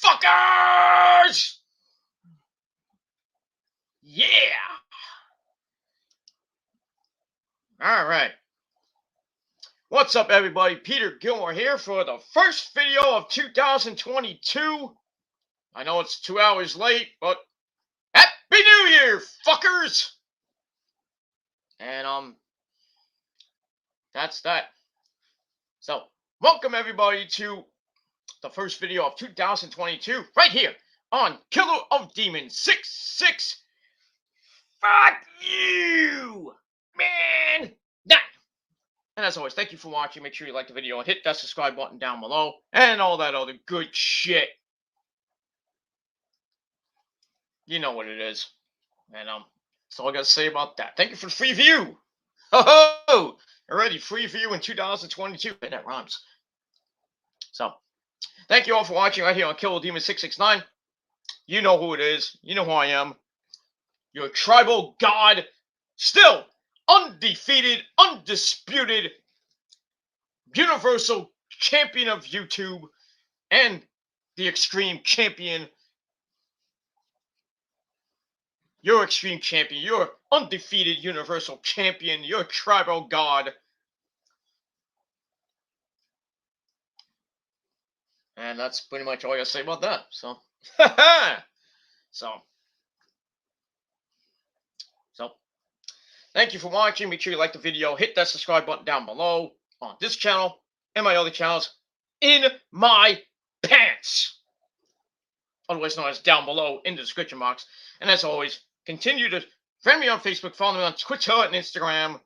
fuckers! Yeah! Alright. What's up, everybody? Peter Gilmore here for the first video of 2022. I know it's 2 hours late, but Happy New Year, fuckers! And, that's that. So, welcome everybody to the first video of 2022, right here on Killer of Demons 66. Fuck you, man! Nah. And as always, thank you for watching. Make sure you like the video and hit that subscribe button down below and all that other good shit. You know what it is. And that's all I gotta say about that. Thank you for the free view. Ho ho! Already free view in 2022. Hey, that rhymes. So, thank you all for watching right here on Killer Demon 669. You know who it is. You know who I am. Your tribal god, still undefeated, undisputed, universal champion of YouTube, and the extreme champion. Your extreme champion, your undefeated universal champion, your tribal god. And that's pretty much all I gotta say about that. So, so, thank you for watching. Make sure you like the video. Hit that subscribe button down below on this channel and my other channels in my pants. Otherwise known as down below in the description box. And as always, continue to friend me on Facebook, follow me on Twitter and Instagram,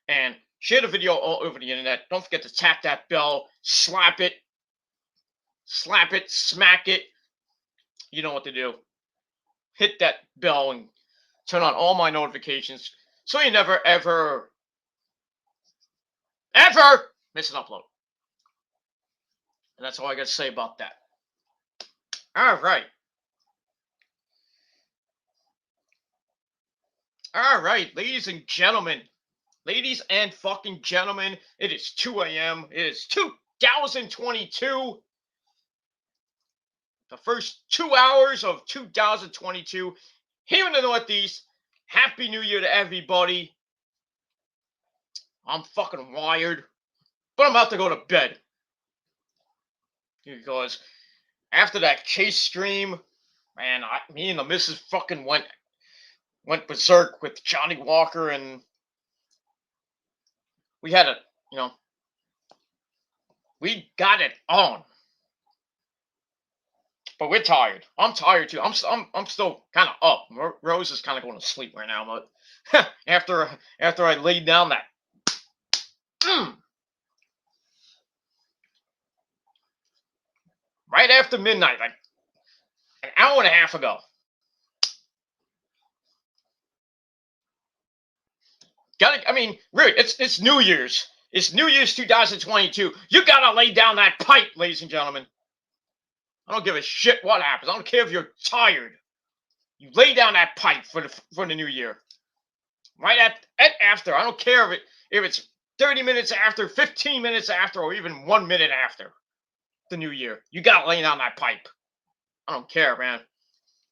and share the video all over the internet. Don't forget to tap that bell, slap it, smack it. You know what to do. Hit that bell and turn on all my notifications so you never, ever miss an upload. And that's all I got to say about that. All right. All right, ladies and gentlemen. Ladies and fucking gentlemen, it is 2 a.m. It is 2022. The first 2 hours of 2022 here in the Northeast. Happy New Year to everybody. I'm fucking wired, but I'm about to go to bed. Because after that Chase stream, man, me and the missus fucking went berserk with Johnny Walker, and we had we got it on. But we're tired. I'm tired too. I'm still kind of up. Rose is kind of going to sleep right now, but after I laid down that right after midnight, like an hour and a half ago. Really, it's New Year's. It's New Year's 2022. You gotta lay down that pipe, ladies and gentlemen. I don't give a shit what happens. I don't care if you're tired. You lay down that pipe for the new year. Right after. I don't care if it's 30 minutes after, 15 minutes after, or even 1 minute after the new year. You gotta lay down that pipe. I don't care, man.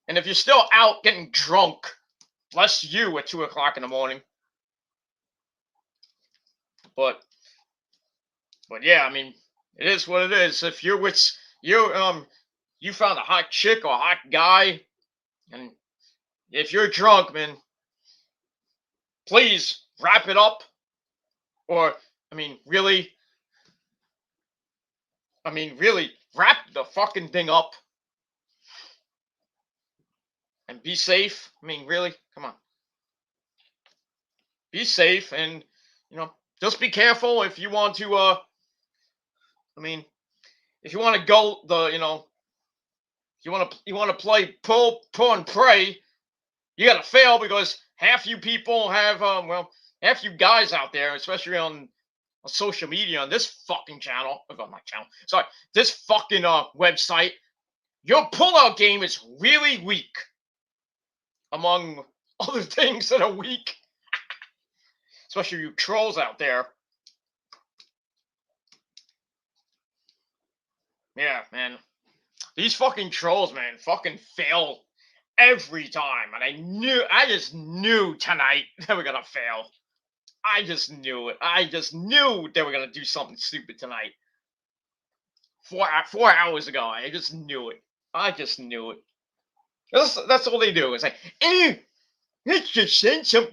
And if you're still out getting drunk, bless you at 2 o'clock in the morning. But yeah, I mean, it is what it is. If you're with you found a hot chick or a hot guy, and if you're drunk, man, please wrap it up. Or, really wrap the fucking thing up and be safe. Really, come on. Be safe, and, just be careful if you want to, if you want to go you want to play pull and pray, you got to fail, because half you people have half you guys out there, especially on social media, on this fucking channel, sorry, this fucking website, your pullout game is really weak, among other things that are weak. Especially you trolls out there. Yeah, man. These fucking trolls, man, fucking fail every time. And I just knew tonight they were gonna fail. I just knew it. I just knew they were gonna do something stupid tonight. 4 hours ago, I just knew it. I just knew it. That's all they do. It's like, let's just send some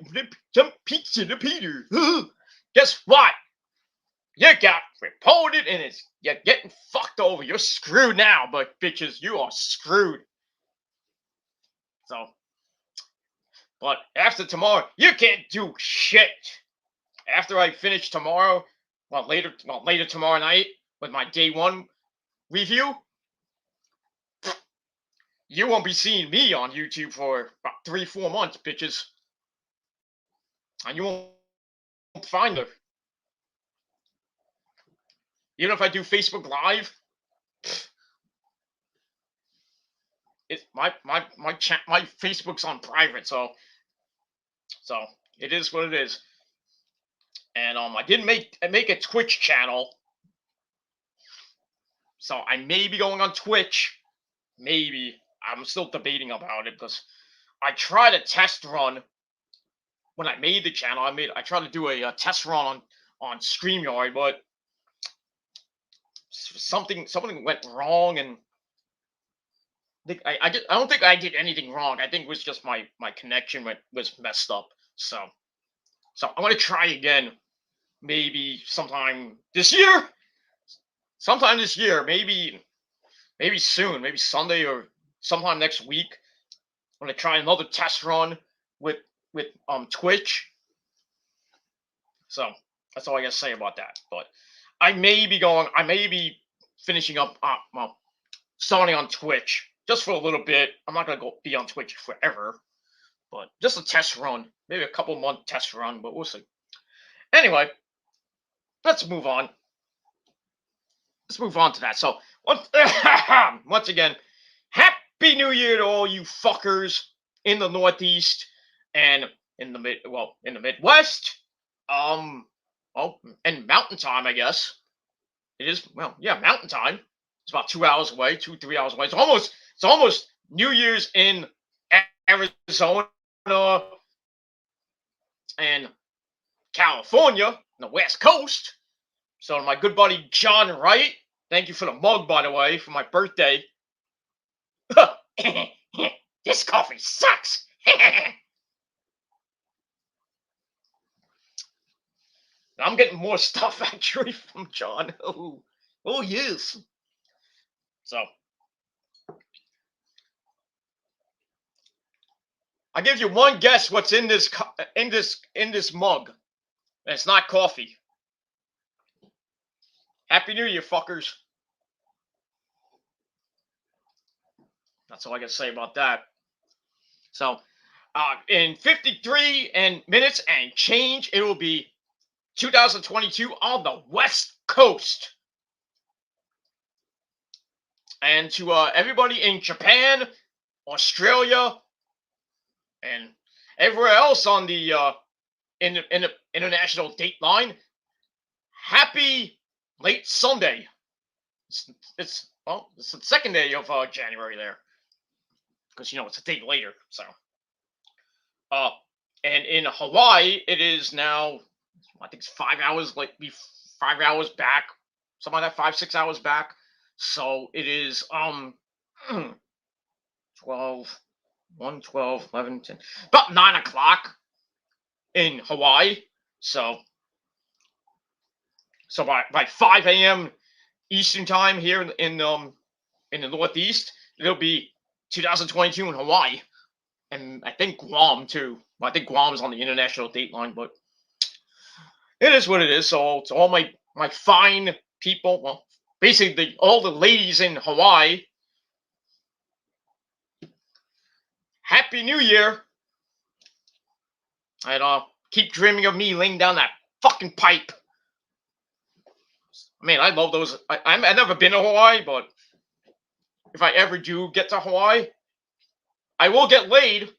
pizza to Peter. Guess what? You got reported and you're getting fucked over. You're screwed now, but bitches, you are screwed. So, but after tomorrow, you can't do shit. After I finish tomorrow, later tomorrow night with my day one review, you won't be seeing me on YouTube for about 3-4 months, bitches. And you won't find her. Even if I do Facebook Live, it's my Facebook's on private, so it is what it is. And I didn't make a Twitch channel, so I may be going on Twitch. Maybe. I'm still debating about it because I tried a test run when I made the channel. I tried to do a test run on StreamYard, but something went wrong, and I don't think I did anything wrong. I think it was just my connection was messed up. So I'm gonna try again, maybe sometime this year. Maybe soon, maybe Sunday or sometime next week. I'm gonna try another test run with Twitch. So that's all I gotta say about that. But I may be finishing up, starting on Twitch just for a little bit. I'm not gonna be on Twitch forever, but just a test run, maybe a couple month test run, but we'll see. Anyway, let's move on. Let's move on to that. So once again, Happy New Year to all you fuckers in the Northeast and in the Midwest. And Mountain Time, I guess. It is, Mountain Time. It's about 2 hours away, 2-3 hours away. It's almost New Year's in Arizona and California, the West Coast. So my good buddy John Wright, thank you for the mug, by the way, for my birthday. This coffee sucks. I'm getting more stuff actually from John. Oh yes. So I give you one guess what's in this mug. And it's not coffee. Happy New Year, fuckers. That's all I gotta say about that. So, in 53 minutes and change, it will be 2022 on the West Coast. And to everybody in Japan, Australia, and everywhere else on the in the international date line, happy late Sunday. It's the second day of January there, because it's a day later. So, and in Hawaii, it is now, I think it's 5 hours 5 hours back, something like that, 5-6 hours back. So it is 12, 1, 12, 11, 10, about 9 o'clock in Hawaii. So by 5 a.m. Eastern time here in the Northeast, it'll be 2022 in Hawaii, and I think Guam too. Well, I think Guam is on the international date line, but it is what it is. So to all my fine people, well, basically all the ladies in Hawaii, Happy New Year, and keep dreaming of me laying down that fucking pipe. I mean, I love those. I've never been to Hawaii, but if I ever do get to Hawaii, I will get laid.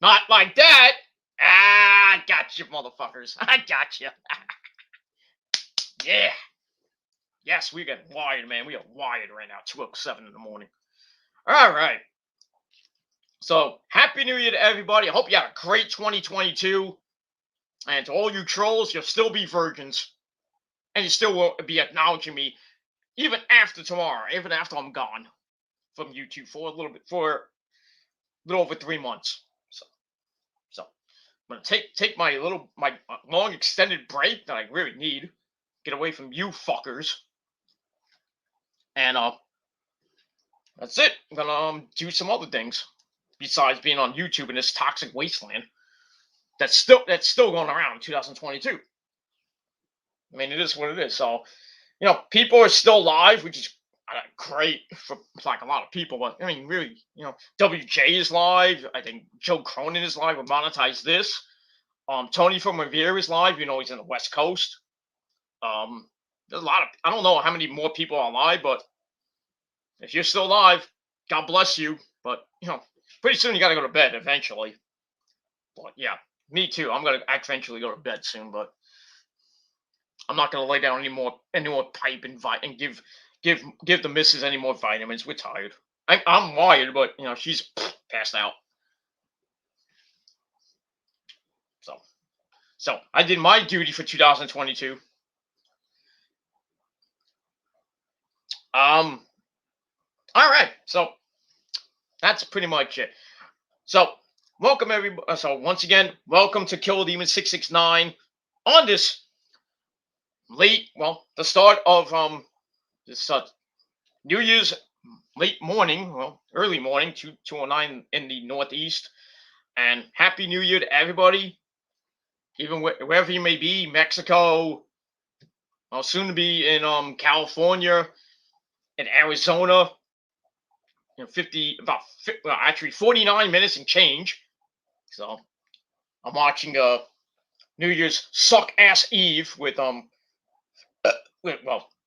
Not like that. I got you, motherfuckers. I got you. Yeah. Yes, we get wired, man. We are wired right now. 2:07 in the morning. All right. So happy New Year to everybody. I hope you had a great 2022. And to all you trolls, you'll still be virgins, and you still will be acknowledging me even after tomorrow, even after I'm gone from YouTube for a little over 3 months. So I'm gonna take my long extended break that I really need, get away from you fuckers, and that's it. I'm gonna do some other things besides being on YouTube in this toxic wasteland that's still going around in 2022. I mean, it is what it is. So, people are still live, which is great for like a lot of people. But I mean, really, WJ is live. I think Joe Cronin is live. We monetize this. Tony from Revere is live. He's in the West Coast. There's a lot of, I don't know how many more people are live, but if you're still live, God bless you. But pretty soon you got to go to bed eventually. But yeah, me too. I'm gonna eventually go to bed soon, but I'm not gonna lay down any more pipe and give the missus any more vitamins. We're tired. I'm wired, but she's passed out. So I did my duty for 2022. All right. So that's pretty much it. So welcome everybody. So once again, welcome to Kill Demon 669 on this the start of this New Year's late morning, early morning, 2:09 in the Northeast, and Happy New Year to everybody, even wherever you may be, Mexico, soon to be in California, in Arizona, 49 minutes and change. So I'm watching New Year's Suck Ass Eve with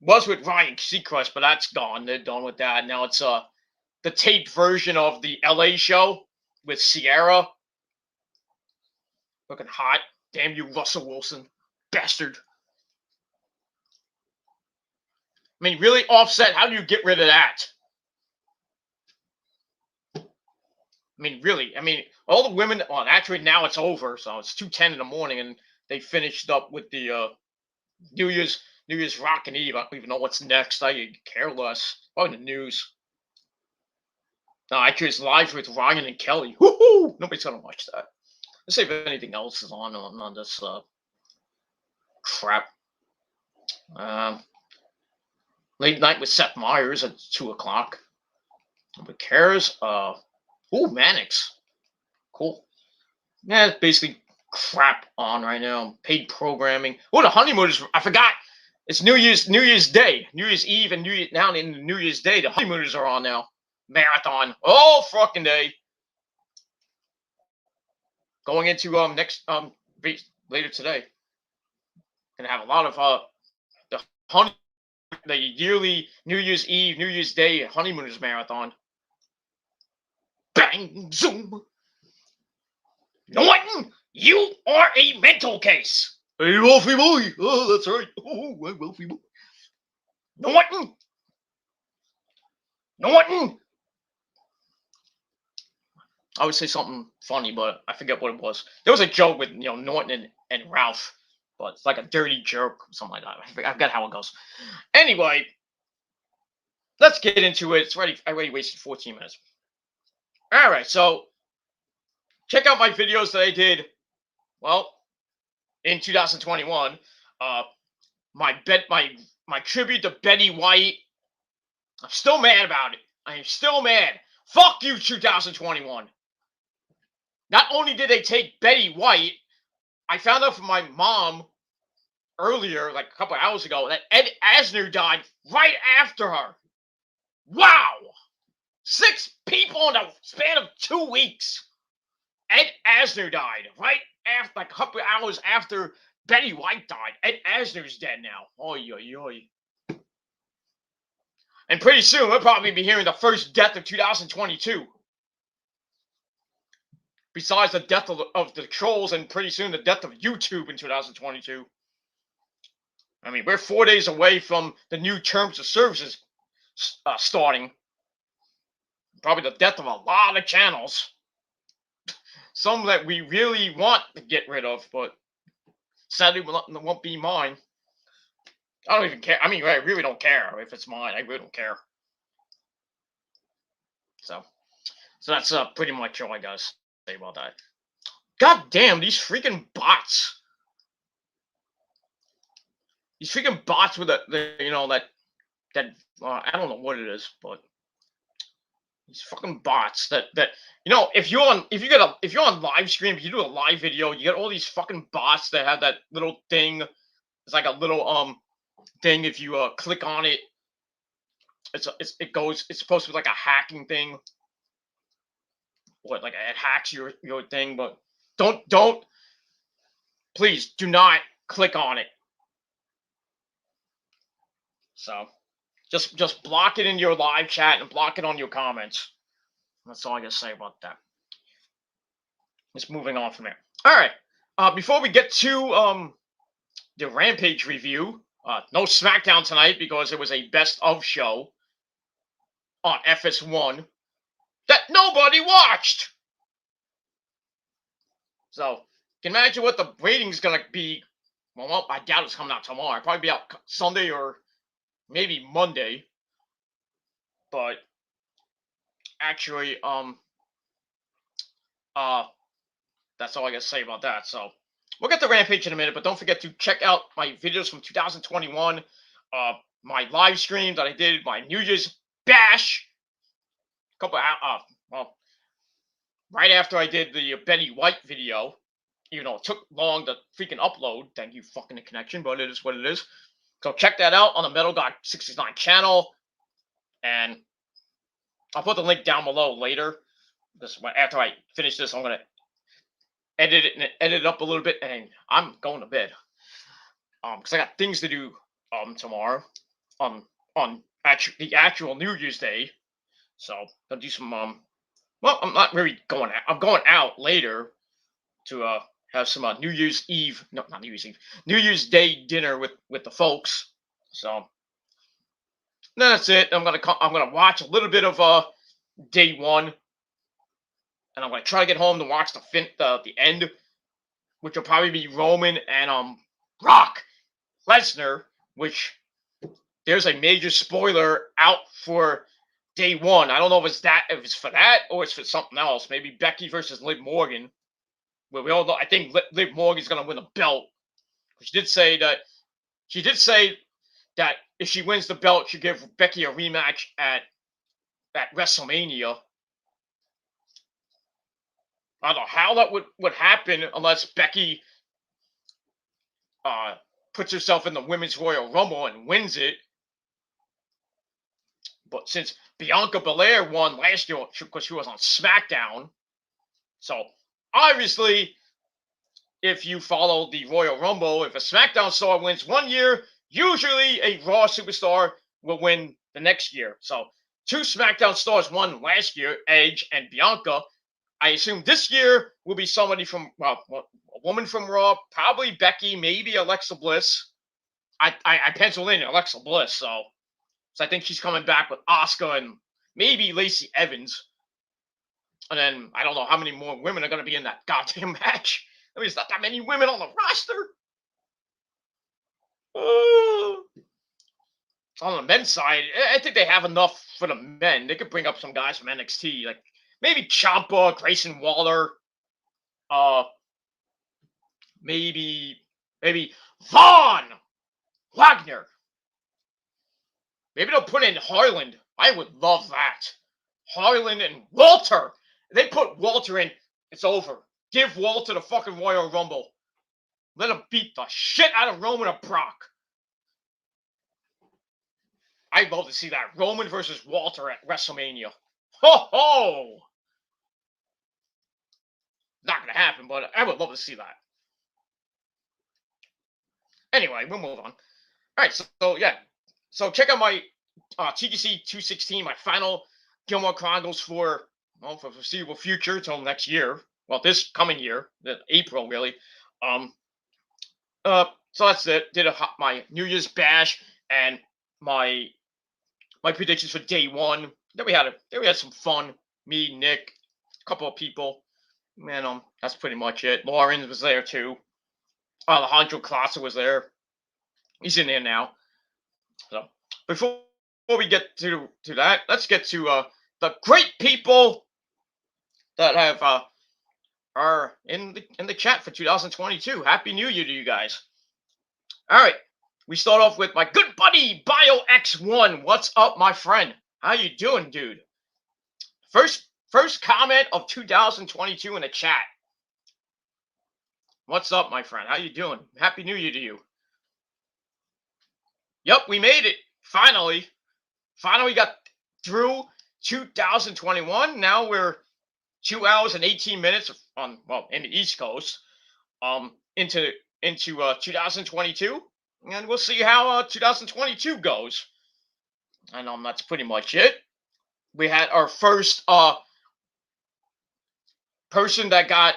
was with Ryan Seacrest, but that's gone. They're done with that. Now it's the taped version of the LA show with Sierra. Looking hot. Damn you, Russell Wilson. Bastard. I mean, really, Offset, how do you get rid of that? I mean, really. I mean, all the women, well, actually now it's over, so it's 2:10 in the morning, and they finished up with the New Year's Rockin' Eve. I don't even know what's next. I care less. Probably the news. No, actually, it's live with Ryan and Kelly. Woohoo! Nobody's gonna watch that. Let's see if anything else is on this crap. Late night with Seth Meyers at 2:00. Nobody cares. Mannix. Cool. Yeah, it's basically crap on right now. Paid programming. The honeymooners. I forgot. It's New Year's Day, New Year's Eve, and now in New Year's Day. The honeymooners are on now. Marathon all fucking day. Going into next later today. Gonna have a lot of the yearly New Year's Eve, New Year's Day honeymooners marathon. Bang zoom. Norton, you are a mental case. Hey, Wolfie boy. Oh, that's right. Oh, Wolfie boy. Norton. I would say something funny, but I forget what it was. There was a joke with Norton and Ralph, but it's like a dirty joke, something like that. I forget how it goes. Anyway, let's get into it. It's ready. I already wasted 14 minutes. All right, so check out my videos that I did. In 2021, my tribute to Betty White. I'm still mad about it. I am still mad. Fuck you, 2021. Not only did they take Betty White, I found out from my mom earlier, like a couple hours ago, that Ed Asner died right after her. Wow! 6 people in the span of 2 weeks. Ed Asner died right after, like a couple hours after Betty White died. Ed Asner's dead now. Oy, oy, oy. And pretty soon, we'll probably be hearing the first death of 2022. Besides the death of the trolls, and pretty soon the death of YouTube in 2022. I mean, we're 4 days away from the new terms of services starting. Probably the death of a lot of channels. Some that we really want to get rid of, but sadly won't be mine. I don't even care. I mean, I really don't care if it's mine. I really don't care. So that's pretty much all I gotta say about that. God damn, these freaking bots. These freaking bots with the you know that I don't know what it is, but these fucking bots that you know, if you're on live stream, if you do a live video, you get all these fucking bots that have that little thing. It's like a little thing. If you click on it, it's supposed to be like a hacking thing. What, like it hacks your thing, but don't please do not click on it. So just block it in your live chat and block it on your comments. That's all I gotta say about that. Just moving on from there. All right. Before we get to the Rampage review, no SmackDown tonight because it was a best of show on FS1 that nobody watched. So you can imagine what the rating's gonna be. Well, I doubt it's coming out tomorrow. It'll probably be out Sunday or maybe Monday. But actually, that's all I gotta say about that. So we'll get to Rampage in a minute, but don't forget to check out my videos from 2021, my live stream that I did, my New Year's bash, well, right after I did the Betty White video. Even though it took long to freaking upload. Thank you, fucking the connection, but it is what it is. So check that out on the Metal God 69 channel, and I'll put the link down below later. After I finish this, I'm gonna edit it up a little bit, and I'm going to bed. Because I got things to do tomorrow on the actual New Year's Day. So I'll do some well, I'm not really going out. I'm going out later to have some New Year's Eve. No, not New Year's Eve. New Year's Day dinner with the folks. So that's it. I'm gonna watch a little bit of day one, and I'm gonna try to get home to watch the end, which will probably be Roman and Brock Lesnar. Which there's a major spoiler out for day one. I don't know if it's for that or it's for something else. Maybe Becky versus Liv Morgan. Where we all know, I think Liv Morgan's gonna win a belt. She did say that if she wins the belt, she'll give Becky a rematch at WrestleMania. I don't know how that would happen unless Becky puts herself in the Women's Royal Rumble and wins it. But since Bianca Belair won last year because she was on SmackDown, so obviously, if you follow the Royal Rumble, if a SmackDown star wins one year, usually a Raw superstar will win the next year. So 2 SmackDown stars won last year, Edge and Bianca. I assume this year will be somebody from, a woman from Raw, probably Becky, maybe Alexa Bliss. I penciled in Alexa Bliss, so I think she's coming back with Asuka and maybe Lacey Evans. And then I don't know how many more women are going to be in that goddamn match. I mean, there's not that many women on the roster. On the men's side, I think they have enough for the men. They could bring up some guys from NXT, like maybe Ciampa, Grayson Waller, maybe Von Wagner. Maybe they'll put in Harland. I would love that. Harland and Walter. If they put Walter in, it's over. Give Walter the fucking Royal Rumble. Let him beat the shit out of Roman or Brock. I'd love to see that. Roman versus Walter at WrestleMania. Ho ho! Not gonna happen, but I would love to see that. Anyway, we'll move on. Alright, so yeah. So check out my TGC 216, my final Gilmore Chronicles for foreseeable future till next year. Well, this coming year, April really. So that's it. Did my New Year's bash and my predictions for day one. Then we had some fun. Me, Nick, a couple of people. Man, that's pretty much it. Lauren was there too. Alejandro Clasa was there. He's in there now. So before we get to that, let's get to the great people that have are in the chat for 2022. Happy New Year to you guys. All right, we start off with my good buddy BioX1. What's up, my friend? How you doing, dude? First comment of 2022 in the chat. What's up, my friend? How you doing? Happy New Year to you. Yep, we made it. Finally got through 2021. Now we're 2 hours and 18 minutes in the East Coast, into 2022, and we'll see how 2022 goes. And that's pretty much it. We had our first person that got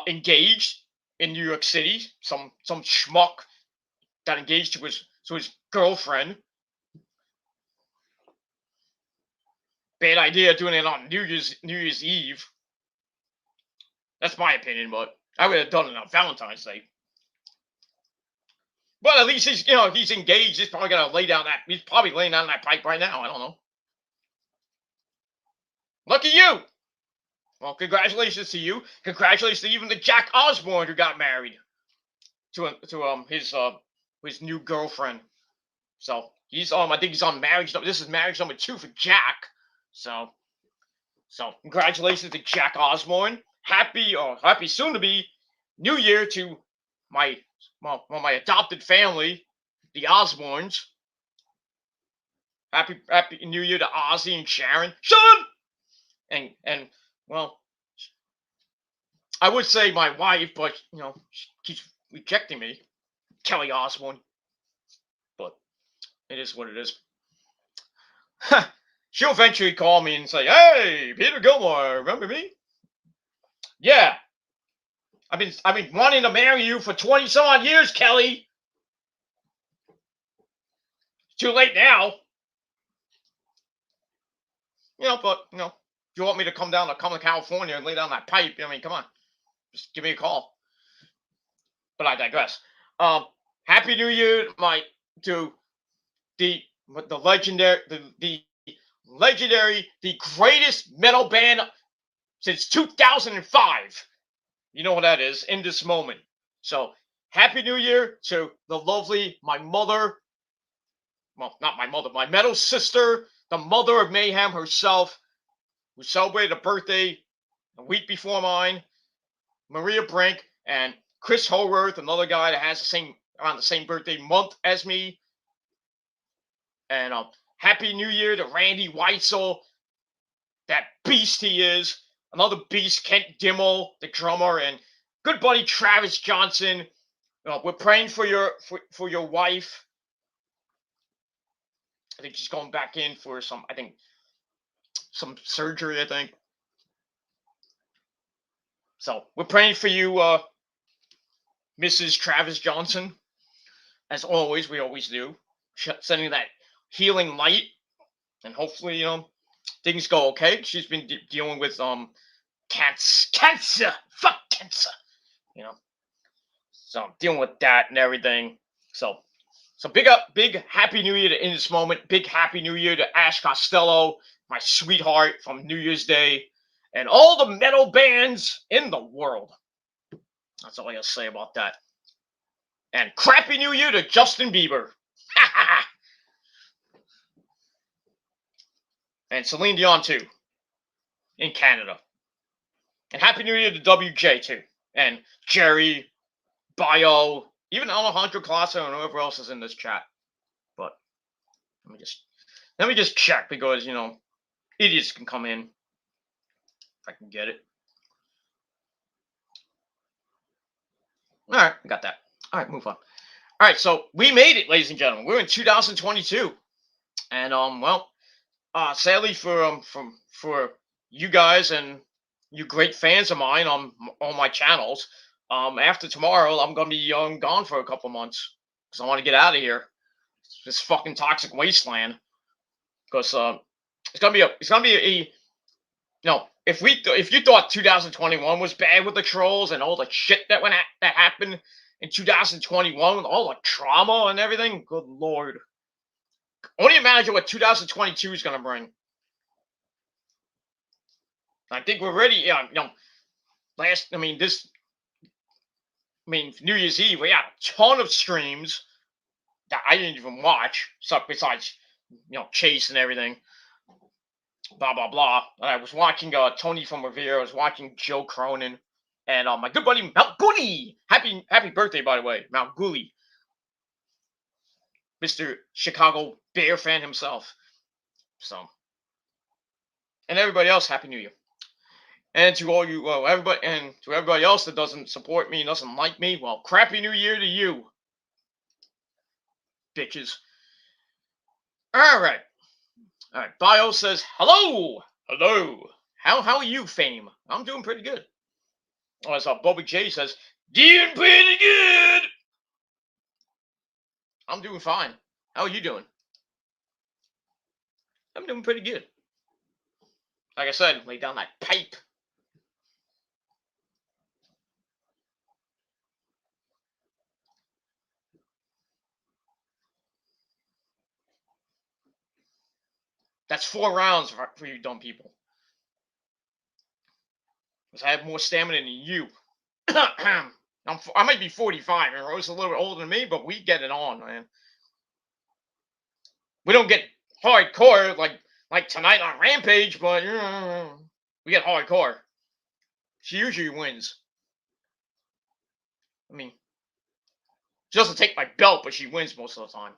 engaged in New York City. Some schmuck got engaged to his girlfriend. Bad idea doing it on New Year's Eve. That's my opinion, but I would have done it on Valentine's Day. But at least he's engaged. He's probably gonna he's probably laying down that pipe right now. I don't know. Lucky you. Well, congratulations to you. Congratulations to even the Jack Osborne who got married to his new girlfriend. So he's I think he's on marriage. This is marriage number 2 for Jack. So congratulations to Jack Osborne. Happy soon to be New Year to my adopted family, the Osbornes. Happy New Year to Ozzy and Sharon. And well, I would say my wife, but she keeps rejecting me, Kelly Osborne. But it is what it is. She'll eventually call me and say, "Hey, Peter Gilmore, remember me?" Yeah. I've been wanting to marry you for 20 some odd years, Kelly. It's too late now. But if you want me to come to California and lay down that pipe, come on. Just give me a call. But I digress. Happy New Year, to the legendary, the greatest metal band since 2005. You know what that is in this moment. So Happy New Year to the lovely, my mother. Well, not my mother, my metal sister, the mother of mayhem herself, who celebrated a birthday a week before mine, Maria Brink, and Chris Howarth, another guy that has around the same birthday month as me. And Happy New Year to Randy Weitzel, that beast he is. Another beast, Kent Dimmel, the drummer, and good buddy Travis Johnson. We're praying for your wife. I think she's going back in for some surgery, I think. So we're praying for you, Mrs. Travis Johnson. As always, we always do. Sending that healing light, and hopefully, things go okay. She's been dealing with cancer. Fuck cancer. So I'm dealing with that and everything. So big Happy New Year in this moment. Big Happy New Year to Ash Costello, my sweetheart from New Year's Day, and all the metal bands in the world. That's all I gotta say about that. And crappy New Year to Justin Bieber. And Celine Dion too, in Canada. And Happy New Year to WJ too. And Jerry, Bio, even Alejandro Clasa and whoever else is in this chat. But let me just check, because idiots can come in if I can get it. All right, I got that. All right, move on. All right, so we made it, ladies and gentlemen. We're in 2022, and sadly for you guys and you great fans of mine on all my channels, After tomorrow, I'm gonna be gone for a couple months because I want to get out of here. This fucking toxic wasteland. Because it's gonna be a no. If you thought 2021 was bad with the trolls and all the shit that happened in 2021 with all the trauma and everything, good lord. Only imagine what 2022 is gonna bring. I think we're ready. Yeah, New Year's Eve, we had a ton of streams that I didn't even watch. So besides, Chase and everything, blah blah blah. And I was watching Tony from Revere. I was watching Joe Cronin, and my good buddy Mount Gooley. Happy birthday, by the way, Mount Gooley, Mr. Chicago Bear fan himself. So, and everybody else, Happy New Year. And to all you, everybody, and to everybody else that doesn't support me, doesn't like me, well, crappy New Year to you, bitches. All right. Bio says hello. How are you, fame? I'm doing pretty good. Oh, as Bobby J says, doing pretty good. I'm doing fine. How are you doing? I'm doing pretty good. Like I said, lay down that pipe. That's 4 rounds for you dumb people. Because I have more stamina than you. I might be 45, and Rose a little bit older than me, but we get it on, man. We don't get hardcore like tonight on Rampage, but we get hardcore. She usually wins. I mean, she doesn't take my belt, but she wins most of the time.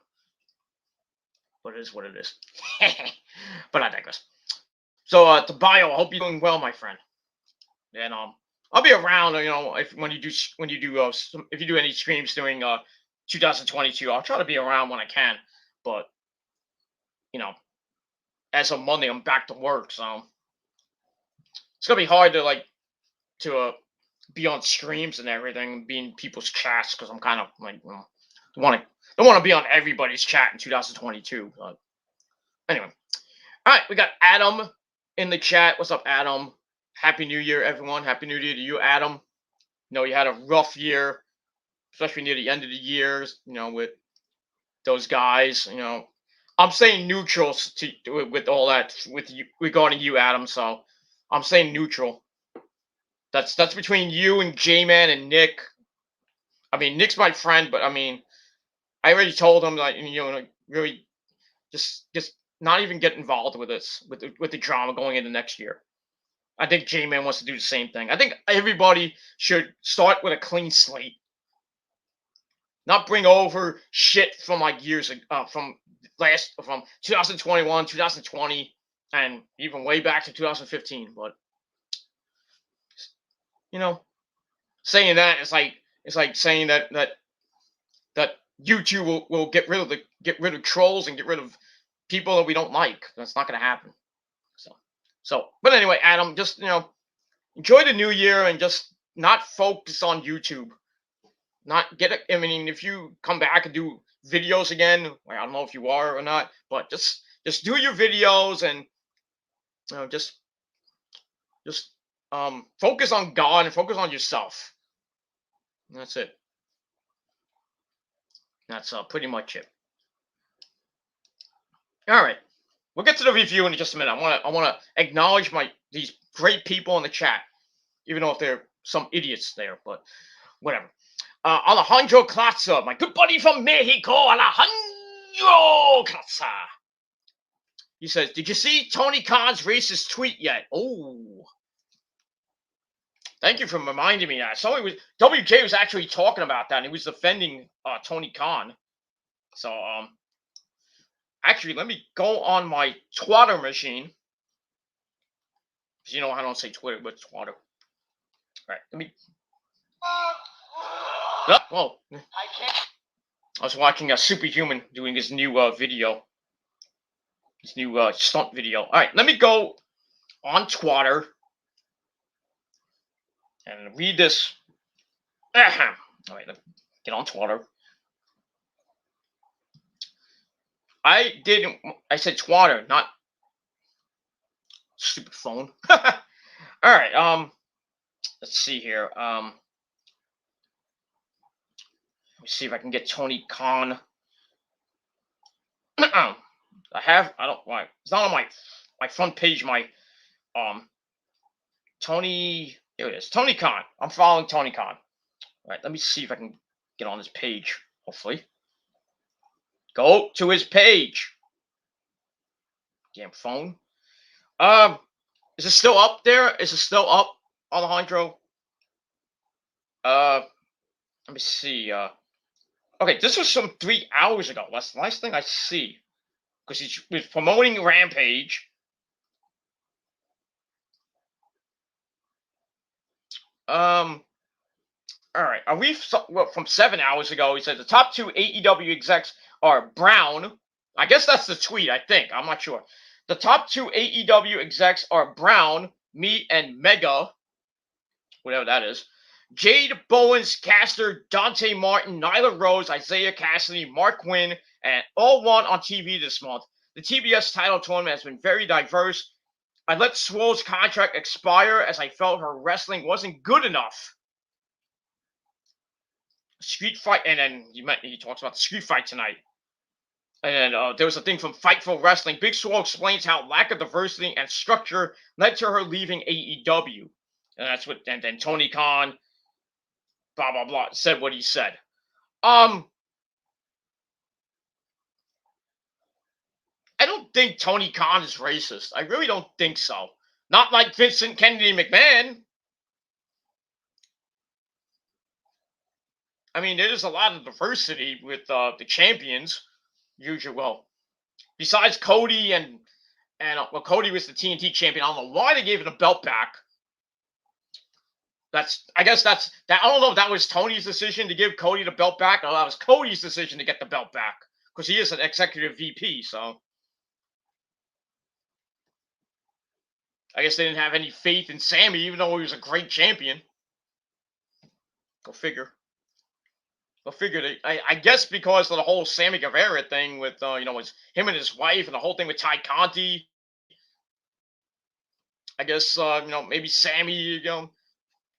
But it is what it is. But I digress. So, to Bio, I hope you're doing well, my friend. And I'll be around. If you do any streams during 2022, I'll try to be around when I can. But as of Monday, I'm back to work, so it's gonna be hard to be on streams and everything, be in people's chats because I'm kind of like don't want to be on everybody's chat in 2022. But anyway, all right, we got Adam in the chat. What's up, Adam? Happy New Year, everyone. Happy New Year to you, Adam. You had a rough year, especially near the end of the year. With those guys. I'm saying neutral with all that with you regarding you, Adam. So I'm saying neutral. That's between you and J-Man and Nick. I mean, Nick's my friend, but I mean, I already told him that really just not even get involved with this with the drama going into next year. I think J-Man wants to do the same thing. I think everybody should start with a clean slate, not bring over shit from years from 2021, 2020, and even way back to 2015. But saying that it's like saying that YouTube will get rid of trolls and get rid of people that we don't like. That's not going to happen. But anyway, Adam, just enjoy the new year and just not focus on YouTube. Not get it. I mean, if you come back and do videos again, I don't know if you are or not, but just do your videos and just focus on God and focus on yourself. And that's it. That's pretty much it. All right, we'll get to the review in just a minute. I want to acknowledge these great people in the chat, even though if they're some idiots there, but whatever. Alejandro Claza, my good buddy from Mexico, Alejandro Claza. He says, "Did you see Tony Khan's racist tweet yet?" Oh, thank you for reminding me that. WK was actually talking about that, and he was defending Tony Khan. So, actually, let me go on my Twitter machine. Because I don't say Twitter, but Twitter. All right, let me. Oh, I can't. I was watching a Superhuman doing his new video. His new stunt video. All right, let me go on Twitter and read this All right, let's get on Twitter. I said Twitter, not stupid phone. All right, let's see here. Let me see if I can get Tony Khan. I don't why it's not on my front page. My Tony, here it is. Tony Khan. I'm following Tony Khan. All right, let me see if I can get on his page. Hopefully, go to his page. Damn phone. Is it still up there? Is it still up, Alejandro? Let me see. Okay, this was from 3 hours ago. That's the last thing I see. Because he was promoting Rampage. All right. Are we from 7 hours ago? He said the top 2 AEW execs are Brown. I guess that's the tweet. I think I'm not sure. The top 2 AEW execs are Brown, me, and Mega, whatever that is. Jade, Bowens, Caster, Dante Martin, Nyla Rose, Isaiah Cassidy, Mark Quinn, and all won on TV this month. The TBS title tournament has been very diverse. I let Swole's contract expire as I felt her wrestling wasn't good enough. Street fight, and then he talks about the street fight tonight. And then there was a thing from Fightful Wrestling. Big Swole explains how lack of diversity and structure led to her leaving AEW. And that's what, and then Tony Khan, blah, blah, blah, said what he said. I don't think Tony Khan is racist. I really don't think so. Not like Vincent Kennedy McMahon. I mean, there's a lot of diversity with the champions. Usually, well, besides Cody and well, Cody was the TNT champion. I don't know why they gave the belt back. I guess that's that. I don't know if that was Tony's decision to give Cody the belt back, or that was Cody's decision to get the belt back, because he is an executive VP. So I guess they didn't have any faith in Sammy, even though he was a great champion. Go figure. Go figure. I guess because of the whole Sammy Guevara thing with it's him and his wife, and the whole thing with Ty Conti. I guess maybe Sammy,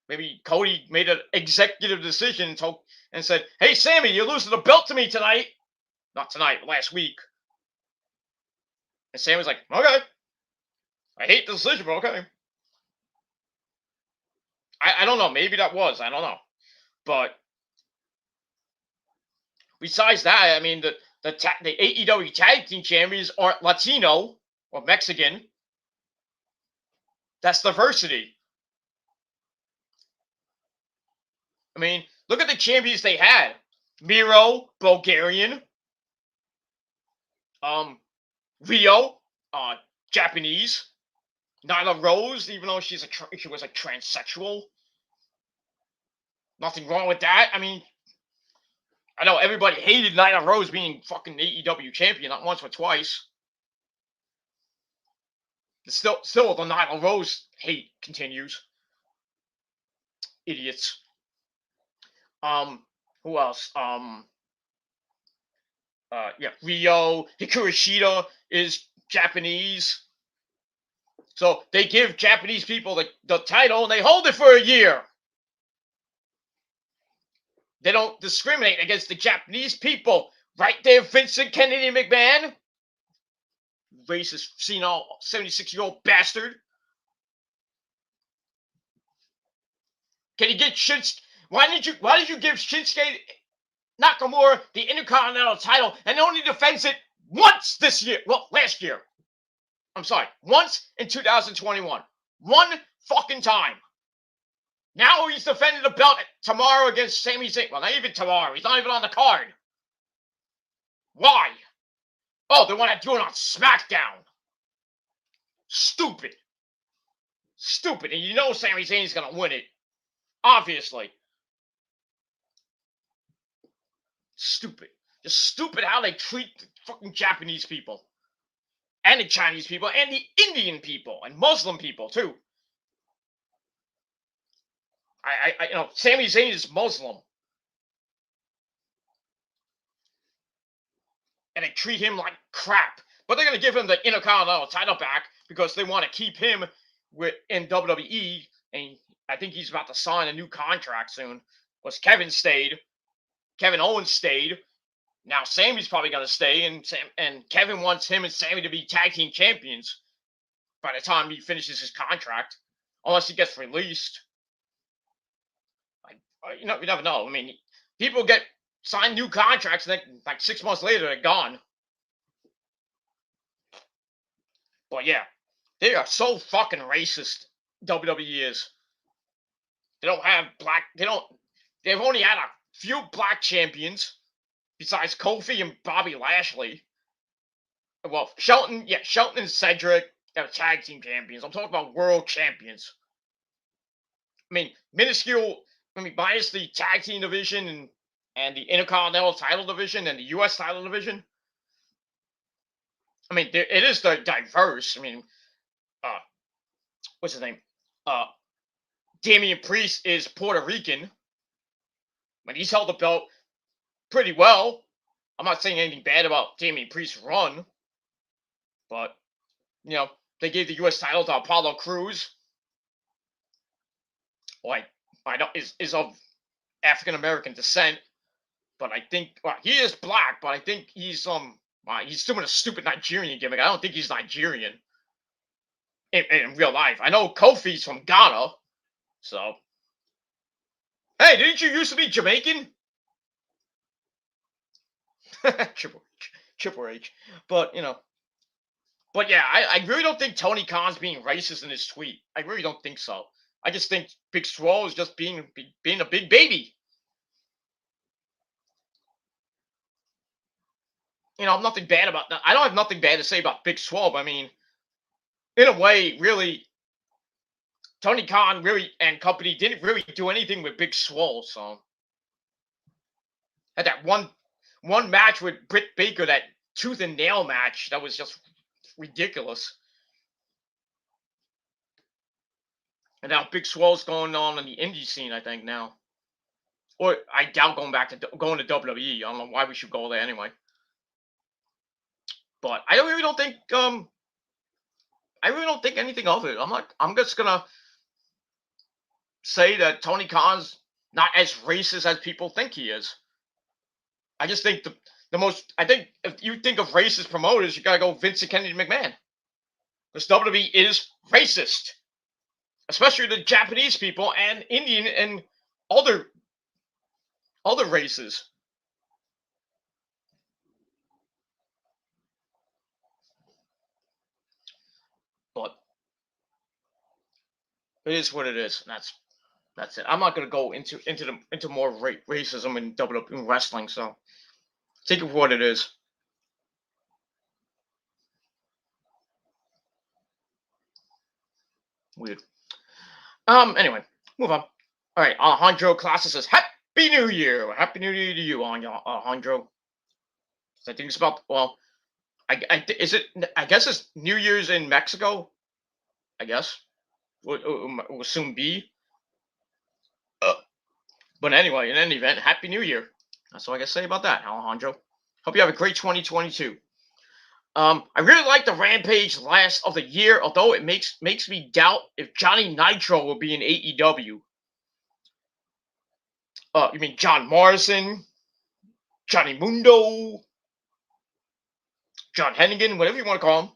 maybe Cody made an executive decision and said, "Hey, Sammy, you're losing the belt to me tonight." Not tonight, last week. And Sammy's like, "Okay. I hate the decision, but okay." I don't know. Maybe that was. I don't know. But besides that, I mean, the AEW Tag Team Champions aren't Latino or Mexican. That's diversity. I mean, look at the champions they had. Miro, Bulgarian. Rio, Japanese. Nyla Rose, even though she was a transsexual. Nothing wrong with that. I mean, I know everybody hated Nyla Rose being fucking AEW champion, not once but twice. Still the Nyla Rose hate continues. Idiots. Who else? Rio Hikaru Shida is Japanese. So they give Japanese people the title and they hold it for a year. They don't discriminate against the Japanese people. Right there, Vincent Kennedy McMahon. Racist, senile, 76-year-old bastard. Can you get Shinsuke? Why did you give Shinsuke Nakamura the Intercontinental title and only defends it once this year? Well, last year. I'm sorry, once in 2021. One fucking time. Now he's defending the belt tomorrow against Sami Zayn. Well, not even tomorrow. He's not even on the card. Why? Oh, they want to do it on SmackDown. Stupid. Stupid. And you know Sami Zayn's going to win it. Obviously. Stupid. Just stupid how they treat the fucking Japanese people. And the Chinese people. And the Indian people. And Muslim people, too. Sami Zayn is Muslim, and they treat him like crap. But they're gonna give him the Intercontinental title back because they want to keep him in WWE, and I think he's about to sign a new contract soon. Was Kevin Owens stayed. Now Sammy's probably gonna stay, and Kevin wants him and Sammy to be tag team champions by the time he finishes his contract, unless he gets released. You never know. I mean, people get signed new contracts, and then like 6 months later, they're gone. But yeah, they are so fucking racist. WWE is. They don't have black. They don't. They've only had a few black champions besides Kofi and Bobby Lashley. Well, Shelton and Cedric are tag team champions. I'm talking about world champions. I mean, minuscule. I mean, minus the tag team division and the Intercontinental title division and the U.S. title division. I mean, it is diverse. I mean, what's his name? Damian Priest is Puerto Rican, but he's held the belt pretty well. I'm not saying anything bad about Damian Priest's run, but they gave the U.S. title to Apollo Crews. Like, I know is of African American descent, but I think he is black. But I think he's doing a stupid Nigerian gimmick. I don't think he's Nigerian in real life. I know Kofi's from Ghana, so hey, didn't you used to be Jamaican? Triple H, but but yeah, I really don't think Tony Khan's being racist in his tweet. I really don't think so. I just think Big Swole is just being a big baby. I'm nothing bad about that. I don't have nothing bad to say about Big Swole. I mean, in a way, really, Tony Khan really and company didn't really do anything with Big Swole. So had that one match with Britt Baker, that tooth and nail match, that was just ridiculous. And now Big Swole's going on in the indie scene, I think now. Or I doubt going to WWE. I don't know why we should go there anyway. But I really don't think anything of it. I'm just gonna say that Tony Khan's not as racist as people think he is. I just think I think if you think of racist promoters, you gotta go Vincent Kennedy McMahon. Because WWE is racist. Especially the Japanese people and Indian and other races. But it is what it is. And that's it. I'm not gonna go into more racism in WWE wrestling. So take it for what it is. Weird. Anyway, move on. All right, Alejandro Classic says, Happy New Year! Happy New Year to you, Alejandro. I think it's about, well, I guess it's New Year's in Mexico, I guess. Will soon be. But anyway, in any event, Happy New Year. That's all I got to say about that, Alejandro. Hope you have a great 2022. I really like the Rampage last of the year, although it makes me doubt if Johnny Nitro will be in AEW. You mean John Morrison, Johnny Mundo, John Hennigan, whatever you want to call him.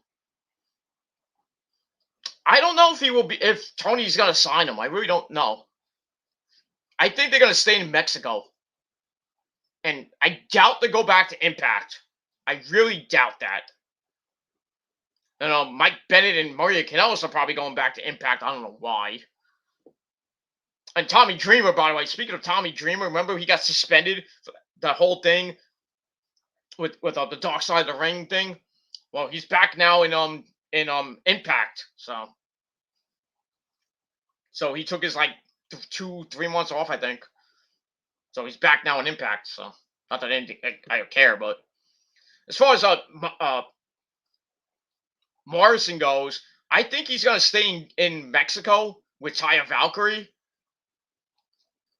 I don't know if Tony's gonna sign him. I really don't know. I think they're gonna stay in Mexico, and I doubt they go back to Impact. I really doubt that. Mike Bennett and Maria Kanellis are probably going back to Impact. I don't know why. And Tommy Dreamer, by the way, speaking of Tommy Dreamer, remember he got suspended for the whole thing with the Dark Side of the Ring thing? Well, he's back now in Impact. So he took his 2-3 months off, I think. So he's back now in Impact. So not that I don't care, but as far as Morrison goes, I think he's gonna stay in Mexico with Taya Valkyrie.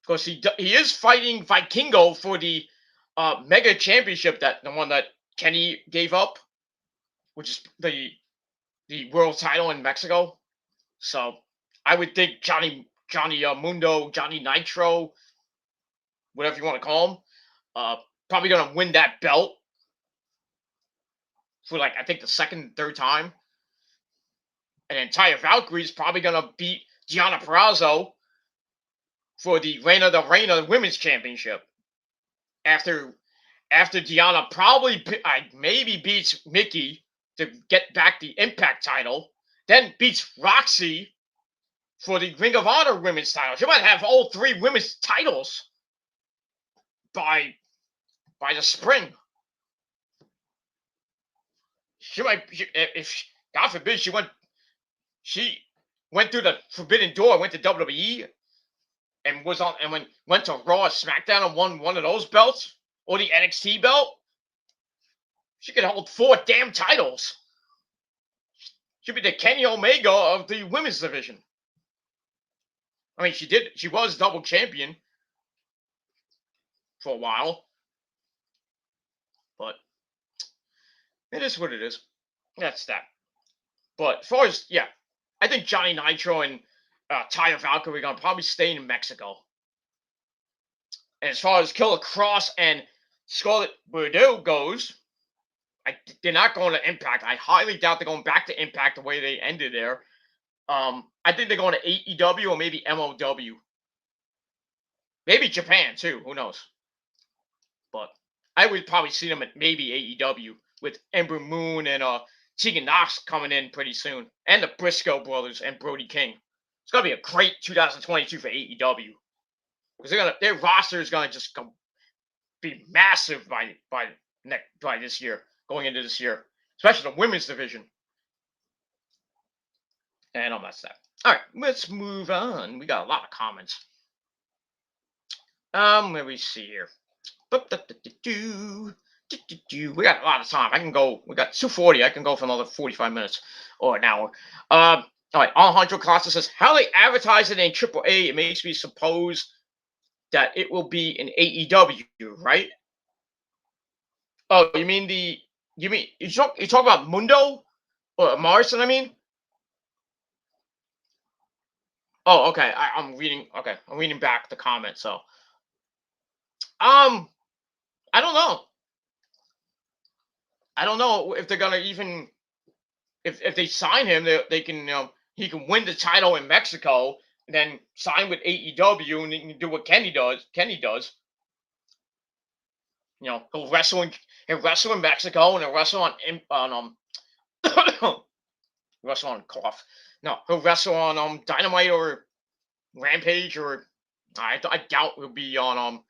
because he is fighting Vikingo for the Mega Championship, that the one that Kenny gave up, which is the world title in Mexico. So I would think Johnny Mundo, Johnny Nitro, whatever you want to call him, probably gonna win that belt for like I think the second, third time. And then Taya Valkyrie's probably gonna beat Gianna Purrazzo for the Reina del Reina Women's Championship. After Gianna probably maybe beats Mickey to get back the Impact title, then beats Roxy for the Ring of Honor Women's title. She might have all three women's titles by the spring. She might, if God forbid, she went through the forbidden door, went to WWE, and went to Raw or SmackDown and won one of those belts, or the NXT belt. She could hold 4 damn titles. She'd be the Kenny Omega of the women's division. I mean, she was double champion for a while, but it is what it is. That's that. But as far as, yeah, I think Johnny Nitro and Taya Valkyrie are going to probably stay in Mexico. And as far as Killer Cross and Scarlett Bordeaux goes, they're not going to Impact. I highly doubt they're going back to Impact the way they ended there. I think they're going to AEW or maybe MLW. Maybe Japan, too. Who knows? But I would probably see them at maybe AEW with Ember Moon and Tegan Knox coming in pretty soon. And the Briscoe brothers and Brody King. It's going to be a great 2022 for AEW. Because their roster is going to just be massive by this year, going into this year. Especially the women's division. And all that stuff. All right, let's move on. We got a lot of comments. Let me see here. We got a lot of time. I can go. We got 2:40. I can go for another 45 minutes or an hour. All right. Alejandro Costa says, how they advertise it in AAA, it makes me suppose that it will be in AEW, right? Oh, you talk about Mundo or Morrison? I mean. Oh, okay. I'm reading. Okay, I'm reading back the comment. So, I don't know. I don't know if they're gonna even if they sign him, they can he can win the title in Mexico, and then sign with AEW, and he can do what Kenny does. He'll wrestle in Mexico, and he'll wrestle on wrestle on cough. No, he'll wrestle on Dynamite or Rampage, or I doubt he'll be on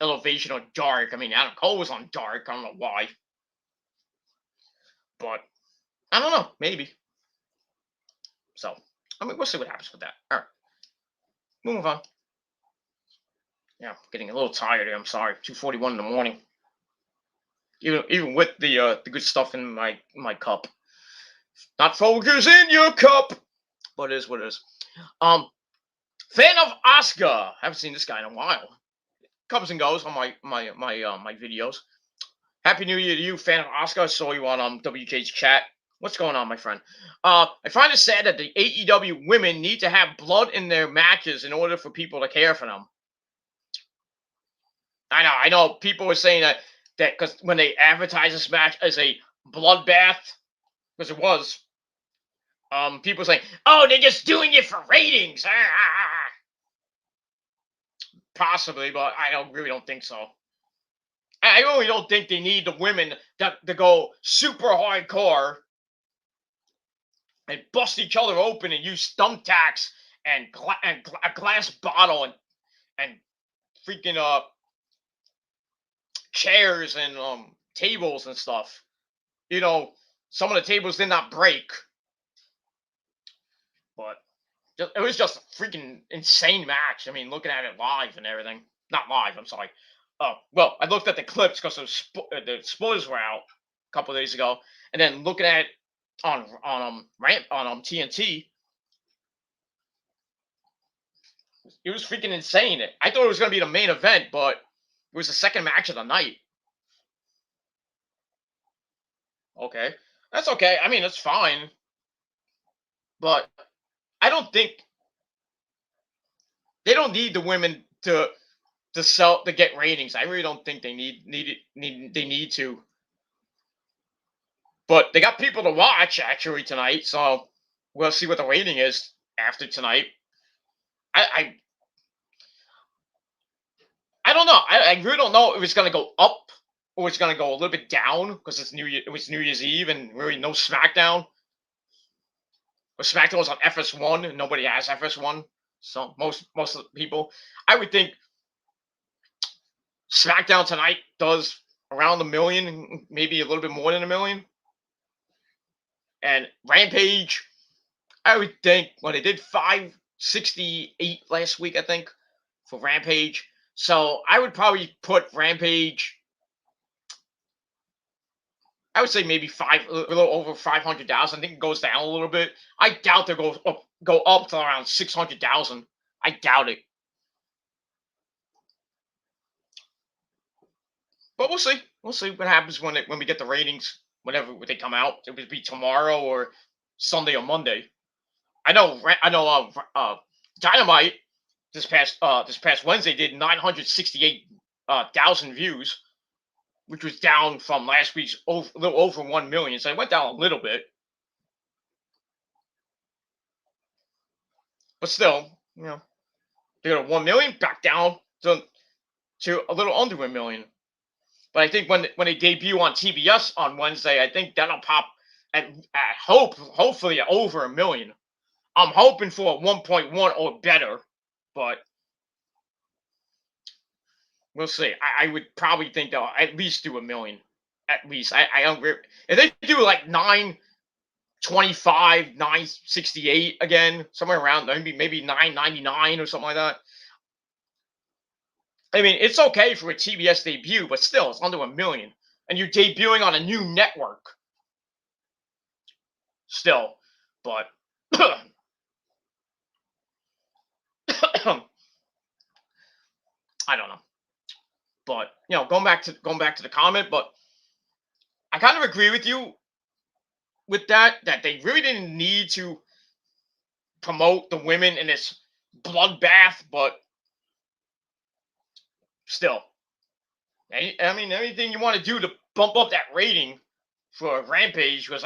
Elevation or Dark. I mean, Adam Cole was on Dark. I don't know why, but I don't know. Maybe. So, I mean, we'll see what happens with that. All right, move on. Yeah, getting a little tired here. I'm sorry. 2:41 in the morning. Even with the good stuff in my cup. Not focus in your cup. But it is what it is. Fan of Asuka. Haven't seen this guy in a while. Comes and goes on my videos. Happy New Year to you, fan of Asuka. I saw you on WK's chat. What's going on, my friend? I find it sad that the AEW women need to have blood in their matches in order for people to care for them. I know. People were saying that because when they advertise this match as a bloodbath, because it was, people saying, "Oh, they're just doing it for ratings." Possibly, but I really don't think so. I really don't think they need the women to go super hardcore and bust each other open and use thumbtacks and a glass bottle and freaking chairs and tables and stuff. Some of the tables did not break, but it was just a freaking insane match. I mean, looking at it live and everything. Not live, I'm sorry. Oh, well, I looked at the clips because the spoilers were out a couple of days ago, and then looking at it on TNT. It was freaking insane. I thought it was going to be the main event, but it was the second match of the night. Okay, that's okay. I mean, that's fine, but I don't think they don't need the women to sell to get ratings. I really don't think they need to. But they got people to watch actually tonight, so we'll see what the rating is after tonight. I I don't know. I really don't know if it's gonna go up or it's gonna go a little bit down because it's New Year. It was New Year's Eve and really no SmackDown. But SmackDown was on FS1 and nobody has FS1. So most of the people, I would think SmackDown tonight does around a million, maybe a little bit more than a million. And Rampage, I would think, well, they did 568 last week, I think, for Rampage. So I would probably put Rampage, I would say maybe a little over 500,000. I think it goes down a little bit. I doubt they'll go up to around 600,000. I doubt it. But we'll see. We'll see what happens when we get the ratings, whenever they come out. It would be tomorrow or Sunday or Monday. I know. Dynamite this past Wednesday did 968 thousand views, which was down from last week's a little over 1 million. So it went down a little bit, but still, they got 1 million back down to a little under 1 million. But I think when they debut on TBS on Wednesday, I think that'll pop at hopefully over 1 million. I'm hoping for a 1.1 or better, but we'll see. I would probably think they'll at least do 1 million. At least I don't. If they do like 925, 968 again, somewhere around maybe 999 or something like that. I mean, it's okay for a TBS debut, but still, it's under 1 million, and you're debuting on a new network. Still, but I don't know. But going back to the comment, but I kind of agree with you with that they really didn't need to promote the women in this bloodbath, but still, I mean, anything you want to do to bump up that rating for Rampage, because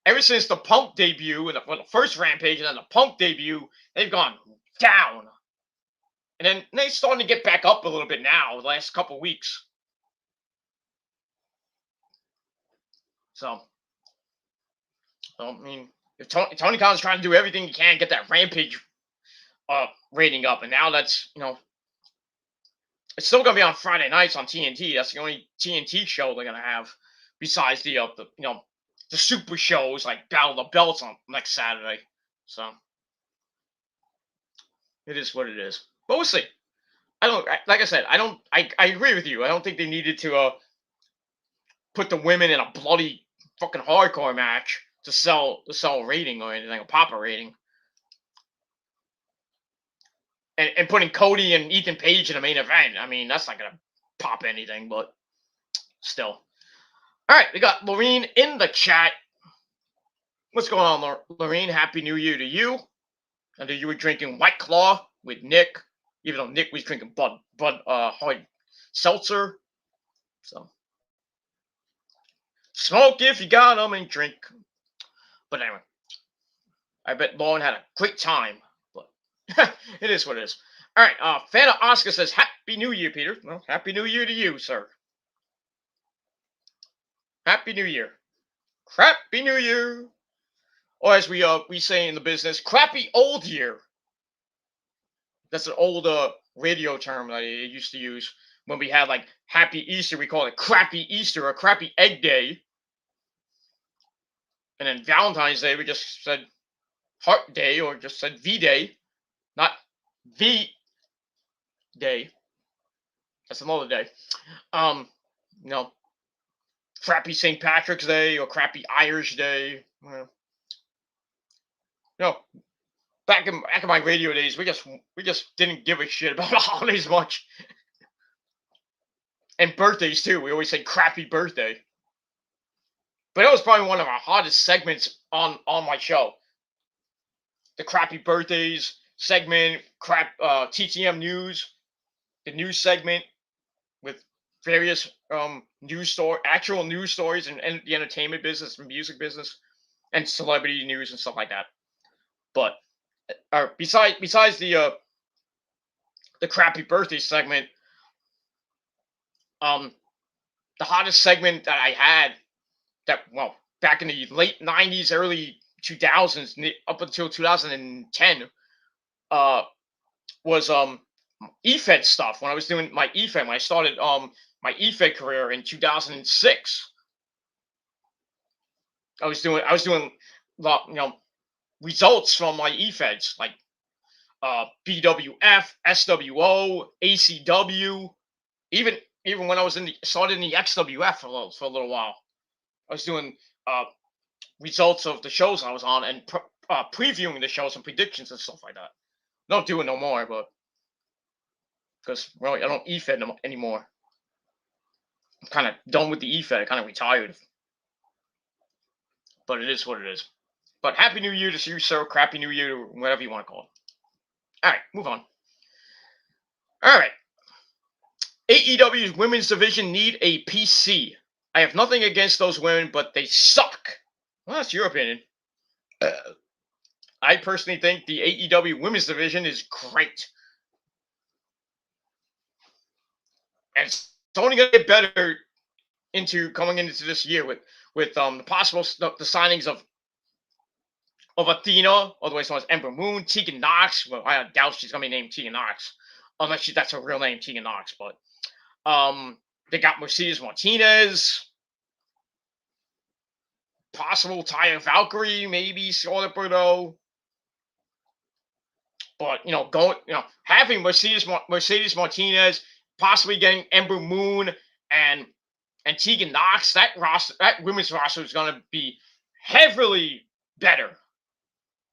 ever since the Punk debut and the first Rampage and then the Punk debut, they've gone down, and then they're starting to get back up a little bit now the last couple weeks. So I mean, if Tony Khan's trying to do everything he can to get that Rampage rating up, and now that's it's still gonna be on Friday nights on TNT. That's the only TNT show they're gonna have, besides the super shows like Battle of the Belts on next Saturday. So it is what it is. But we'll see. Like I said, I agree with you. I don't think they needed to put the women in a bloody fucking hardcore match to sell a rating or anything, a pop a rating. And putting Cody and Ethan Page in the main event, I mean, that's not gonna pop anything, but still. All right, we got Lorene in the chat. What's going on, Lorene? Happy New Year to you. I know you were drinking White Claw with Nick, even though Nick was drinking Bud Hard Seltzer. So smoke if you got them and drink. But anyway, I bet Lauren had a great time. But it is what it is. All right, fan of Oscar says, Happy New Year, Peter. Well, Happy New Year to you, sir. Happy New Year. Crappy New Year. Or as we say in the business, crappy old year. That's an old radio term that I used to use when we had like Happy Easter. We call it Crappy Easter or Crappy Egg Day. And then Valentine's Day, we just said Heart Day or just said V Day, not V Day. That's another day. Crappy St. Patrick's Day or crappy Irish Day. No, back in my radio days, we just didn't give a shit about the holidays much, and birthdays too. We always say crappy birthday, but it was probably one of our hottest segments on my show. The crappy birthdays segment, TTM news, the news segment with various actual news stories and the entertainment business and music business and celebrity news and stuff like that. But besides the crappy birthday segment, um the hottest segment that I had back in the late 90s, early 2000s, up until 2010, uh was EFED stuff. When I was doing my EFED, when I started my EFED career in 2006, I was doing results from my EFEDs, like BWF, SWO, ACW, even when I was started in the XWF for a little while. I was doing results of the shows I was on and previewing the shows and predictions and stuff like that. Don't do it no more, but because I don't EFED anymore. I'm kind of done with the EFED. Kind of retired, but it is what it is. But Happy New Year to you, sir. Crappy New Year, whatever you want to call it. All right, move on. All right. AEW's women's division need a PC. I have nothing against those women, but they suck. Well, that's your opinion. I personally think the AEW women's division is great. And it's only going to get better coming into this year with the possible the signings of Athena, otherwise known as Ember Moon, Tegan Nox. Well, I doubt she's going to be named Tegan Nox, unless that's her real name, Tegan Nox. But they got Mercedes Martinez, possible Taya Valkyrie, maybe Charlotte Bordeaux. But having Mercedes Martinez, possibly getting Ember Moon and Tegan Nox, that women's roster is going to be heavily better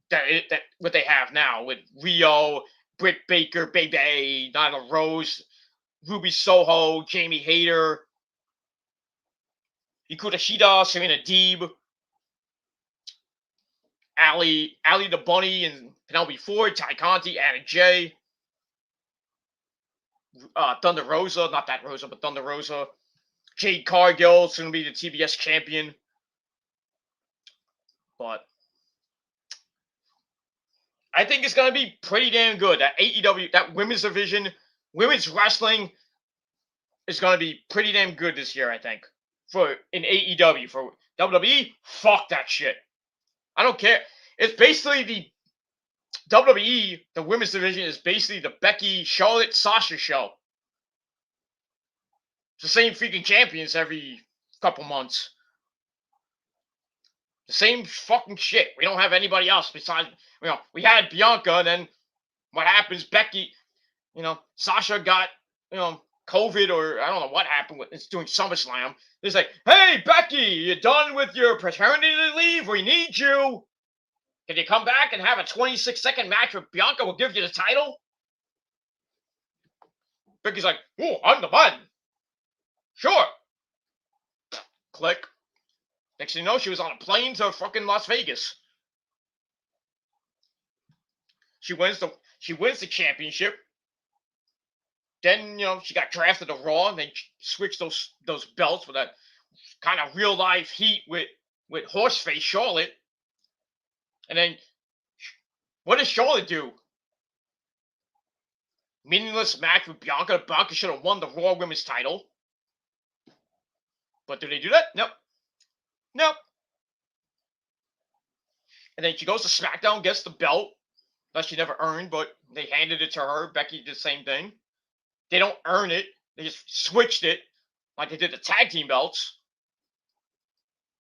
than what they have now with Rio, Britt Baker, Bebe, Nyla Rose, Ruby Soho, Jamie Hayter, Ikuta Shida, Serena Deeb, Ali the Bunny, and Penelope Ford, Ty Conti, Anna Jay, Thunder Rosa, not that Rosa, but Thunder Rosa, Jade Cargill, soon to be the TBS champion. But I think it's going to be pretty damn good. That AEW, that women's division, women's wrestling is going to be pretty damn good this year, I think. In AEW. For WWE, fuck that shit. I don't care. It's basically the WWE, the women's division is basically the Becky, Charlotte, Sasha show. It's the same freaking champions every couple months. The same fucking shit. We don't have anybody else besides, we had Bianca, and then what happens? Becky, Sasha got, COVID, or I don't know what happened with it's doing SummerSlam. It's like, hey, Becky, you done with your paternity leave? We need you. Can you come back and have a 26-second match with Bianca? We'll give you the title. Becky's like, oh, I'm the man. Sure. Click. Next thing you know, she was on a plane to fucking Las Vegas. She wins the championship. Then, she got drafted to Raw, and they switched those belts with that kind of real life heat with Horseface Charlotte. And then, what does Charlotte do? Meaningless match with Bianca. Bianca should have won the Raw Women's title. But do they do that? Nope. Nope. And then she goes to SmackDown, gets the belt that she never earned, but they handed it to her. Becky did the same thing. They don't earn it. They just switched it, like they did the tag team belts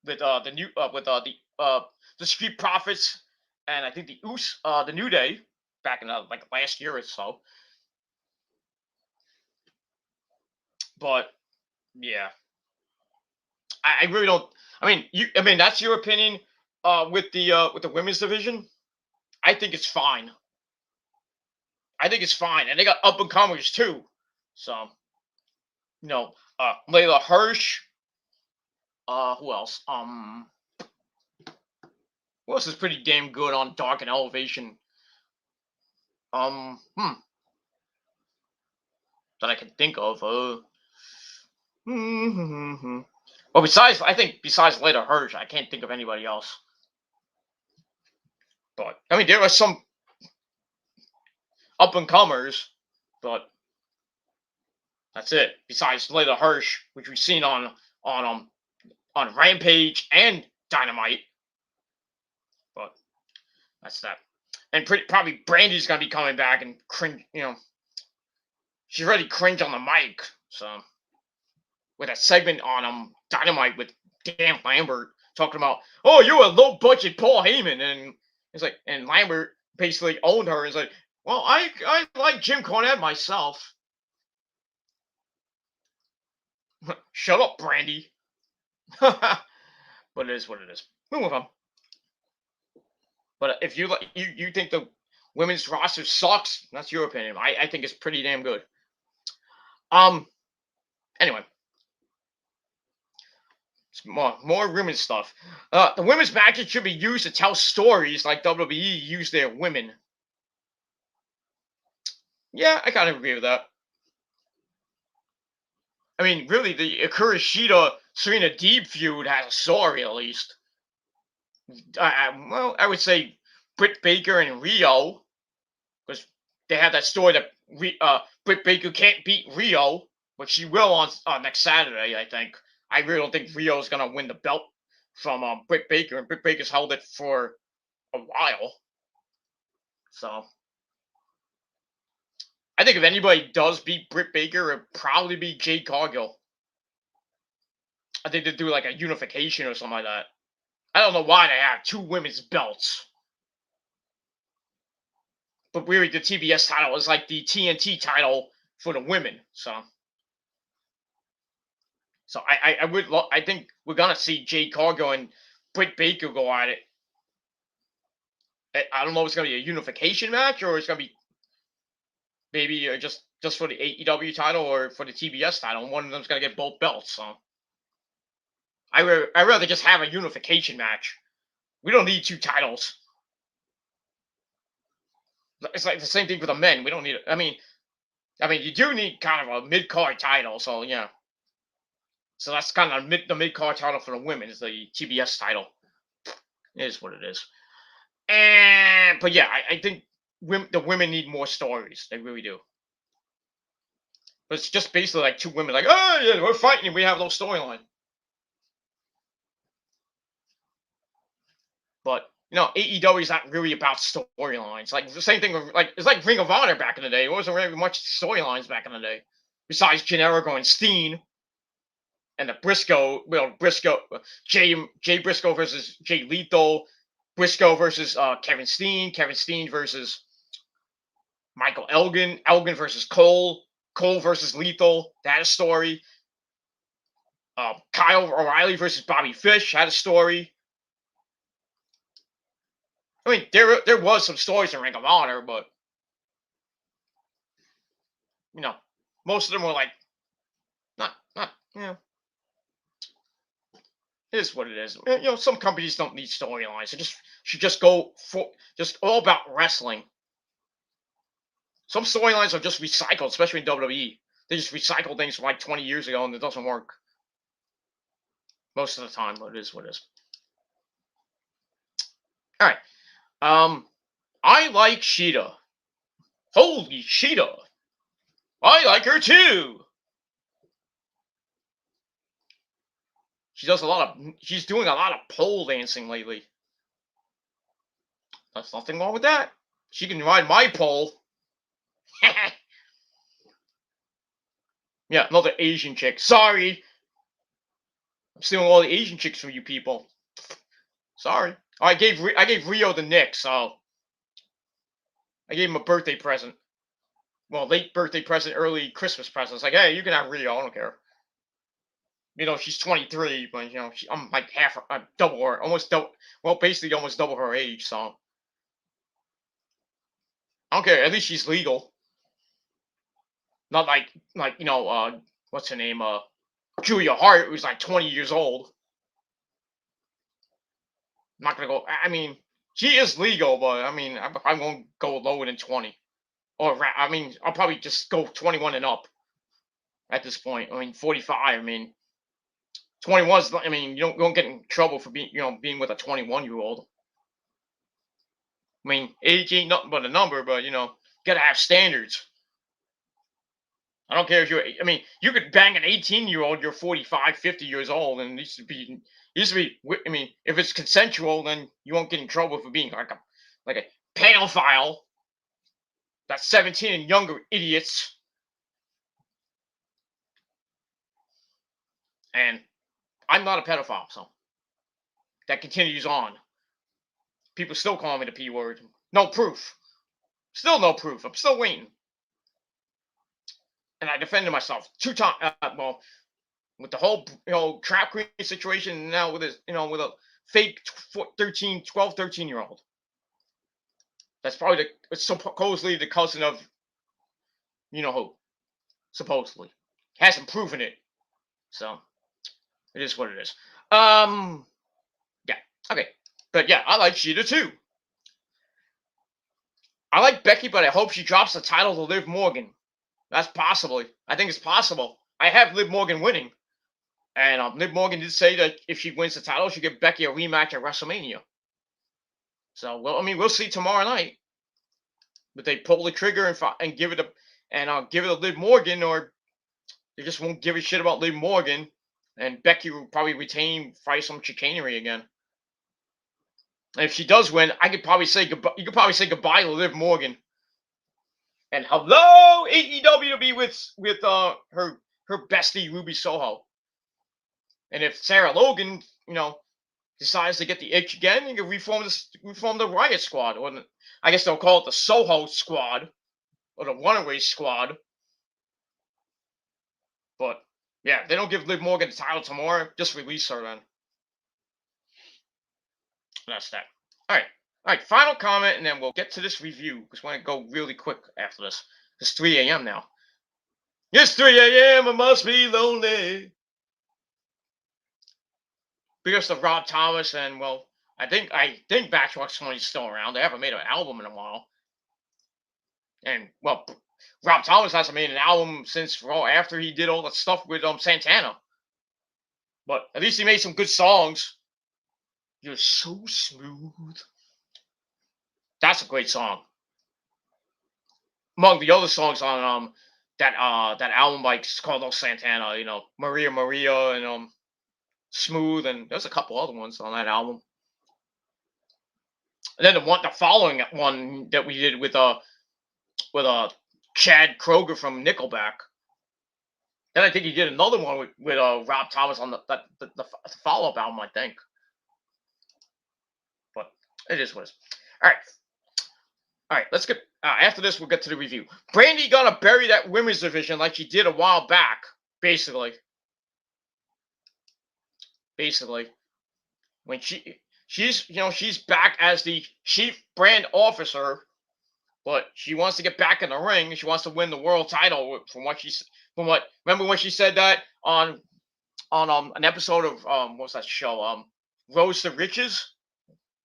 with the Street Profits and I think the New Day back in like last year or so. But yeah, I really don't. I mean, that's your opinion with the women's division. I think it's fine. I think it's fine, and they got up and comers too. So Layla Hirsch. Who else? Who else is pretty damn good on Dark and Elevation? That I can think of. Well, besides Layla Hirsch, I can't think of anybody else. But I mean, there are some up and comers, but that's it. Besides Layla Hirsch, which we've seen on Rampage and Dynamite, but that's that. And probably Brandy's gonna be coming back and cringe. She's already cringe on the mic, so with a segment on Dynamite with Dan Lambert talking about, oh, you're a low budget Paul Heyman, and it's like, and Lambert basically owned her. It's like, well, I like Jim Cornette myself. Shut up, Brandy. But it is what it is. Move on. But if you think the women's roster sucks, that's your opinion. I think it's pretty damn good. Anyway. More women's stuff. The women's matches should be used to tell stories like WWE use their women. Yeah, I kind of agree with that. I mean, really, the Akira Shida Serena Deeb feud has a story at least. Well, I would say Britt Baker and Rio, because they have that story that Britt Baker can't beat Rio, but she will on next Saturday, I think. I really don't think Rio's gonna win the belt from Britt Baker, and Britt Baker's held it for a while. So I think if anybody does beat Britt Baker, it'd probably be Jade Cargill. I think they'd do like a unification or something like that. I don't know why they have two women's belts. But really, the TBS title is like the TNT title for the women. So I think we're gonna see Jade Cargill and Britt Baker go at it. I don't know if it's gonna be a unification match or it's gonna be maybe just for the AEW title or for the TBS title. One of them's gonna get both belts. So I rather just have a unification match. We don't need two titles. It's like the same thing for the men. We don't need. I mean, you do need kind of a mid-card title. So yeah. So that's kind of the mid-card title for the women is the TBS title. It is what it is. But yeah, I think the women need more stories. They really do. But it's just basically like two women like, oh yeah, we're fighting. We have no storyline. But AEW is not really about storylines. Like the same thing with it's like Ring of Honor back in the day. It wasn't really much storylines back in the day, besides Generico and Steen, and the Briscoe. Jay Briscoe versus Jay Lethal, Briscoe versus Kevin Steen versus Michael Elgin versus Cole versus Lethal. That had a story. Kyle O'Reilly versus Bobby Fish had a story. I mean, there was some stories in Ring of Honor, but most of them were like not it is what it is. Some companies don't need storylines. They should just go for just all about wrestling. Some storylines are just recycled, especially in WWE. They just recycle things from like 20 years ago, and it doesn't work most of the time. But it is what it is. All right. I like Shida. Holy Shida. I like her too. She's doing a lot of pole dancing lately. There's nothing wrong with that. She can ride my pole. Yeah, another Asian chick. Sorry. I'm stealing all the Asian chicks from you people. Sorry. Oh, I gave Rio the Nick, so I gave him a birthday present. Well, late birthday present, early Christmas present. It's like, hey, you can have Rio. I don't care. She's 23, but I'm like double her, almost double. Well, basically almost double her age. So I don't care. At least she's legal. Not like what's her name? Julia Hart, who's like 20 years old. I'm not gonna go. I mean, she is legal, but I mean, I'm gonna go lower than 20. Or I mean, I'll probably just go 21 and up at this point. I mean, 45. I mean, 21's. I mean, you don't get in trouble for being with a 21-year-old. I mean, age ain't nothing but a number, but gotta have standards. I don't care if you're. I mean, you could bang an 18-year-old. You're 45, 50 years old, and it needs to be. I mean, if it's consensual, then you won't get in trouble for being like a pedophile. That's 17 and younger idiots. And I'm not a pedophile, so that continues on. People still call me the P word. No proof. Still no proof. I'm still waiting. And I defended myself 2 times. Well, with the whole trap queen situation, now with this, with a fake 12, 13-year-old. That's probably supposedly the cousin of who. Supposedly. Hasn't proven it. So it is what it is. Yeah. Okay. But yeah, I like Sheeta too. I like Becky, but I hope she drops the title to Liv Morgan. That's possibly. I think it's possible. I have Liv Morgan winning. And Liv Morgan did say that if she wins the title, she'll give Becky a rematch at WrestleMania. So, well, I mean, we'll see tomorrow night. But they pull the trigger and give it to Liv Morgan, or they just won't give a shit about Liv Morgan, and Becky will probably fight some chicanery again. And if she does win, I could probably say goodbye. You could probably say goodbye to Liv Morgan. And hello, AEW to be with her bestie Ruby Soho. And if Sarah Logan, decides to get the itch again, you can reform the Riot Squad, or I guess they'll call it the Soho Squad, or the Runaway Squad. But yeah, if they don't give Liv Morgan the title tomorrow, just release her then. That's that. All right. Final comment, and then we'll get to this review because we're going to go really quick after this. It's 3 a.m. now. It's 3 a.m. I must be lonely. Because of Rob Thomas, and well, I think Backrock 20 is still around. They haven't made an album in a while. And well, Rob Thomas hasn't made an album since after he did all that stuff with Santana. But at least he made some good songs. You're so smooth. That's a great song. Among the other songs on that album, like called Santana, Maria Maria and Smooth, and there's a couple other ones on that album. And then the following one that we did with Chad Kroger from Nickelback. Then I think he did another one with Rob Thomas on the follow-up album, I think. But it is what it is. All right, let's get after this. We'll get to the review. Brandy gonna bury that women's division like she did a while back, basically. When she's back as the chief brand officer, but she wants to get back in the ring. She wants to win the world title. Remember when she said that on an episode of what was that show? Rose to Riches,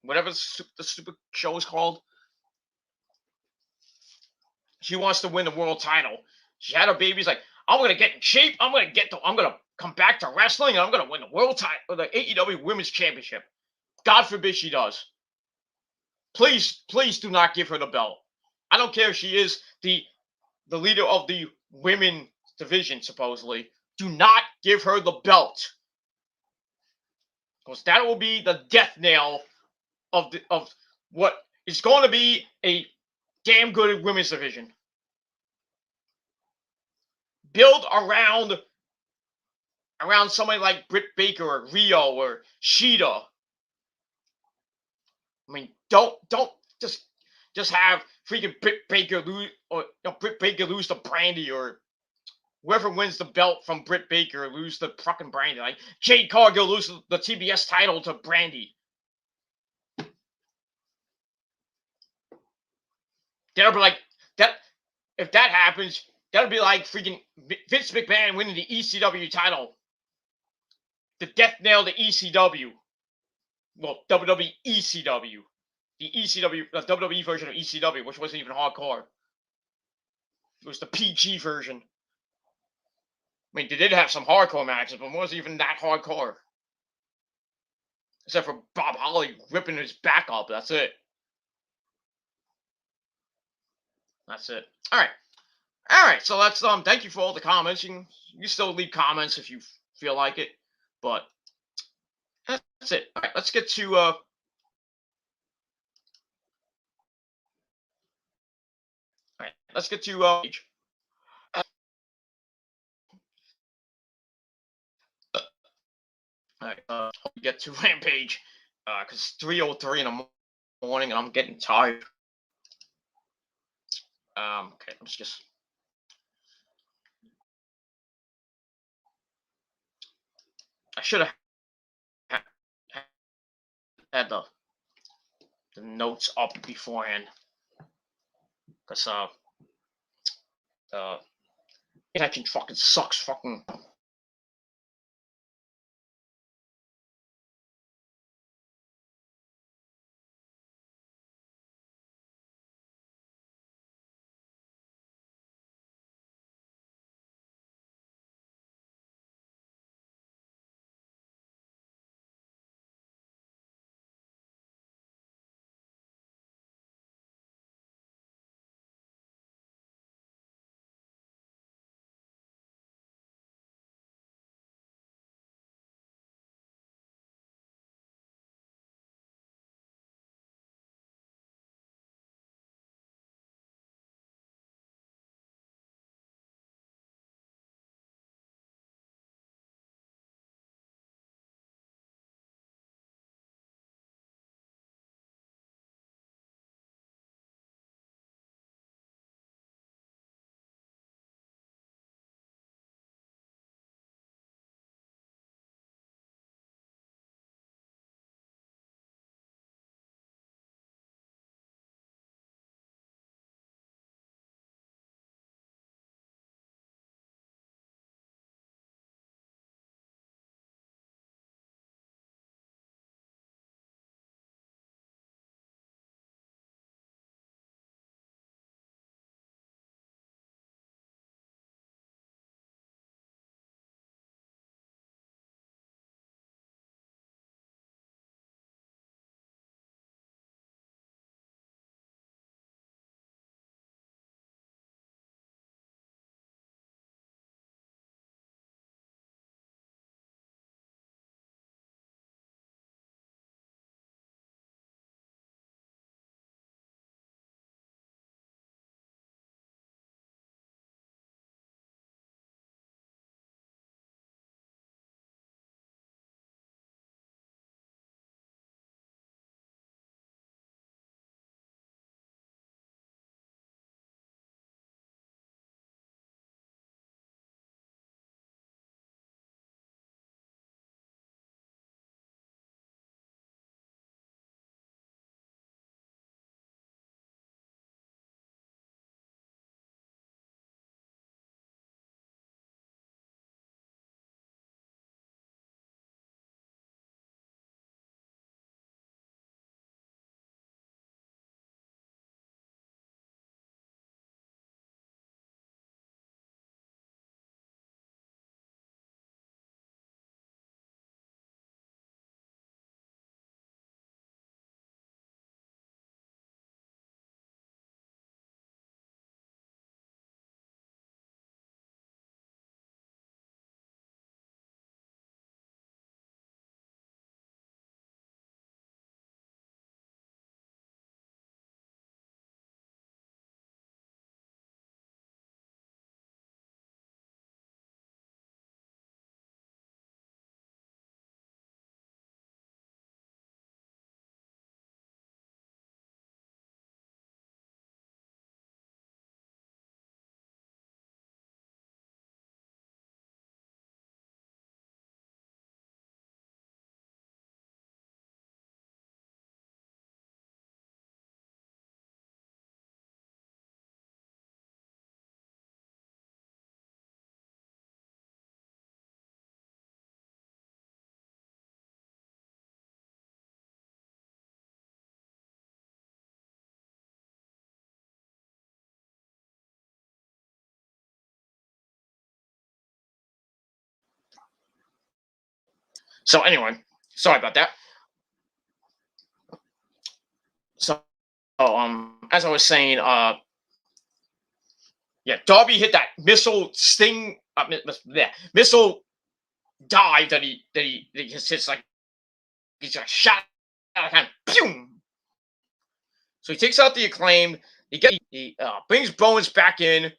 whatever the stupid show is called. She wants to win the world title. She had her babies like, I'm gonna get in shape. I'm gonna come back to wrestling, and I'm gonna win the world title, or the AEW Women's Championship. God forbid she does. Please do not give her the belt. I don't care if she is the leader of the women division, supposedly. Do not give her the belt, because that will be the death nail of what is going to be a damn good women's division. Build around somebody like Britt Baker or Rio or Sheeta. I mean, don't just have freaking Britt Baker lose to Brandy, or whoever wins the belt from Britt Baker lose the fucking Brandy. Like Jade Cargill lose the TBS title to Brandy. That'll be like that. If that happens, that'll be like freaking Vince McMahon winning the ECW title. The death nail to ECW. Well, WWE ECW. The ECW, the WWE version of ECW, which wasn't even hardcore. It was the PG version. I mean, they did have some hardcore matches, but it wasn't even that hardcore. Except for Bob Holly ripping his back up. That's it. That's it. All right. All right. So that's thank you for all the comments. You can still leave comments if you feel like it, but that's it. All right. Let's get to all right. Let's get to all right. Hope we get to Rampage because it's 3:03 in the morning and I'm getting tired. Okay. Let's just. I should have had the notes up beforehand because connection fucking sucks. Fucking. So anyway, sorry about that. So as I was saying, yeah, Darby hit that missile sting, missile dive that he just hits like he's got shot out of hand. Pew! So he takes out the Acclaimed. He brings Bowens back in.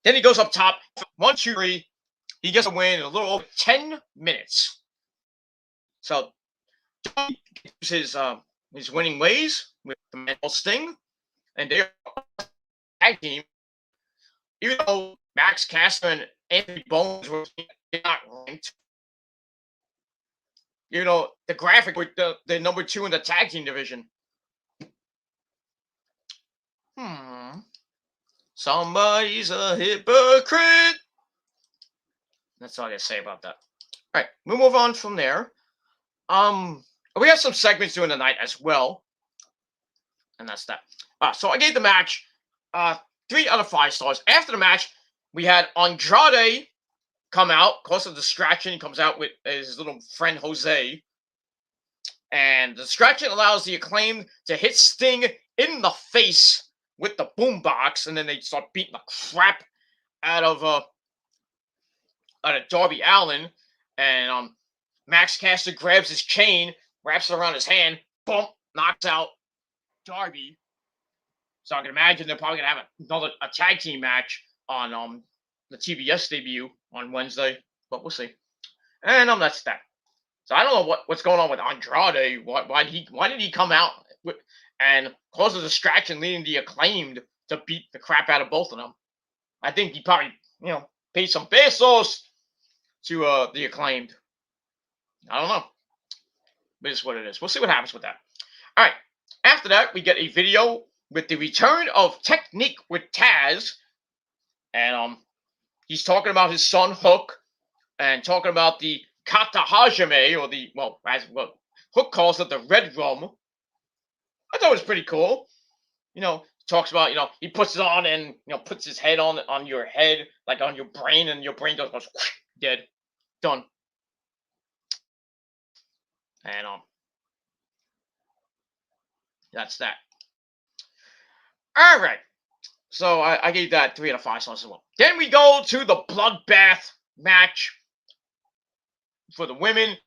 Then he goes up top. 1, 2, 3. He gets a win in a little over 10 minutes. So his winning ways with the mental Sting, and they're tag team. Even though Max Caster and Anthony Bowens were not ranked, you know, the graphic with the number 2 in the tag team division. Somebody's a hypocrite. That's all I gotta say about that. All right, we'll move on from there. We have some segments during the night as well, and that's that. So I gave the match 3 out of 5 stars. After the match, we had Andrade come out, cause a distraction. He comes out with his little friend Jose, and the distraction allows the Acclaimed to hit Sting in the face with the boombox, and then they start beating the crap out of Darby Allin, and Max Caster grabs his chain, wraps it around his hand, boom, knocks out Darby. So I can imagine they're probably gonna have another tag team match on the TBS debut on Wednesday, but we'll see. And that's that. So I don't know what's going on with Andrade. Why did he come out and cause a distraction, leading the Acclaimed to beat the crap out of both of them? I think he probably paid some pesos to the Acclaimed. I don't know, but it's what it is. We'll see what happens with that. All right. After that, we get a video with the return of Technique with Taz, and he's talking about his son Hook, and talking about the Kata Hajime, or as Hook calls it, the Red Rum. I thought it was pretty cool. Talks about, he puts it on and, puts his head on your head, like on your brain, and your brain just goes dead. Done. And that's that. All right. So I gave that 3 out of 5 stars as well. Then we go to the bloodbath match for the women.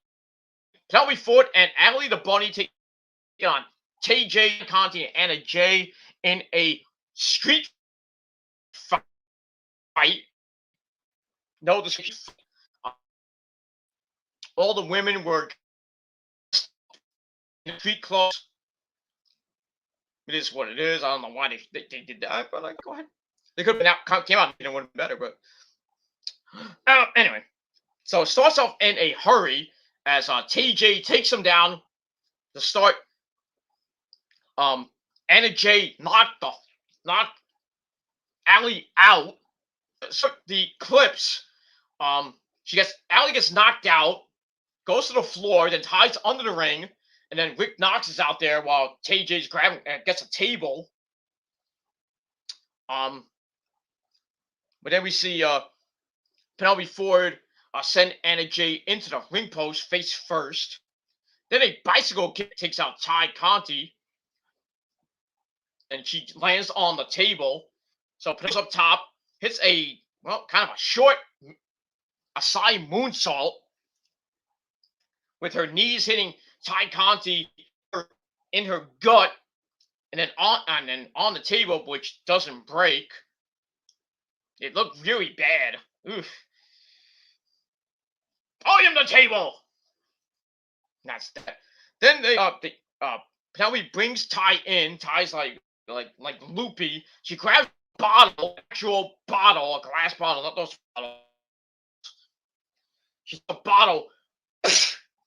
Penelope Ford and Allie the Bunny take on KJ Conti and Anna Jay in a street fight. No, the street fight. All the women were in street clothes. It is what it is. I don't know why they did that, but go ahead. They could have came out and it would have been better, but anyway. So it starts off in a hurry as TJ takes him down to start. Anna Jay knocked Allie out. So the clips. Allie gets knocked out, goes to the floor, then hides under the ring, and then Rick Knox is out there while TJ's grabbing gets a table. But then we see Penelope Ford send Anna Jay into the ring post face first. Then a bicycle kick takes out Ty Conti, and she lands on the table. So Penelope's up top, hits a kind of a short side moonsault with her knees hitting Ty Conti in her gut, and then on the table, which doesn't break. It looked really bad. Oof. Volume the table. That's that. Then Penelope brings Ty in. Ty's like loopy. She grabs a bottle, actual bottle, a glass bottle, not those bottles. She's a bottle.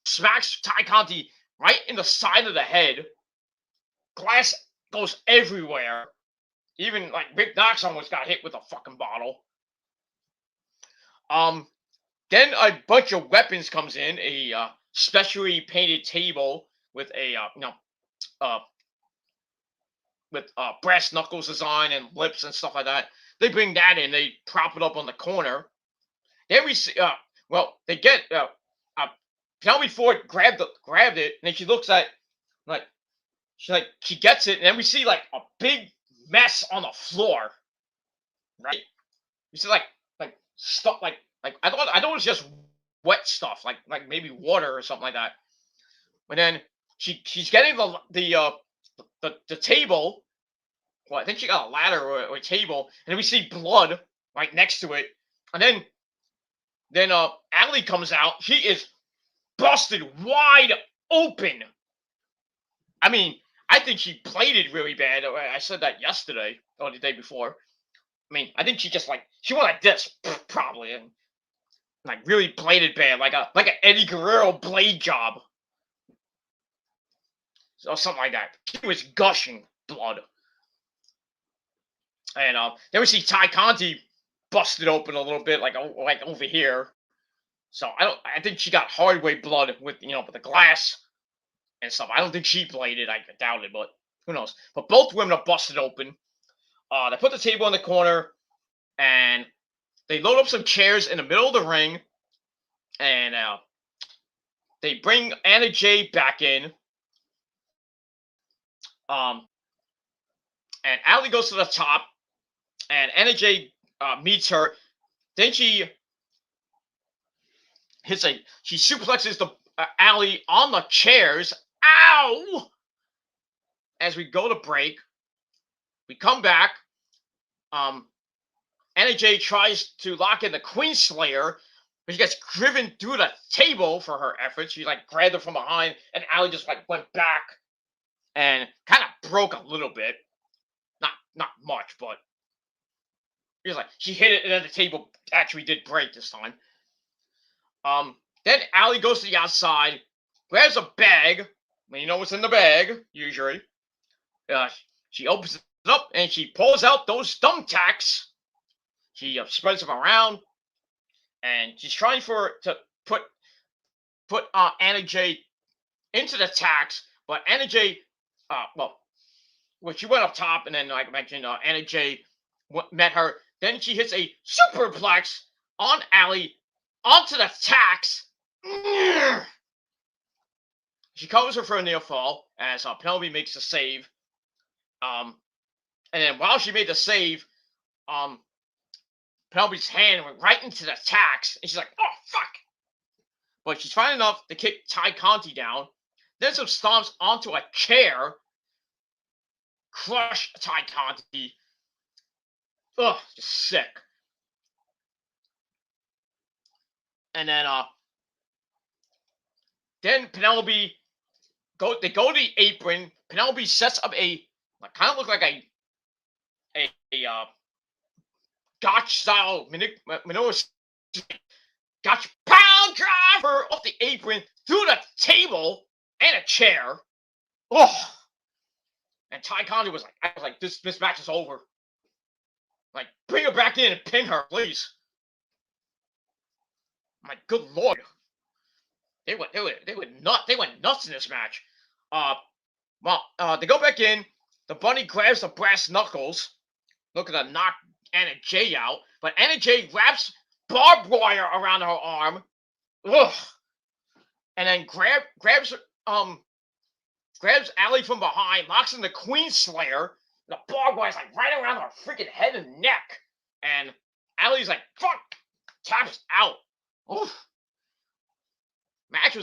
Smacks Ty Conti right in the side of the head. Glass goes everywhere. Even Rick Knox almost got hit with a fucking bottle. Then a bunch of weapons comes in. A specially painted table with a brass knuckles design and lips and stuff like that. They bring that in. They prop it up on the corner. Then we see. They get Penelope Ford grabbed it, and then she looks at like she gets it, and then we see like a big mess on the floor, right? We see like stuff like I thought it was just wet stuff, like maybe water or something like that. But then she's getting the table. Well, I think she got a ladder or a table, and then we see blood right next to it. And then Allie comes out. She is busted wide open. I mean, I think she played it really bad. I said that yesterday or the day before. I mean, I think she just she went like this probably, and like really played it bad, like an Eddie Guerrero blade job or something like that. She was gushing blood. And then we see Ty Conti busted open a little bit, like over here. So I think she got hard way blood with with the glass and stuff. I don't think she played it. I doubt it, but who knows? But both women are busted open. They put the table in the corner, and they load up some chairs in the middle of the ring, and they bring Anna Jay back in. And Allie goes to the top, and Anna Jay meets her. Then she suplexes the Allie on the chairs. Ow! As we go to break, we come back. Anna Jay tries to lock in the Queen Slayer, but she gets driven through the table for her efforts. She grabbed her from behind, and Allie just went back and kind of broke a little bit. Not much, but she hit it, and then the table actually did break this time. Then Allie goes to the outside, grabs a bag. You know what's in the bag, usually. She opens it up, and she pulls out those thumbtacks. She spreads them around, and she's trying to put Anna Jay into the tacks, but Anna Jay, she went up top, and then, like I mentioned, Anna Jay met her. Then she hits a superplex on Allie onto the tacks. She covers her for a near fall as Penelope makes the save. And then while she made the save, Penelope's hand went right into the tacks, and she's like, "Oh fuck!" But she's fine enough to kick Ty Conti down. Then some stomps onto a chair, crush Ty Conti. Ugh, just sick. And then Penelope they go to the apron. Penelope sets up a kind of look like a Gotch style maneuver. Gotch pound driver off the apron through the table and a chair. Oh, and Ty Conti was like, this match is over. Bring her back in and pin her, please. My good lord, they went nuts in this match. They go back in. The bunny grabs the brass knuckles, looking to knock Anna Jay out, but Anna Jay wraps barbed wire around her arm. Ugh. And then grabs Allie from behind, locks in the Queen Slayer. The barbed wire's right around her freaking head and neck. And Allie's like, fuck, taps out. Oof. Match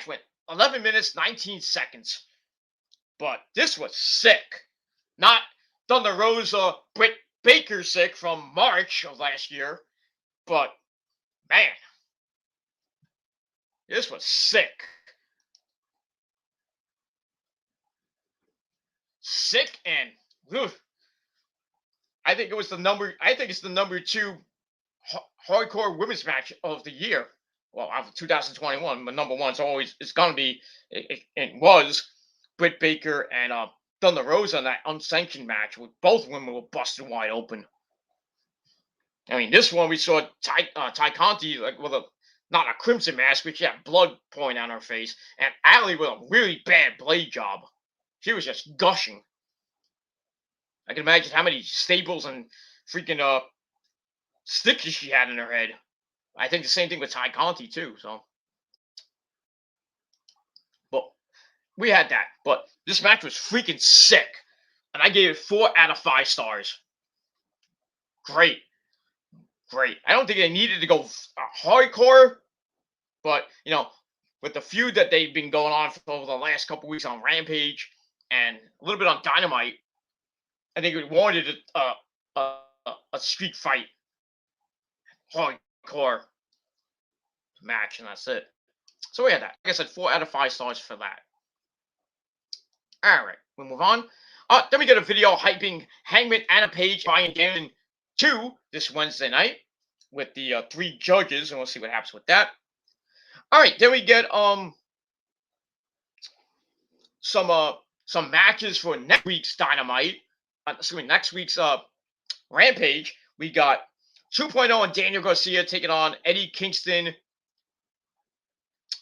went 11 minutes, 19 seconds. But this was sick. Not Thunder Rosa Britt Baker sick from March of last year. But, man, this was sick. Sick and I think it's the number 2 hardcore women's match of the year. Well, of 2021, but number 1 it's gonna be. It was Britt Baker and Thunder Rosa in that unsanctioned match, with both women were busted wide open. I mean, this one we saw Ty Conti with not a crimson mask, but she had blood pouring down her face, and Allie with a really bad blade job. She was just gushing. I can imagine how many staples and freaking stitches she had in her head. I think the same thing with Ty Conti too. So we had that. But this match was freaking sick, and I gave it 4 out of 5 stars. Great, great. I don't think they needed to go hardcore, but with the feud that they've been going on for over the last couple weeks on Rampage and a little bit on Dynamite, I think we wanted a street fight, hardcore match, and that's it. So we had that. Like I said, 4 out of 5 stars for that. All right, we'll move on. Then we get a video hyping Hangman and Page Brian Danielson 2 this Wednesday night with the 3 judges, and we'll see what happens with that. All right, then we get some matches for next week's Dynamite. Next week's Rampage. We got 2.0 and Daniel Garcia taking on Eddie Kingston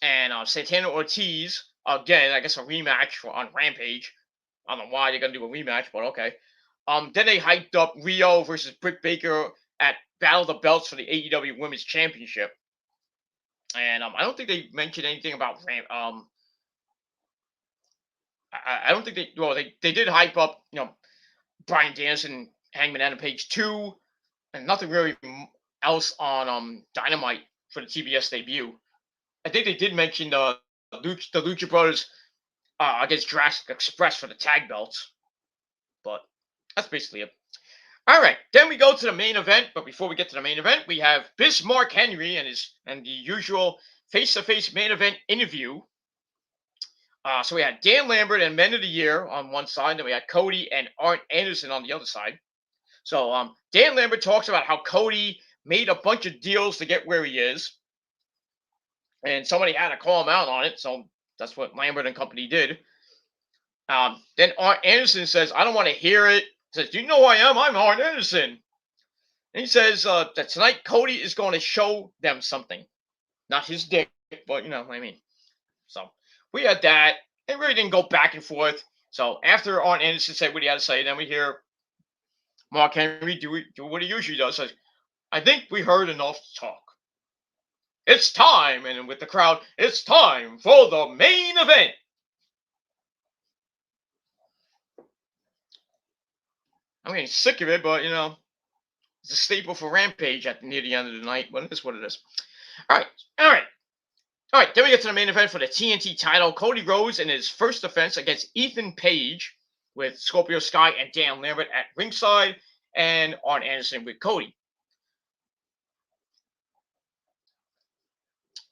and Santana Ortiz. Again, I guess a rematch on Rampage. I don't know why they're going to do a rematch, but okay. Then they hyped up Rio versus Britt Baker at Battle of the Belts for the AEW Women's Championship. And I don't think they mentioned anything about I don't think they did hype up, Brian Danielson, Hangman Adam Page 2, and nothing really else on Dynamite for the TBS debut. I think they did mention the Lucha Brothers against Jurassic Express for the tag belts, but that's basically it. All right, then we go to the main event. But before we get to the main event, we have Bismarck Henry and the usual face-to-face main event interview. So we had Dan Lambert and Men of the Year on one side, then we had Cody and Arn Anderson on the other side. So Dan Lambert talks about how Cody made a bunch of deals to get where he is, and somebody had to call him out on it. So that's what Lambert and company did. Then Arn Anderson says, "I don't want to hear it." He says, "Do you know who I am? I'm Arn Anderson." And he says that tonight Cody is going to show them something. Not his dick, but you know what I mean. So we had that. It really didn't go back and forth. So after Arn Anderson said what he had to say, then we hear Mark Henry do what he usually does. Says, "I think we heard enough talk. It's time." And with the crowd, "It's time for the main event." I'm getting sick of it, but it's a staple for Rampage near the end of the night. But it is what it is. All right. Then we get to the main event for the TNT title. Cody Rhodes in his first defense against Ethan Page with Scorpio Sky and Dan Lambert at ringside, and Arn Anderson with Cody.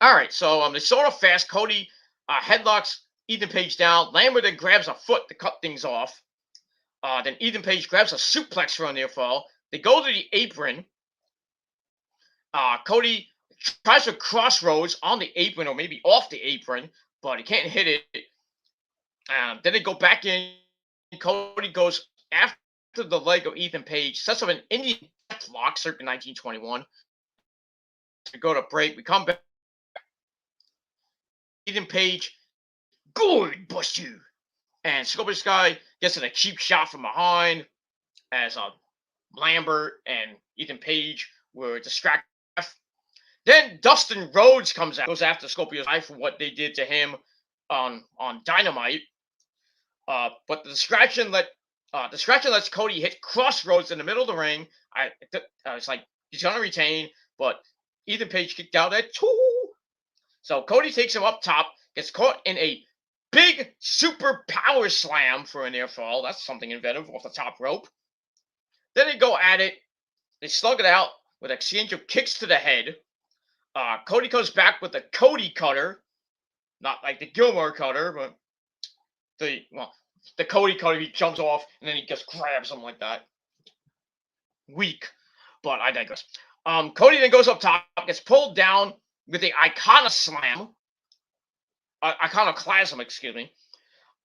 All right, so they start off fast. Cody headlocks Ethan Page down. Lambert then grabs a foot to cut things off. Then Ethan Page grabs a suplex for a near fall. They go to the apron. Cody tries to crossroads on the apron or maybe off the apron, but he can't hit it. Then they go back in. Cody goes after the leg of Ethan Page, sets up an Indian lock circa 1921. We go to break. We come back. Ethan Page, good Buster. And Scorpio Sky gets in a cheap shot from behind as Lambert and Ethan Page were distracted. Then Dustin Rhodes comes out, goes after Scorpio Sky for what they did to him on Dynamite. But the distraction lets Cody hit Crossroads in the middle of the ring. It's like he's gonna retain, but Ethan Page kicked out at 2. So Cody takes him up top, gets caught in a big super power slam for a near fall. That's something inventive off the top rope. Then they go at it. They slug it out with exchange of kicks to the head. Cody comes back with the Cody cutter, not like the Gilmore cutter, but the Cody cutter. He jumps off and then he just grabs him like that. Weak, but I digress. Cody then goes up top, gets pulled down with the Iconoclasm, excuse me.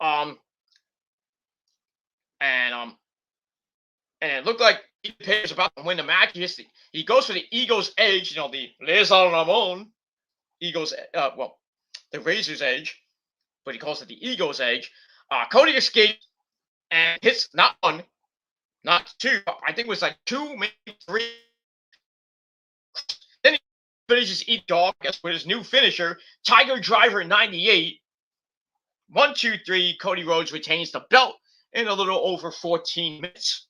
And it looked like Ethan Page was about to win the match. He goes for the Eagle's Edge, the Les Ramon Eagle's, the Razor's Edge, but he calls it the Eagle's Edge. Cody escapes and hits not 1, not 2. I think it was like 2, maybe 3. Then he finishes Eat Dog with his new finisher, Tiger Driver 98. 1, 2, 3. Cody Rhodes retains the belt in a little over 14 minutes.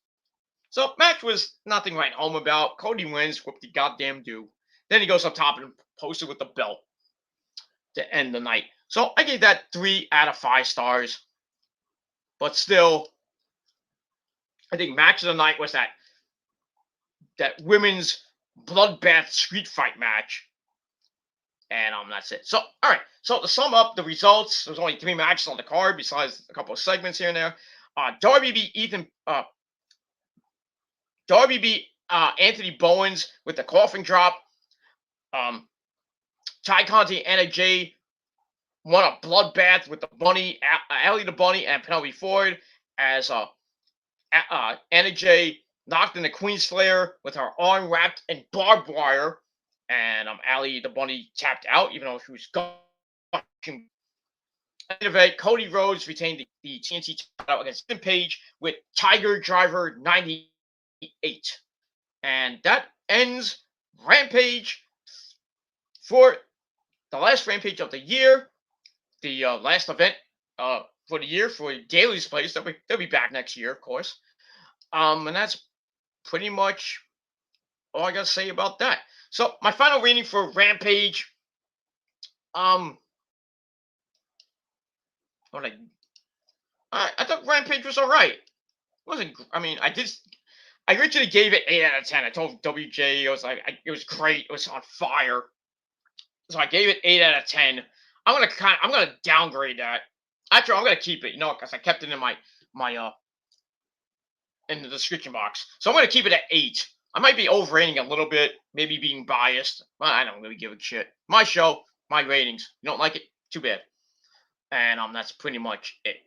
So match was nothing right home about. Cody wins, whoop the goddamn do. Then he goes up top and posted with the belt to end the night. So I gave that 3 out of 5 stars. But still, I think match of the night was that women's bloodbath street fight match. And that's it. So, all right. So to sum up the results, there's only 3 matches on the card besides a couple of segments here and there. Darby beat Anthony Bowens with the coffin drop. Ty Conti and Anna Jay won a bloodbath with the Bunny, Allie the Bunny, and Penelope Ford as Anna Jay knocked in the Queen Slayer with her arm wrapped in barbed wire, and Allie the Bunny tapped out, even though she was gone. Cody Rhodes retained the TNT title against Ethan Page with Tiger Driver 98. And that ends Rampage for the last Rampage of the year. The last event for the year for Daly's Place. They'll be back next year, of course. And that's pretty much all I got to say about that. So my final rating for Rampage. I thought Rampage was all right. It wasn't. I mean, I originally gave it 8 out of 10. I told WJ it was it was great. It was on fire. So I gave it 8 out of 10. I'm gonna downgrade that. Actually, I'm gonna keep it, because I kept it in my in the description box. So I'm gonna keep it at 8. I might be overrating a little bit, maybe being biased. But I don't really give a shit. My show, my ratings. You don't like it? Too bad. And that's pretty much it.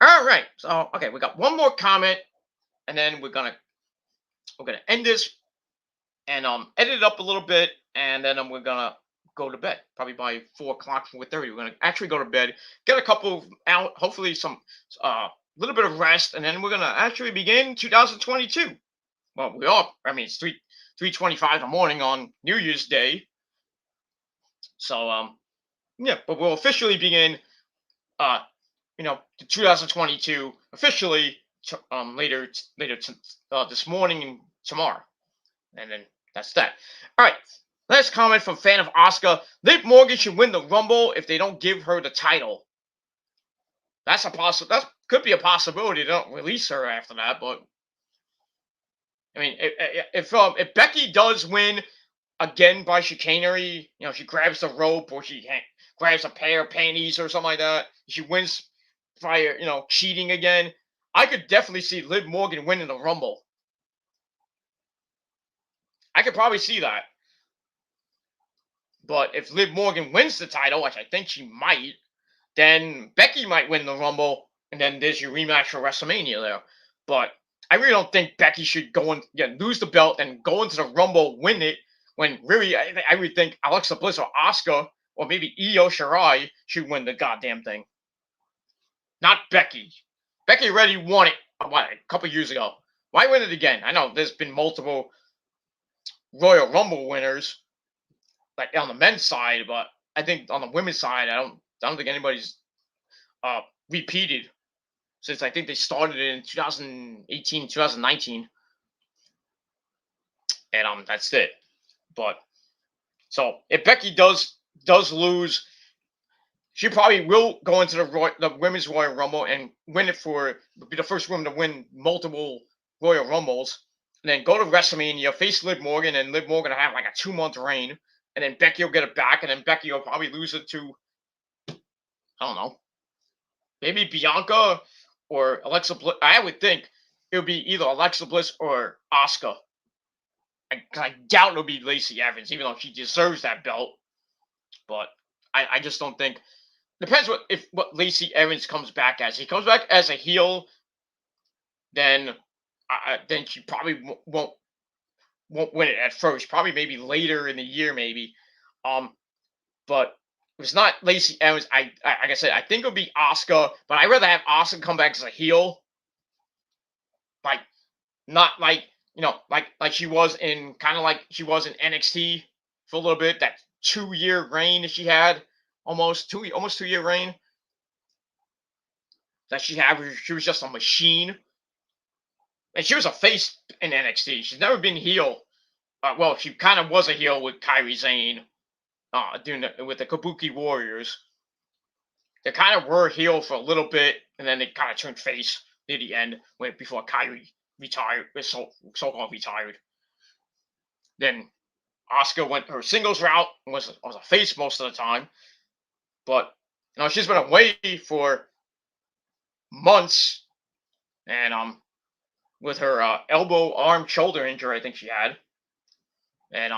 All right. So okay, we got one more comment, and then we're gonna end this and edit it up a little bit, and then we're gonna go to bed. Probably by 4 o'clock, 4:30. We're gonna actually go to bed, get a couple out, hopefully some little bit of rest, and then we're gonna actually begin 2022. Well, we are. I mean, it's 3:25 in the morning on New Year's Day. So yeah, but we'll officially begin the 2022 officially later this morning and tomorrow, and then that's that. All right. Last comment from fan of Asuka. Liv Morgan should win the Rumble if they don't give her the title. That could be a possibility. They don't release her after that, but I mean, if Becky does win again by chicanery, she grabs the rope or she grabs a pair of panties or something like that, she wins by cheating again, I could definitely see Liv Morgan winning the Rumble. I could probably see that. But if Liv Morgan wins the title, which I think she might, then Becky might win the Rumble, and then there's your rematch for WrestleMania there. But I really don't think Becky should lose the belt and go into the Rumble, win it, when really I would think Alexa Bliss or Asuka or maybe Io Shirai should win the goddamn thing. Not Becky. Becky already won it a couple years ago. Why win it again? I know there's been multiple Royal Rumble winners, like on the men's side, but I think on the women's side, I don't think anybody's repeated since I think they started it in 2018, 2019, and that's it. But so if Becky does lose, she probably will go into the women's Royal Rumble and win it be the first woman to win multiple Royal Rumbles, and then go to WrestleMania, face Liv Morgan, and Liv Morgan will have like a 2-month reign. And then Becky will get it back, and then Becky will probably lose it to, I don't know, maybe Bianca or Alexa Bliss. I would think it would be either Alexa Bliss or Asuka. I doubt it'll be Lacey Evans, even though she deserves that belt. But I just don't think. Depends what Lacey Evans comes back as. If he comes back as a heel, then she probably won't win it at first. Probably maybe later in the year, maybe. But if it's not Lacey Evans, like I said, I think it'll be Asuka. But I'd rather have Asuka come back as a heel, like not like like she was in NXT for a little bit. That 2-year reign that she had, almost 2-year reign. that she had. She was just a machine, and she was a face in NXT. She's never been heel. Well, she kind of was a heel with Kairi Sane, with the Kabuki Warriors. They kind of were heel for a little bit, and then they kind of turned face near the end, before Kairi retired, so-called retired. Then Asuka went her singles route and was a face most of the time, but she's been away for months, and with her elbow, arm, shoulder injury, I think she had, and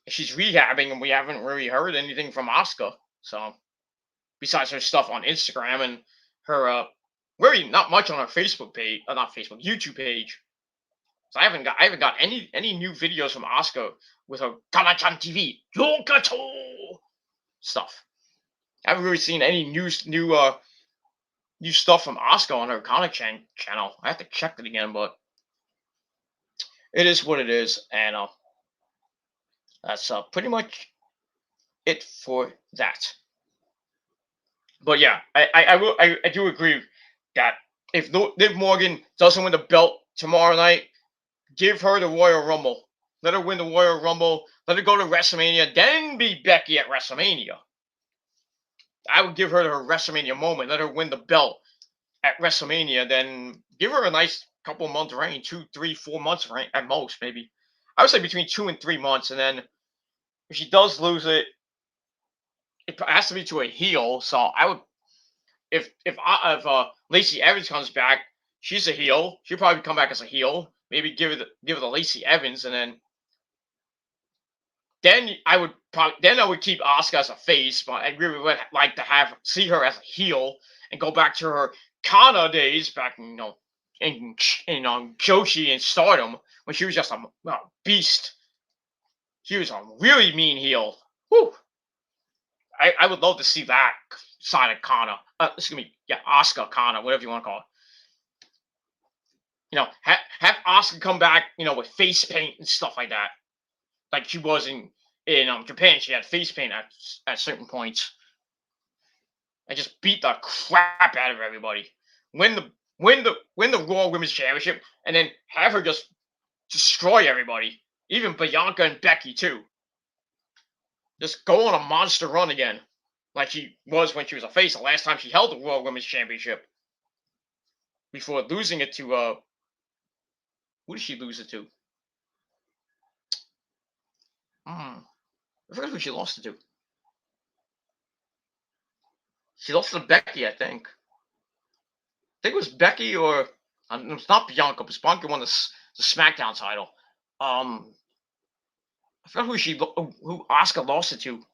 she's rehabbing, and we haven't really heard anything from Asuka. So besides her stuff on Instagram and her really not much on her Facebook page, not Facebook, YouTube page. So I haven't got any new videos from Asuka with her Kana-chan TV Yokato stuff. I haven't really seen any new stuff from Asuka on her Kana-chan channel. I have to check it again, but it is what it is, and that's pretty much it for that. But yeah, I do agree that if Liv Morgan doesn't win the belt tomorrow night, give her the Royal Rumble. Let her win the Royal Rumble. Let her go to WrestleMania, then be Becky at WrestleMania. I would give her her WrestleMania moment. Let her win the belt at WrestleMania, then give her a nice couple months reign, 2, 3, 4 months reign at most, maybe. I would say between 2 and 3 months, and then if she does lose it, it has to be to a heel. So I would, if Lacey Evans comes back, she's a heel. She'll probably come back as a heel. Maybe give it to Lacey Evans, and then I would keep Asuka as a face, but I really would like to see her as a heel and go back to her Kana days back in Joshi and Stardom when she was just a beast. She was a really mean heel. Whew. I would love to see that side of Kana. Asuka Kana, whatever you want to call it. Have Asuka come back, with face paint and stuff like that, like she was in Japan. She had face paint at certain points, and just beat the crap out of everybody. Win the Raw Women's Championship, and then have her just destroy everybody, even Bianca and Becky too. Just go on a monster run again, like she was when she was a face the last time she held the Raw Women's Championship, before losing it to who did she lose it to? I forget who she lost it to. She lost it to Becky, I think. I think it was Becky, or it's not Bianca. Because Bianca won the SmackDown title. I forgot who Asuka lost it to.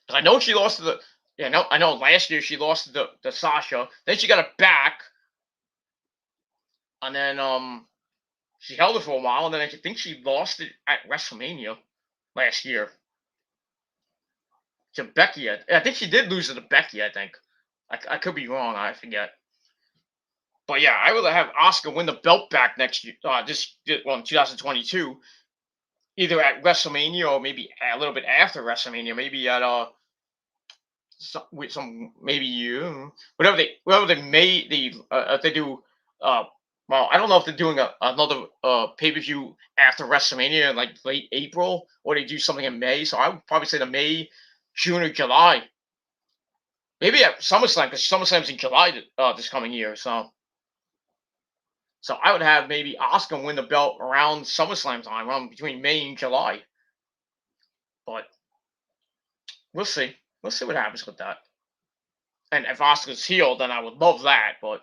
Because I know she lost to the. Yeah, no, I know. Last year she lost to the Sasha. Then she got it back, and then she held it for a while, and then I think she lost it at WrestleMania last year to Becky. I think she did lose it to Becky. I think. I could be wrong. I forget. But yeah, I would have Asuka win the belt back next year. In 2022, either at WrestleMania or maybe a little bit after WrestleMania. Maybe at whatever they may if they do. Well, I don't know if they're doing another pay-per-view after WrestleMania in like late April, or they do something in May. So I would probably say the May, June, or July. Maybe at SummerSlam, because SummerSlam's in July this coming year. So I would have maybe Asuka win the belt around SummerSlam time, around between May and July. But we'll see. We'll see what happens with that. And if Asuka's healed, then I would love that. But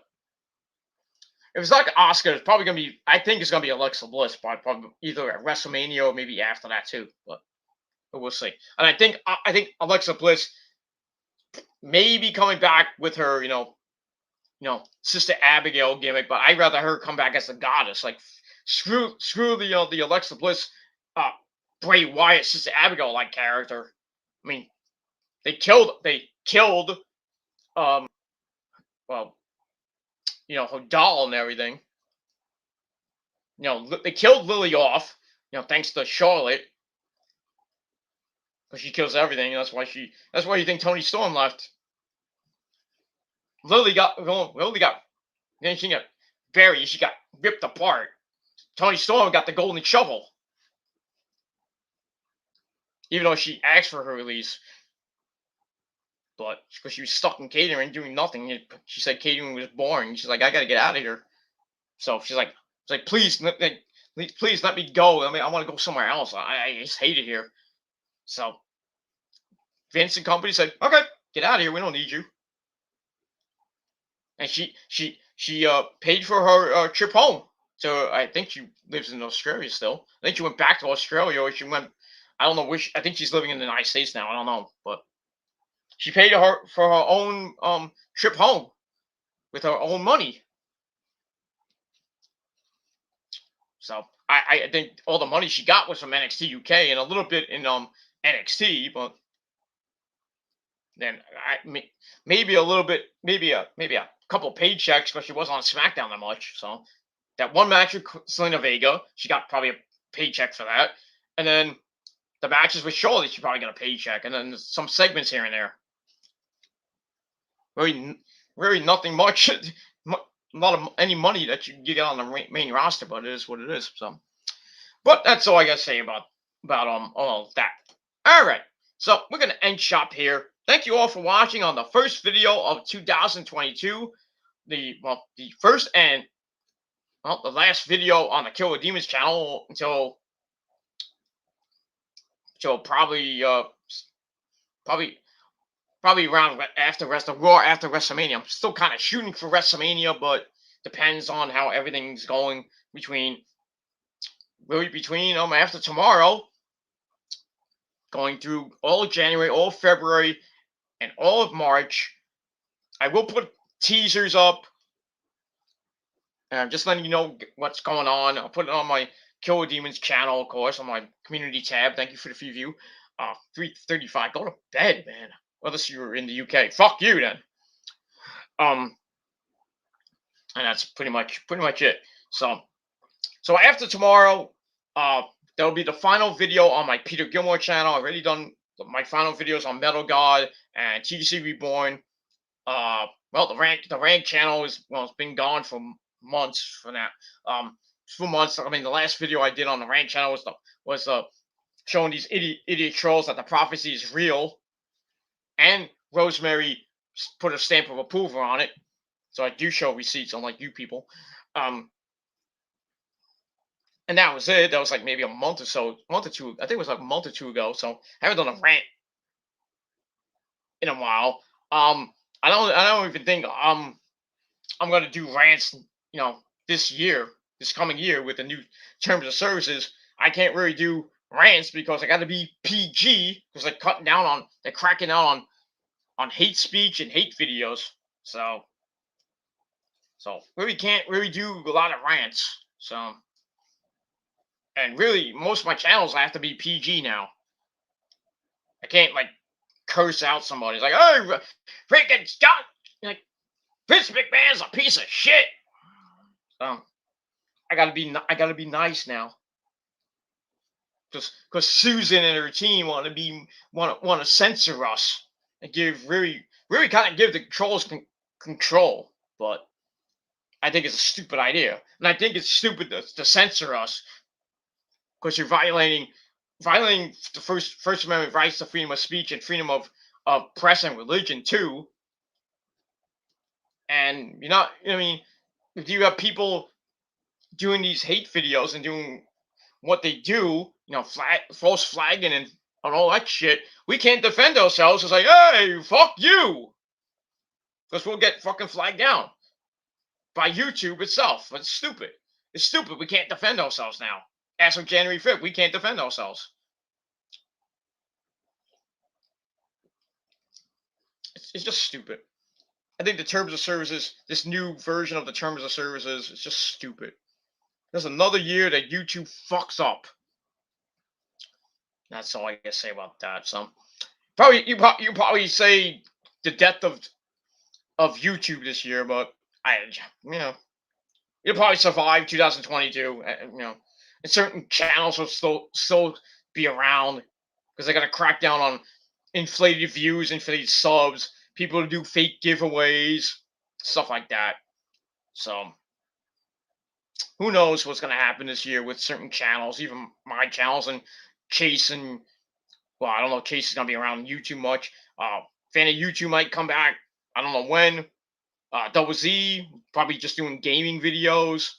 if it's like Asuka, it's probably going to be, I think it's going to be Alexa Bliss, probably either at WrestleMania or maybe after that too. But we'll see. And I think Alexa Bliss may be coming back with her, Sister Abigail gimmick, but I'd rather her come back as a goddess. Like screw the Alexa Bliss, Bray Wyatt, Sister Abigail like character. I mean, they killed her doll and everything. They killed Lily off, thanks to Charlotte, because she kills everything. That's why you think Tony Storm left. Lily got, then she got buried. She got ripped apart. Tony Storm got the golden shovel, even though she asked for her release. But because she was stuck in catering doing nothing, she said catering was boring. She's like, I gotta get out of here. So she's like, please, please let me go. I mean, I want to go somewhere else. I just hate it here. So Vince and company said, okay, get out of here. We don't need you. And she paid for her trip home. So I think she lives in Australia still. I think she went back to Australia, or she went. I don't know which. I think she's living in the United States now. I don't know, but she paid her for her own trip home with her own money. So I think all the money she got was from NXT UK and a little bit in NXT, but then maybe a little bit, maybe a couple paychecks because she wasn't on SmackDown that much. So that one match with Selena Vega, she got probably a paycheck for that, and then the matches with Charlotte, she probably got a paycheck, and then some segments here and there. Really nothing much. Not any money that you get on the main roster, but it is what it is. So, but that's all I gotta say about all that. All right, so we're gonna end shop here. Thank you all for watching on the first video of 2022. The first and the last video on the Kill the Demons channel until probably around after Raw after WrestleMania. I'm still kind of shooting for WrestleMania, but depends on how everything's going between after tomorrow, going through all of January, all of February, and all of March. I will put teasers up. And I'm just letting you know what's going on. I'll put it on my Kill the Demons channel, of course, on my community tab. Thank you for the free view. 3:35. Go to bed, man. Unless you're in the UK. Fuck you then. And that's pretty much it. So after tomorrow, there'll be the final video on my Peter Gilmore channel. I've already done my final videos on Metal God and TDC Reborn. The rank channel it's been gone for months for that. For months. I mean, the last video I did on the rank channel was showing these idiot trolls that the prophecy is real. And Rosemary put a stamp of approval on it. So I do show receipts, unlike you people. And that was it. That was like maybe a month or two. I think it was like a month or two ago. So I haven't done a rant in a while. I don't even think I'm gonna do rants, this coming year with the new terms of services. I can't really do rants because I got to be PG because they're cracking down on hate speech and hate videos. So really can't really do a lot of rants. So, and really most of my channels I have to be PG now. I can't like curse out somebody. It's like, oh, freaking Scott, like Vince McMahon's a piece of shit. So I gotta be nice now. Because Susan and her team want to censor us and really kind of give the trolls control, but I think it's a stupid idea, and I think it's stupid to censor us because you're violating the First Amendment rights to freedom of speech and freedom of press and religion too. And if you have people doing these hate videos and doing what they do, false flagging and all that shit, we can't defend ourselves. It's like, hey, fuck you, because we'll get fucking flagged down by YouTube itself. It's stupid. It's stupid. We can't defend ourselves now. As of January 5th, we can't defend ourselves. It's just stupid. I think the terms of services, this new version of the terms of services, is just stupid. There's another year that YouTube fucks up. That's all I can say about that. So, you probably say the death of YouTube this year, but it'll probably survive 2022. And certain channels will still be around because they got to crack down on inflated views, inflated subs, people who do fake giveaways, stuff like that. So who knows what's going to happen this year with certain channels, even my channels and Chase and well, I don't know if Chase is going to be around YouTube much. Fan of YouTube might come back. I don't know when. Double Z probably just doing gaming videos.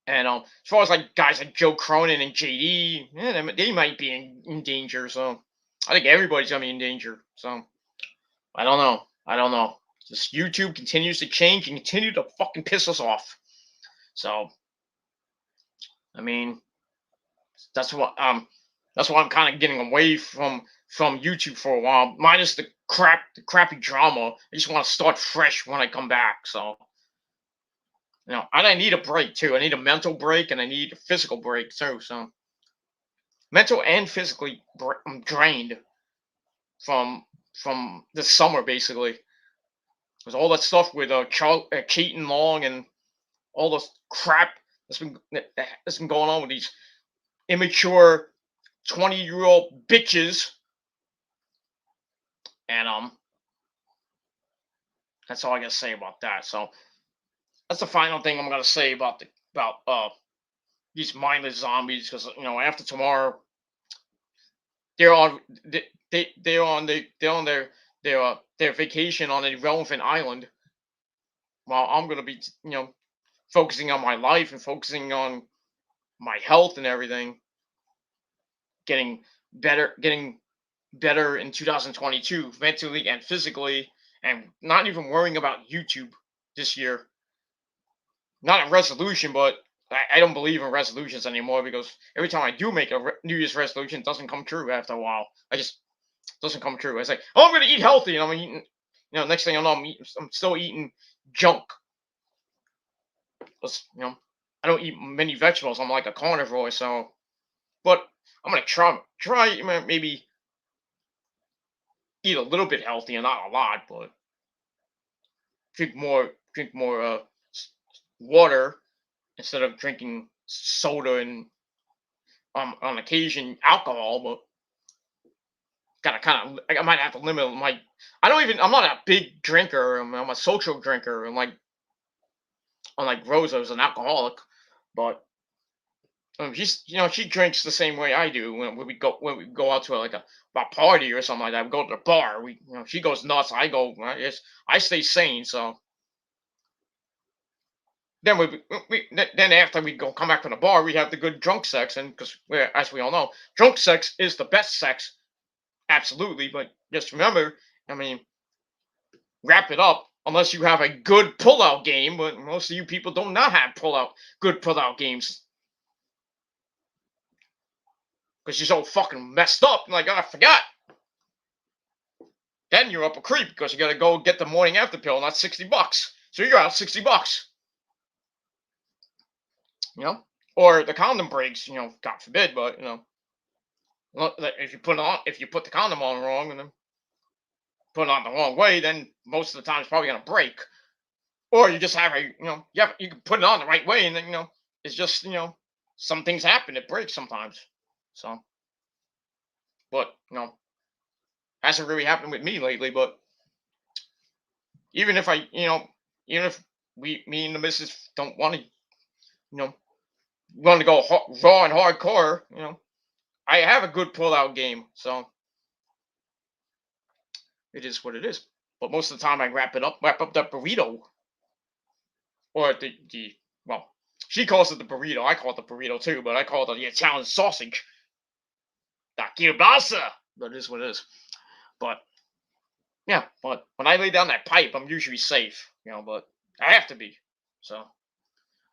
And as far as like guys like Joe Cronin and JD, yeah, they might be in danger. So I think everybody's gonna be in danger. So I don't know. I don't know. Just YouTube continues to change and continue to fucking piss us off. So I mean, that's what that's why I'm kind of getting away from YouTube for a while. Minus the crappy drama. I just want to start fresh when I come back. So and I need a break too. I need a mental break and I need a physical break too. So mental and physically I'm drained from this summer basically. Because all that stuff with Keaton Long and all this crap that's been going on with these immature 20-year-old bitches. And that's all I gotta say about that. So that's the final thing I'm gonna say about these mindless zombies. Because after tomorrow, they're on they're on their vacation on an irrelevant island, while I'm gonna be focusing on my life and focusing on my health and everything, getting better in 2022 mentally and physically, and not even worrying about YouTube this year. Not a resolution, but I don't believe in resolutions anymore, because every time I do make a New Year's resolution, it doesn't come true after a while. Doesn't come true. I say, oh, I'm going to eat healthy, and I'm eating. Next thing I know, I'm still eating junk. I don't eat many vegetables. I'm like a carnivore, so. But I'm gonna try maybe eat a little bit healthy and not a lot, but drink more water instead of drinking soda and on occasion alcohol. But I might have to limit my. I'm not a big drinker. I'm a social drinker. And unlike Rosa, who's an alcoholic, but she drinks the same way I do when we go out to a party or something like that. We go to the bar. She goes nuts. I stay sane. So then then after we come back from the bar, we have the good drunk sex, and because as we all know, drunk sex is the best sex, absolutely. But just remember, wrap it up. Unless you have a good pull-out game, but most of you people do not have good pull-out games. Because you're so fucking messed up. Like, I forgot. Then you're up a creep because you got to go get the morning after pill, and that's $60. So you're out $60. Or the condom breaks. God forbid, but if you put the condom on wrong and then put it on the wrong way, then most of the time it's probably gonna break. Or you just have you can put it on the right way, and then it's just some things happen. It breaks sometimes. So, but hasn't really happened with me lately. But even if even if me and the missus don't want to, want to go raw and hardcore, I have a good pull-out game. So it is what it is. But most of the time I wrap up that burrito, or well, she calls it the burrito. I call it the burrito too, but I call it the Italian sausage. The kielbasa. That is what it is. But yeah, but when I lay down that pipe, I'm usually safe, but I have to be. So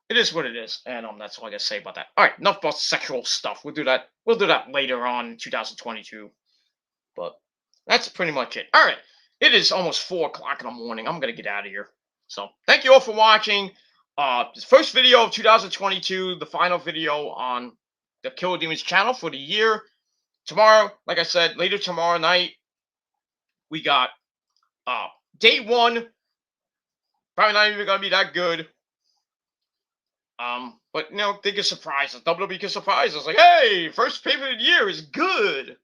it is what it is, and that's all I gotta say about that. All right, enough about sexual stuff. We'll do that later on in 2022. But that's pretty much it. All right, it is almost 4:00 in the morning. I'm gonna get out of here. So thank you all for watching. This first video of 2022, the final video on the Killer Demons channel for the year. Tomorrow, like I said, later tomorrow night, we got day one. Probably not even gonna be that good. But they can surprise us. WWE can surprise us. Like, hey, first pay-per-view of the year is good.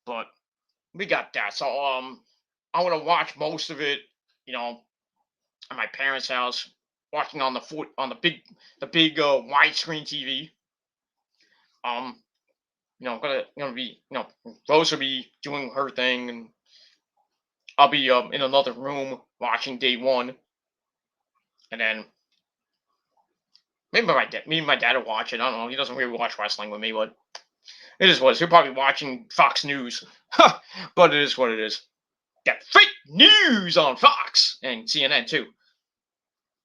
But we got that. So I'm gonna watch most of it, you know, at my parents' house, watching on the big widescreen TV. Um, gonna be, Rose will be doing her thing, and I'll be in another room watching day one, and then maybe me and my dad will watch it. I don't know. He doesn't really watch wrestling with me, but it is what it is. He'll probably be watching Fox News, but it is what it is. Got fake news on Fox and CNN too.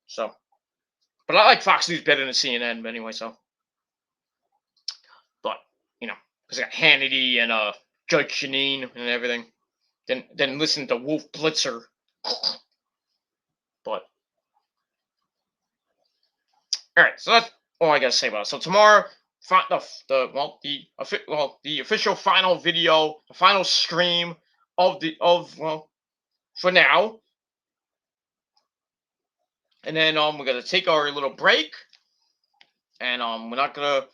So, but I like Fox News better than CNN. But anyway, so, but because I got Hannity and Judge Janine and everything. Then listen to Wolf Blitzer. But all right, so that's all I gotta say about it. So tomorrow, the official final video, the final stream for now, and then we're gonna take our little break, and we're not gonna.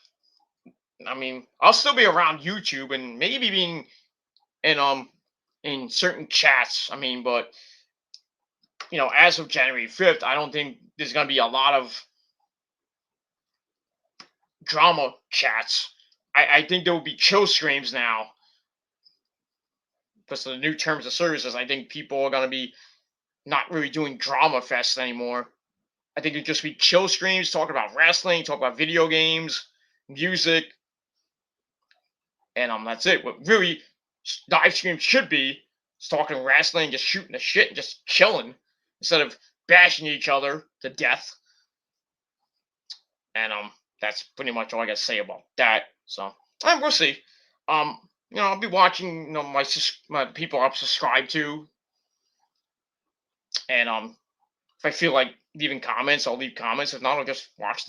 I mean, I'll still be around YouTube and maybe being in certain chats. I mean, but as of January 5th, I don't think there's gonna be a lot of drama chats. I think there will be chill streams now because of the new terms of services. I think people are gonna be not really doing drama fest anymore. I think it'd just be chill streams, talking about wrestling, talk about video games, music, and that's it. What really live streams should be is talking wrestling, just shooting the shit, and just chilling instead of bashing each other to death. And that's pretty much all I gotta say about that. So we'll see. I'll be watching my people I'm subscribed to, and if I feel like leaving comments, I'll leave comments. If not, I'll just watch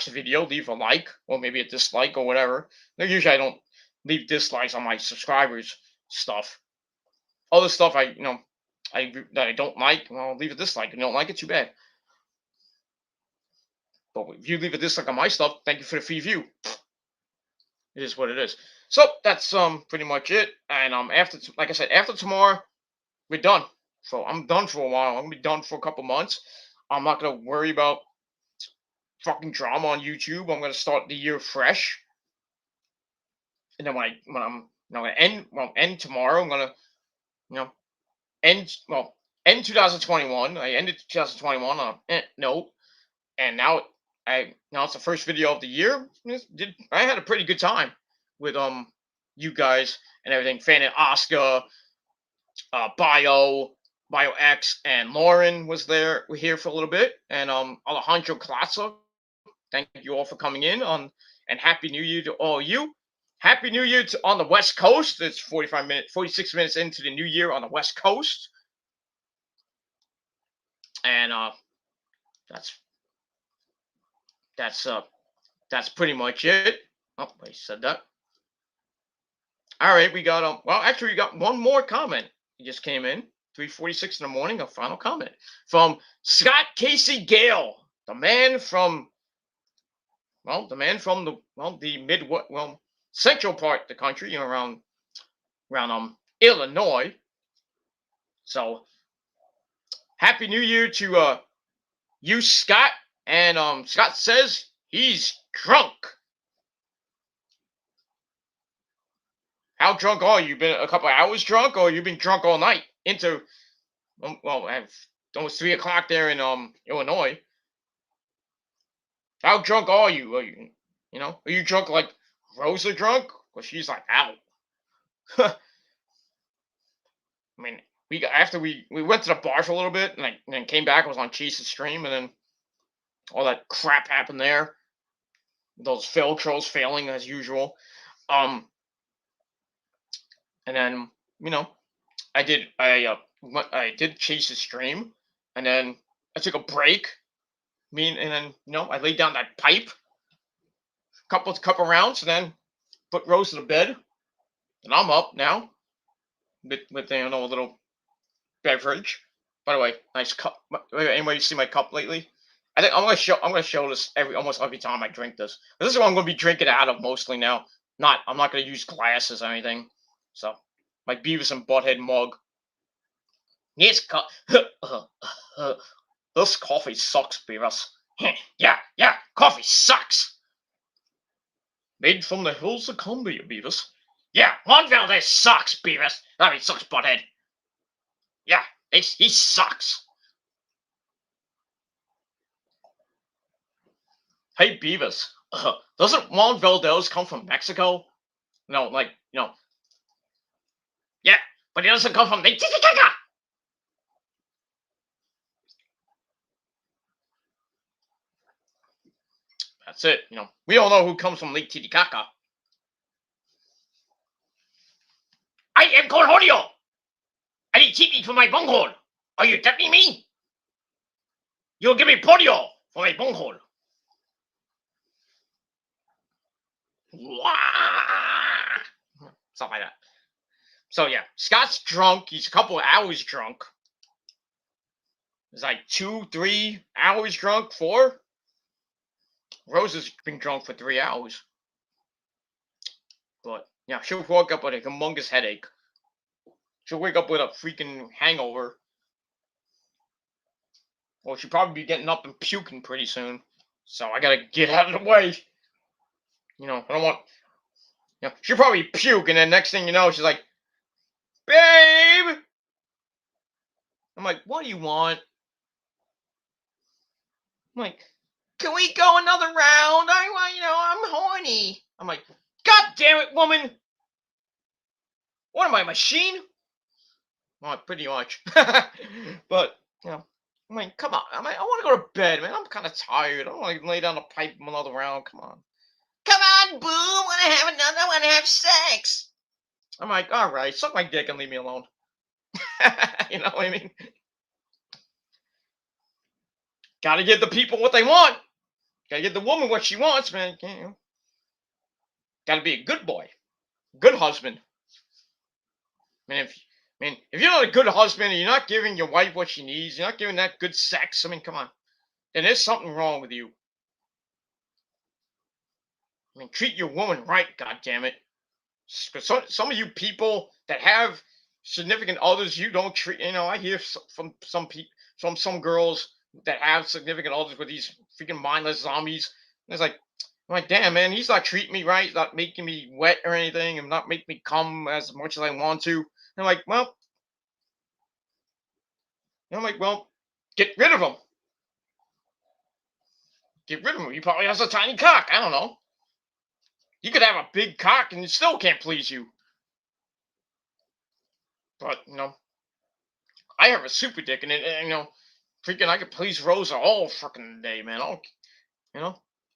the video, leave a like or maybe a dislike or whatever. Usually I don't leave dislikes on my subscribers stuff. Other stuff that I don't like, well, I'll leave a dislike. If you don't like it, too bad. But if you leave a dislike on my stuff, thank you for the free view. It is what it is. So that's pretty much it. And like I said, after tomorrow, we're done. So I'm done for a while. I'm gonna be done for a couple months. I'm not gonna worry about fucking drama on YouTube. I'm gonna start the year fresh. And then when I'm gonna end tomorrow. I'm gonna end 2021. I ended 2021 on a note, and now it's the first video of the year. I had a pretty good time with you guys and everything. Fan and Oscar, Bio X, and Lauren were here for a little bit, and Alejandro Classa. Thank you all for coming in and Happy New Year to all of you. Happy New Year on the West Coast. It's 46 minutes into the new year on the West Coast. And that's pretty much it. Oh, I said that. All right, we got actually we got one more comment. It just came in 3:46 in the morning. A final comment from Scott Casey Gale, the man from the central part of the country, around Illinois. So Happy New Year to you, Scott. And Scott says he's drunk. How drunk are you? Been a couple of hours drunk, or you've been drunk all night into almost 3 o'clock there in Illinois? How drunk are you? Are you drunk like Rosa drunk? Well, she's like out. I mean, we went to the bar for a little bit, and then came back. I was on Chase's stream, and then all that crap happened there. Those fail trolls failing as usual. And then I did Chase's stream, and then I took a break. And then I laid down that pipe, couple rounds, and then put Rose to the bed, and I'm up now with a little beverage. By the way, nice cup. Anybody see my cup lately? I think I'm gonna show this almost every time I drink this. This is what I'm gonna be drinking out of mostly now. I'm not gonna use glasses or anything. So my Beavis and Butthead mug. Yes, this coffee sucks, Beavis. Yeah, coffee sucks. Made from the hills of Cumbria, Beavis. Yeah, Montville, this sucks, Beavis. I mean, sucks, butthead. Yeah, he sucks. Hey, Beavis, doesn't Juan Valdez come from Mexico? No, yeah, but he doesn't come from the Titicaca. That's it. We all know who comes from Lake Titicaca. I am Cornholio. I need TV for my bunghole. Are you threatening me? You'll give me polio for my bunghole. Stuff like that. So yeah, Scott's drunk. He's a couple of hours drunk. It's like 2, 3 hours drunk. 4. Rose has been drunk for 3 hours. But yeah, she'll wake up with a humongous headache. She'll wake up with a freaking hangover. Well, she'll probably be getting up and puking pretty soon. So I gotta get out of the way. I don't want. She'll probably puke, and then next thing you know, she's like, "Babe." I'm like, "What do you want?" I'm like, "Can we go another round? I want, I'm horny." I'm like, "God damn it, woman! What am I, a machine?" Well, pretty much. But I'm like, come on. I want to go to bed, man. I'm kind of tired. I don't want to lay down the pipe another round. Come on. Come on, boo. Want to have another? Want to have sex? I'm like, all right, suck my dick and leave me alone. You know what I mean? Gotta give the people what they want. Gotta give the woman what she wants, man. Gotta be a good boy, good husband. If you're not a good husband and you're not giving your wife what she needs, you're not giving that good sex. Come on. Then there's something wrong with you. Treat your woman right, goddammit. Some of you people that have significant others, you don't treat. I hear from some people, from some girls that have significant others with these freaking mindless zombies. And it's like, I'm like, damn, man, he's not treating me right. He's not making me wet or anything, and not making me come as much as I want to. And I'm like, well, get rid of him. Get rid of him. He probably has a tiny cock. I don't know. You could have a big cock and it still can't please you. But, I have a super dick and freaking I could please Rosa all fucking day, man.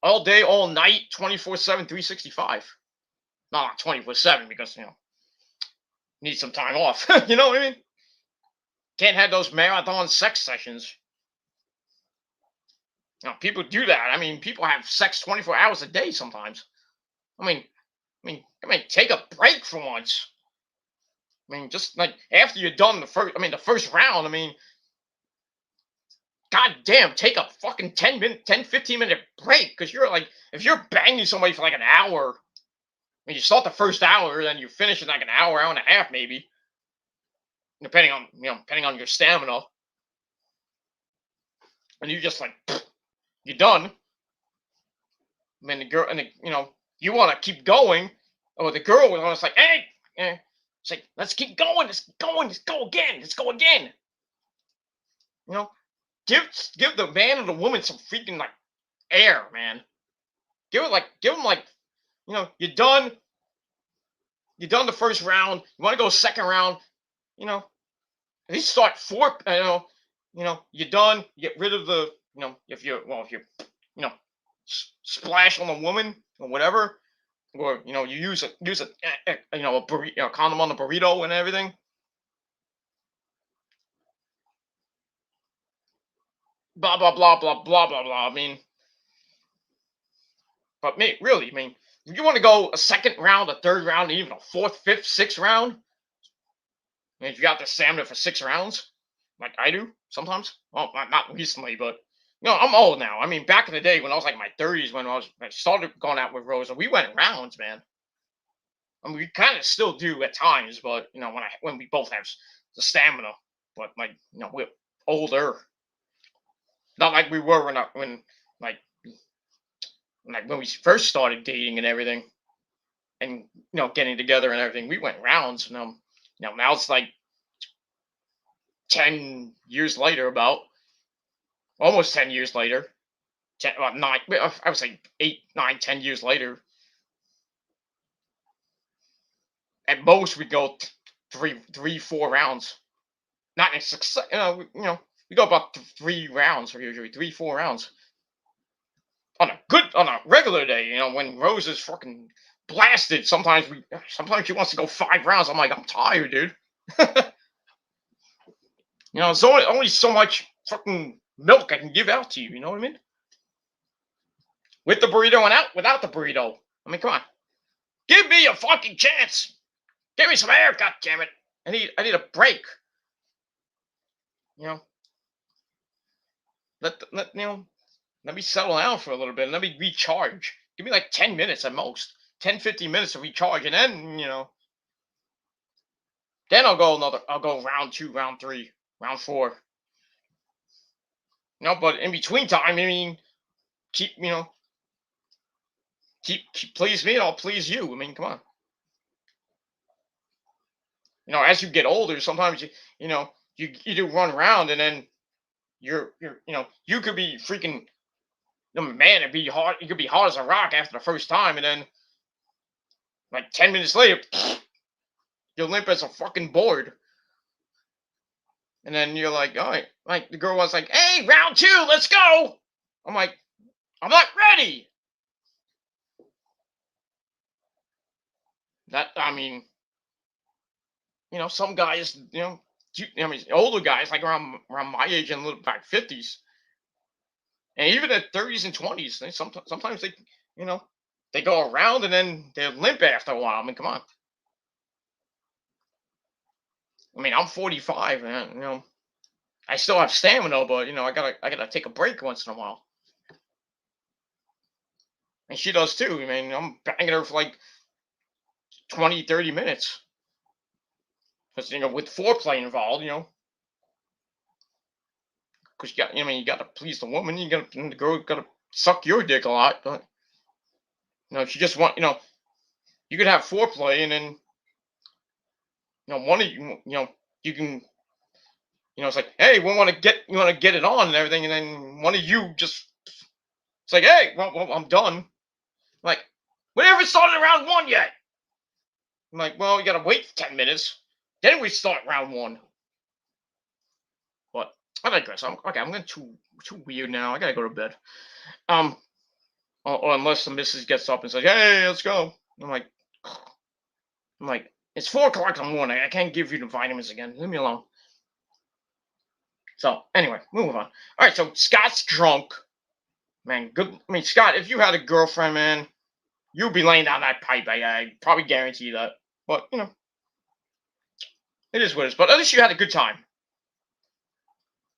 All day, all night, 24/7, 365. Not 24/7 because, need some time off. You know what I mean? Can't have those marathon sex sessions. People do that. People have sex 24 hours a day sometimes. Take a break for once. Just like after you're done the first round, god damn, take a fucking 15-minute break. Because if you're banging somebody for like an hour, you start the first hour, then you finish in like an hour and a half, maybe. Depending on your stamina. And you just you're done. The girl, and you want to keep going. Or the girl was like, hey, it's like, let's keep going, let's go again. Give the man or the woman some freaking air, man. Give them you're done. You're done the first round. You want to go second round, at least start four. You're done. You get rid of the, if you splash on the woman or whatever, or you use a burrito, condom on the burrito and everything. Blah blah blah blah blah blah blah. But really, if you want to go a second round, a third round, even a fourth, fifth, sixth round, if you got the stamina for 6 rounds, like I do sometimes. Well, not recently, but I'm old now. Back in the day when I was like my 30s, when I started going out with Rosa, we went rounds, man. We kind of still do at times, but when we both have the stamina. but like we're older, not like we were when like when we first started dating and everything, and getting together and everything. We went rounds. Now it's like 10 years later, about almost 10 years later. Nine. I would say 8, 9, 10 years later. At most, we go three, 4 rounds. Not in success. We go about 3 rounds, or usually 3, 4 rounds on a regular day. When Rose is fucking blasted, sometimes she wants to go 5 rounds. I'm like, I'm tired, dude. It's only so much fucking milk I can give out to you. You know what I mean? With the burrito and without the burrito. I mean, come on. Give me a fucking chance. Give me some air, goddammit. I need a break. Let me settle down for a little bit and let me recharge. Give me like 10 minutes at most. 10, 15 minutes to recharge, and then I'll go round 2, round 3, round 4. But in between time, I mean, keep please me and I'll please you. I mean, come on. As you get older, sometimes you do run around, and then you're you could be freaking man, it'd be hard. You could be hard as a rock after the first time, and then like 10 minutes later, you're limp as a fucking board. And then you're like, all right, like the girl was like, hey, round 2, let's go. I'm like, I'm not ready. I mean, some guys, older guys like around my age and a little back 50s, and even at 30s and 20s, sometimes they, they go around and then they're limp after a while. I mean, come on. I mean, I'm 45, and I still have stamina, but I gotta take a break once in a while. And she does too. I mean, I'm banging her for like 20, 30 minutes. Because with foreplay involved, because you got to please the woman. The girl got to suck your dick a lot, but if you just want, you could have foreplay, and then one of you can, it's like, hey, we want to get it on and everything, and then one of you just, it's like, hey, well I'm done. Like, we haven't started round 1 yet. I'm like, well, you gotta wait 10 minutes, then we start round 1. But I digress. I'm getting too weird now. I gotta go to bed. Or unless the missus gets up and says, hey, let's go. I'm like, it's 4 o'clock in the morning. I can't give you the vitamins again. Leave me alone. So anyway, moving on. All right, so Scott's drunk. Man, good. I mean, Scott, if you had a girlfriend, man, you'd be laying down that pipe. I probably guarantee you that. But it is what it is. But at least you had a good time.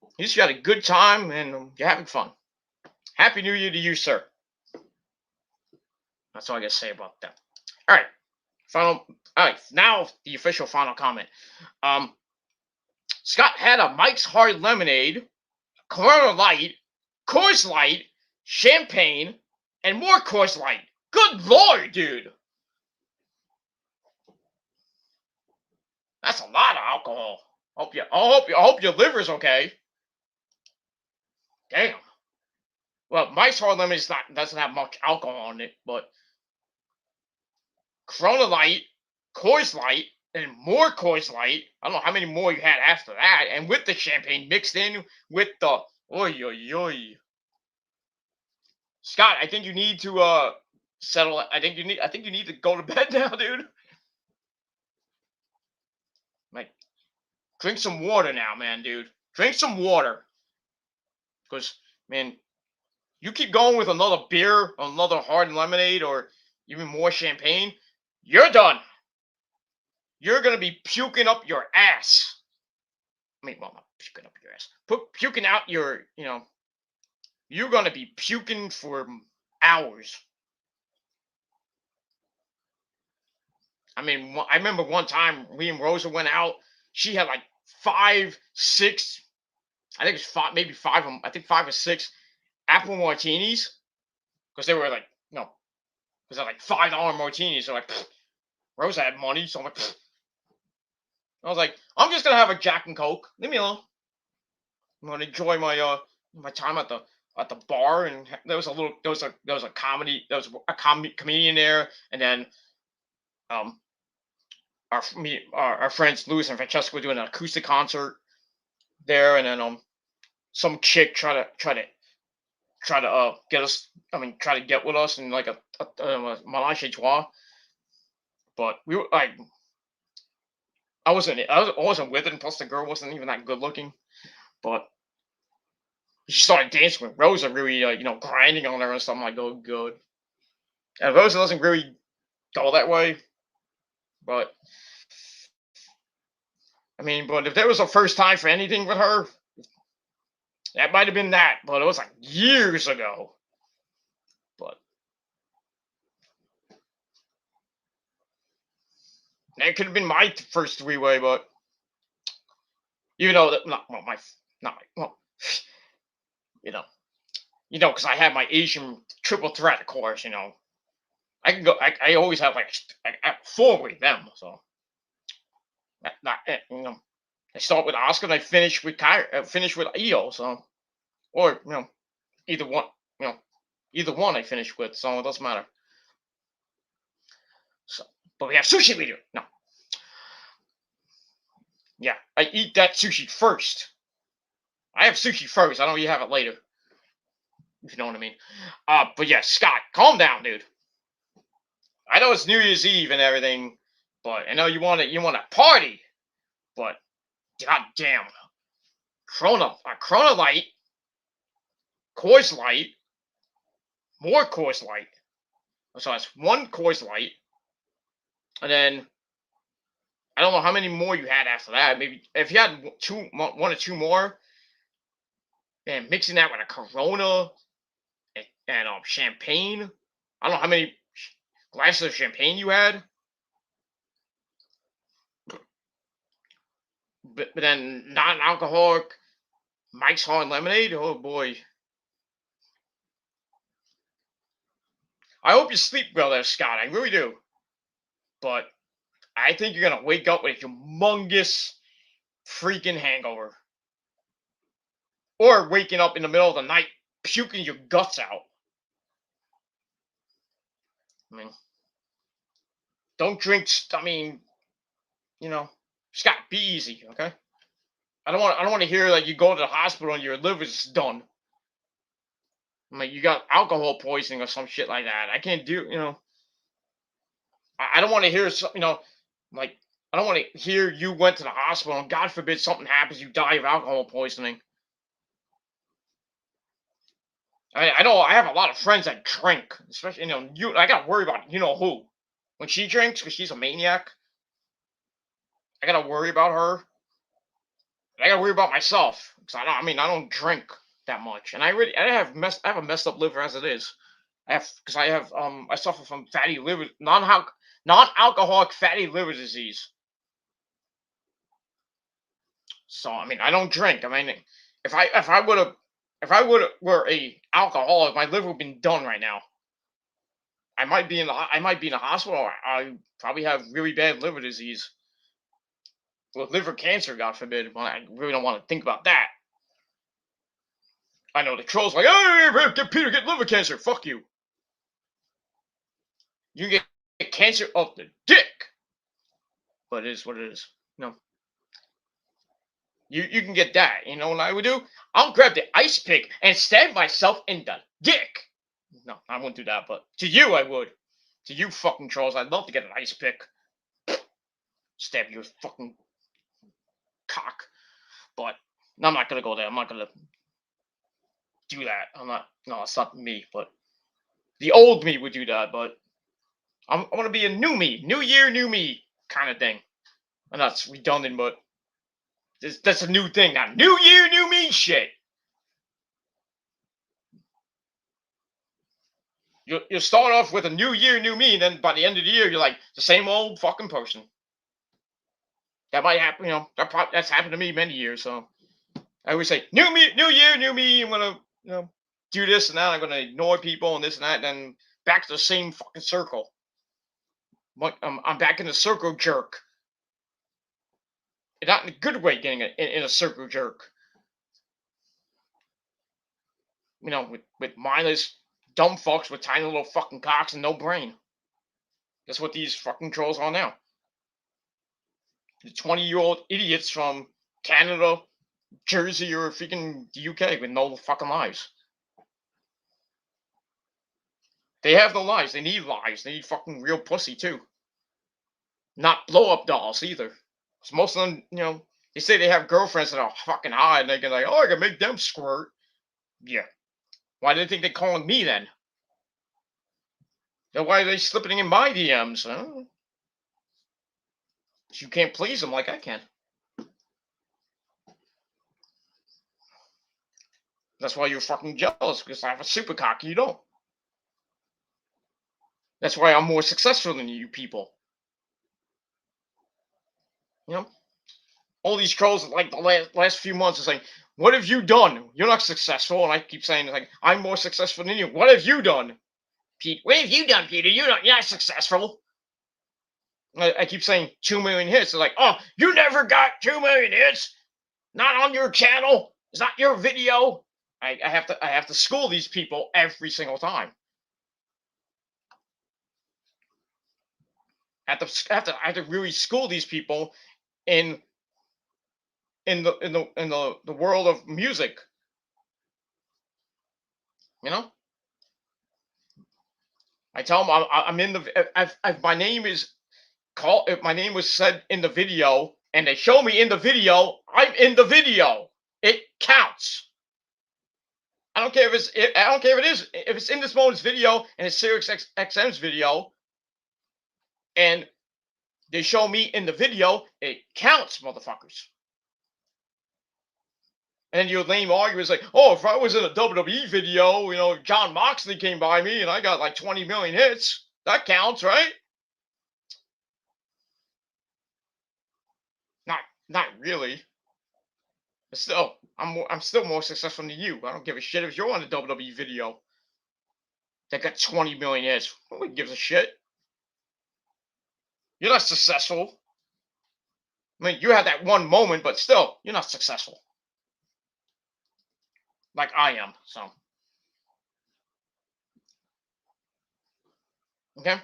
At least you had a good time, and you're having fun. Happy New Year to you, sir. That's all I gotta say about that. All right, now the official final comment. Scott had a Mike's Hard Lemonade, Corona Light, Coors Light, champagne, and more Coors Light. Good Lord, dude. That's a lot of alcohol. I hope your liver's okay. Damn. Well, Mike's Hard Lemonade doesn't have much alcohol in it, but Corona Light, Coors Light, and more Coors Light. I don't know how many more you had after that, and with the champagne mixed in with the oi. Scott, I think you need to settle. I think you need to go to bed now, dude. Like, drink some water now, man, dude. Drink some water, because man, you keep going with another beer, another hard lemonade, or even more champagne, you're done. You're gonna be puking up your ass. I mean, well, not puking up your ass. Puking out your, you're gonna be puking for hours. I mean, I remember one time me and Rosa went out. She had like 5, 6. I think it's 5, maybe 5. I think 5 or 6 apple martinis because they were like, because they're like $5 martinis. So like, Rose had money, so I'm like, I was like, I'm just gonna have a Jack and Coke. Leave me alone. I'm gonna enjoy my time at the bar, and there was a comedian there, and then um our friends Louis and Francesca were doing an acoustic concert there, and then some chick try to get us. I mean, try to get with us in like a menage a trois, but we were like, I wasn't with it, and plus the girl wasn't even that good looking, but she started dancing with Rosa, really, grinding on her and stuff. I'm like, oh, good. And Rosa doesn't really go that way, but I mean, but if there was a first time for anything with her, that might have been that. But it was like years ago. But that could have been my first three-way. But even though that, not well, well, because I had my Asian triple threat, of course. I can go. I always have like four with them. So I start with Oscar and I finish with finish with Io. So, or either one. Either one I finish with. So it doesn't matter. So, but we have sushi later. No. Yeah, I eat that sushi first. I have sushi first. I don't. You have it later. If you know what I mean. But yeah, Scott, calm down, dude. I know it's New Year's Eve and everything, but I know you want to party, but goddamn, Corona Light, Coors Light, more Coors Light. So that's one Coors Light, and then I don't know how many more you had after that. Maybe if you had one or two more, and mixing that with a Corona and champagne. I don't know how many glasses of champagne you had. But then non-alcoholic Mike's Hard Lemonade. Oh boy! I hope you sleep well there, Scott. I really do. But I think you're gonna wake up with a humongous freaking hangover, or waking up in the middle of the night puking your guts out. I mean, don't drink. I mean, Scott, be easy, okay? I don't want to hear like you go to the hospital and your liver's done. I mean, you got alcohol poisoning or some shit like that. I can't do. I don't want to hear like I don't want to hear you went to the hospital and God forbid something happens, you die of alcohol poisoning. I know I have a lot of friends that drink, especially I gotta worry about who when she drinks because she's a maniac. I gotta worry about her. I gotta worry about myself because I don't drink that much, and I have a messed up liver as it is. I suffer from fatty liver non-alcoholic fatty liver disease. So I mean I don't drink. I mean if I were a alcoholic, my liver would have been done right now. I might be in the hospital. Or I probably have really bad liver disease. Well, liver cancer, God forbid. But I really don't want to think about that. I know the trolls like, hey, get Peter get liver cancer. Fuck you. You get cancer of the dick. But it is what it is. You can get that. You know what I would do? I'll grab the ice pick and stab myself in the dick. No, I wouldn't do that, but to you I would. To you fucking trolls, I'd love to get an ice pick. Stab your fucking cock. But no, I'm not gonna go there. I'm not gonna do that. No, it's not me, but the old me would do that, but I want to be a new me. New year, new me kind of thing. And that's redundant, but that's a new thing now. New year, new me shit. You'll start off with a new year, new me, and then by the end of the year, you're like the same old fucking person. That might happen. That's happened to me many years. So I always say, new me, new year, new me. I'm gonna do this and that. I'm gonna ignore people and this and that. And then back to the same fucking circle. But I'm back in the circle jerk. And not in a good way, getting in a circle jerk. With mindless dumb fucks with tiny little fucking cocks and no brain. That's what these fucking trolls are now. The 20-year-old idiots from Canada, Jersey, or freaking the UK with no fucking lives. They have no lives. They need lives. They need fucking real pussy too. Not blow up dolls either. So most of them, they say they have girlfriends that are fucking hot and they can I can make them squirt. Yeah. Why do they think they're calling me then? Then why are they slipping in my DMs? Huh? You can't please them like I can. That's why you're fucking jealous, because I have a super cock and you don't. That's why I'm more successful than you people. All these trolls like the last few months is like, what have you done? You're not successful. And I keep saying like, I'm more successful than you. What have you done? Pete, what have you done, Peter? You're not successful. I keep saying 2 million hits. They're like, oh, you never got 2 million hits. Not on your channel. It's not your video. I have to school these people every single time. I have to really school these people in the world of music. I tell them I'm in the. If my name is called, if my name was said in the video, and they show me in the video, I'm in the video. It counts. I don't care if it's. I don't care if it is. If it's in this moment's video and it's Sirius XM's video, and they show me in the video, it counts, motherfuckers. And your lame argument is like, oh, if I was in a WWE video, John Moxley came by me and I got like 20 million hits, that counts, right? Not really. But still, I'm still more successful than you. I don't give a shit if you're on a WWE video that got 20 million hits. Nobody gives a shit. You're not successful. I mean, you had that one moment, but still, you're not successful. Like I am, so. Okay?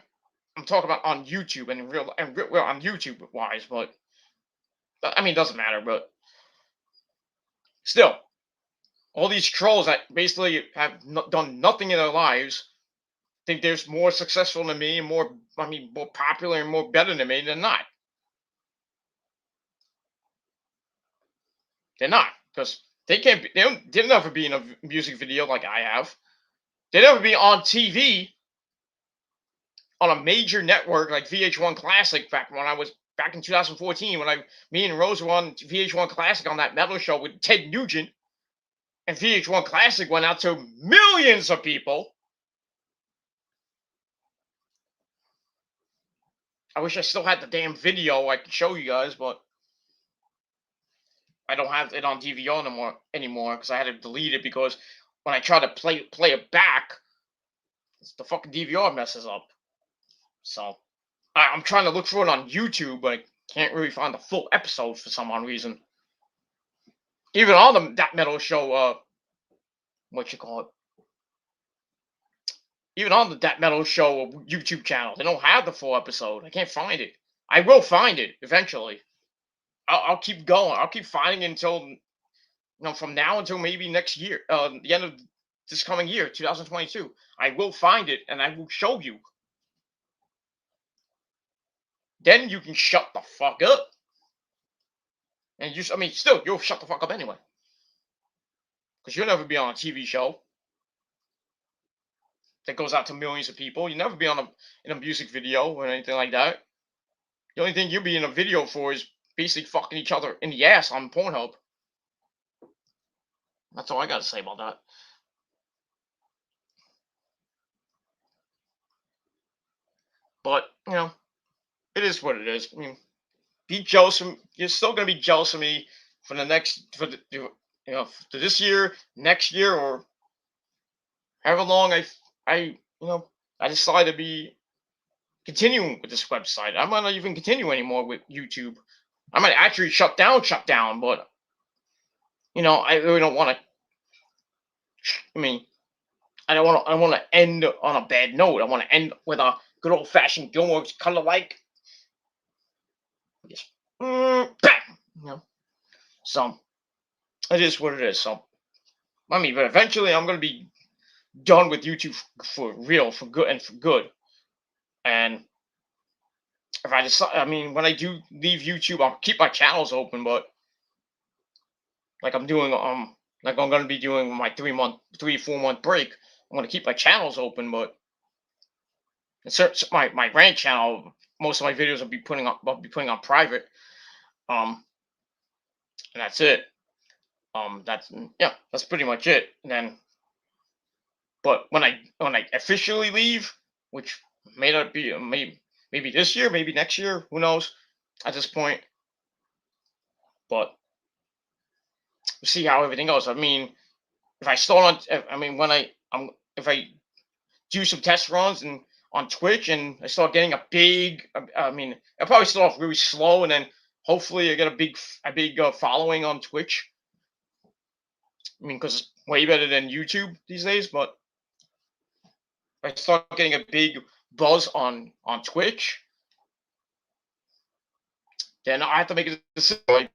I'm talking about on YouTube and well, on YouTube wise, but I mean, it doesn't matter, but still, all these trolls that basically have done nothing in their lives think they're more successful than me and more popular and more better than me. They're not. They're not, because they can't. They'll never be in a music video like I have. They'll never be on TV on a major network like VH1 Classic back in 2014 when me and Rose were on VH1 Classic on that metal show with Ted Nugent, and VH1 Classic went out to millions of people. I wish I still had the damn video I could show you guys, but I don't have it on DVR anymore because I had to delete it because when I try to play it back, the fucking DVR messes up. So I'm trying to look for it on YouTube, but I can't really find the full episode for some odd reason. Even on that metal show, what you call it? Even on the That Metal Show YouTube channel, they don't have the full episode. I can't find it. I will find it eventually. I'll keep going. I'll keep finding it until from now until maybe next year, the end of this coming year, 2022. I will find it and I will show you. Then you can shut the fuck up. And still, you'll shut the fuck up anyway. Because you'll never be on a TV show that goes out to millions of people. You'll never be in a music video or anything like that. The only thing you'll be in a video for is basically fucking each other in the ass on Pornhub. That's all I got to say about that. But, it is what it is. I mean, be jealous. You're still gonna be jealous of me for the next for this year, next year, or however long I I decide to be continuing with this website. I might not even continue anymore with YouTube. I might actually shut down. But I really don't want to. I mean, I don't want to. I want to end on a bad note. I want to end with a good old fashioned Gilmore kind of like. Just bang. So it is what it is. So I mean, but eventually I'm gonna be done with YouTube for real, for good and for good. And if I decide, I mean, when I do leave YouTube, I'll keep my channels open, but like I'm doing, like I'm gonna be doing my 3 4 month break. I'm gonna keep my channels open, but my rant channel, most of my videos I'll be putting on private. Um, and that's it. Yeah, that's pretty much it. And then, but when I officially leave, which may not be maybe this year, maybe next year, who knows? At this point, but we'll see how everything goes. I mean, if I start I mean, if I do some test runs and on Twitch and I start getting a big, I mean, I'll probably start off really slow and then hopefully I get a big following on Twitch. I mean, because it's way better than YouTube these days. But if I start getting a big buzz on Twitch, then I have to make a decision. I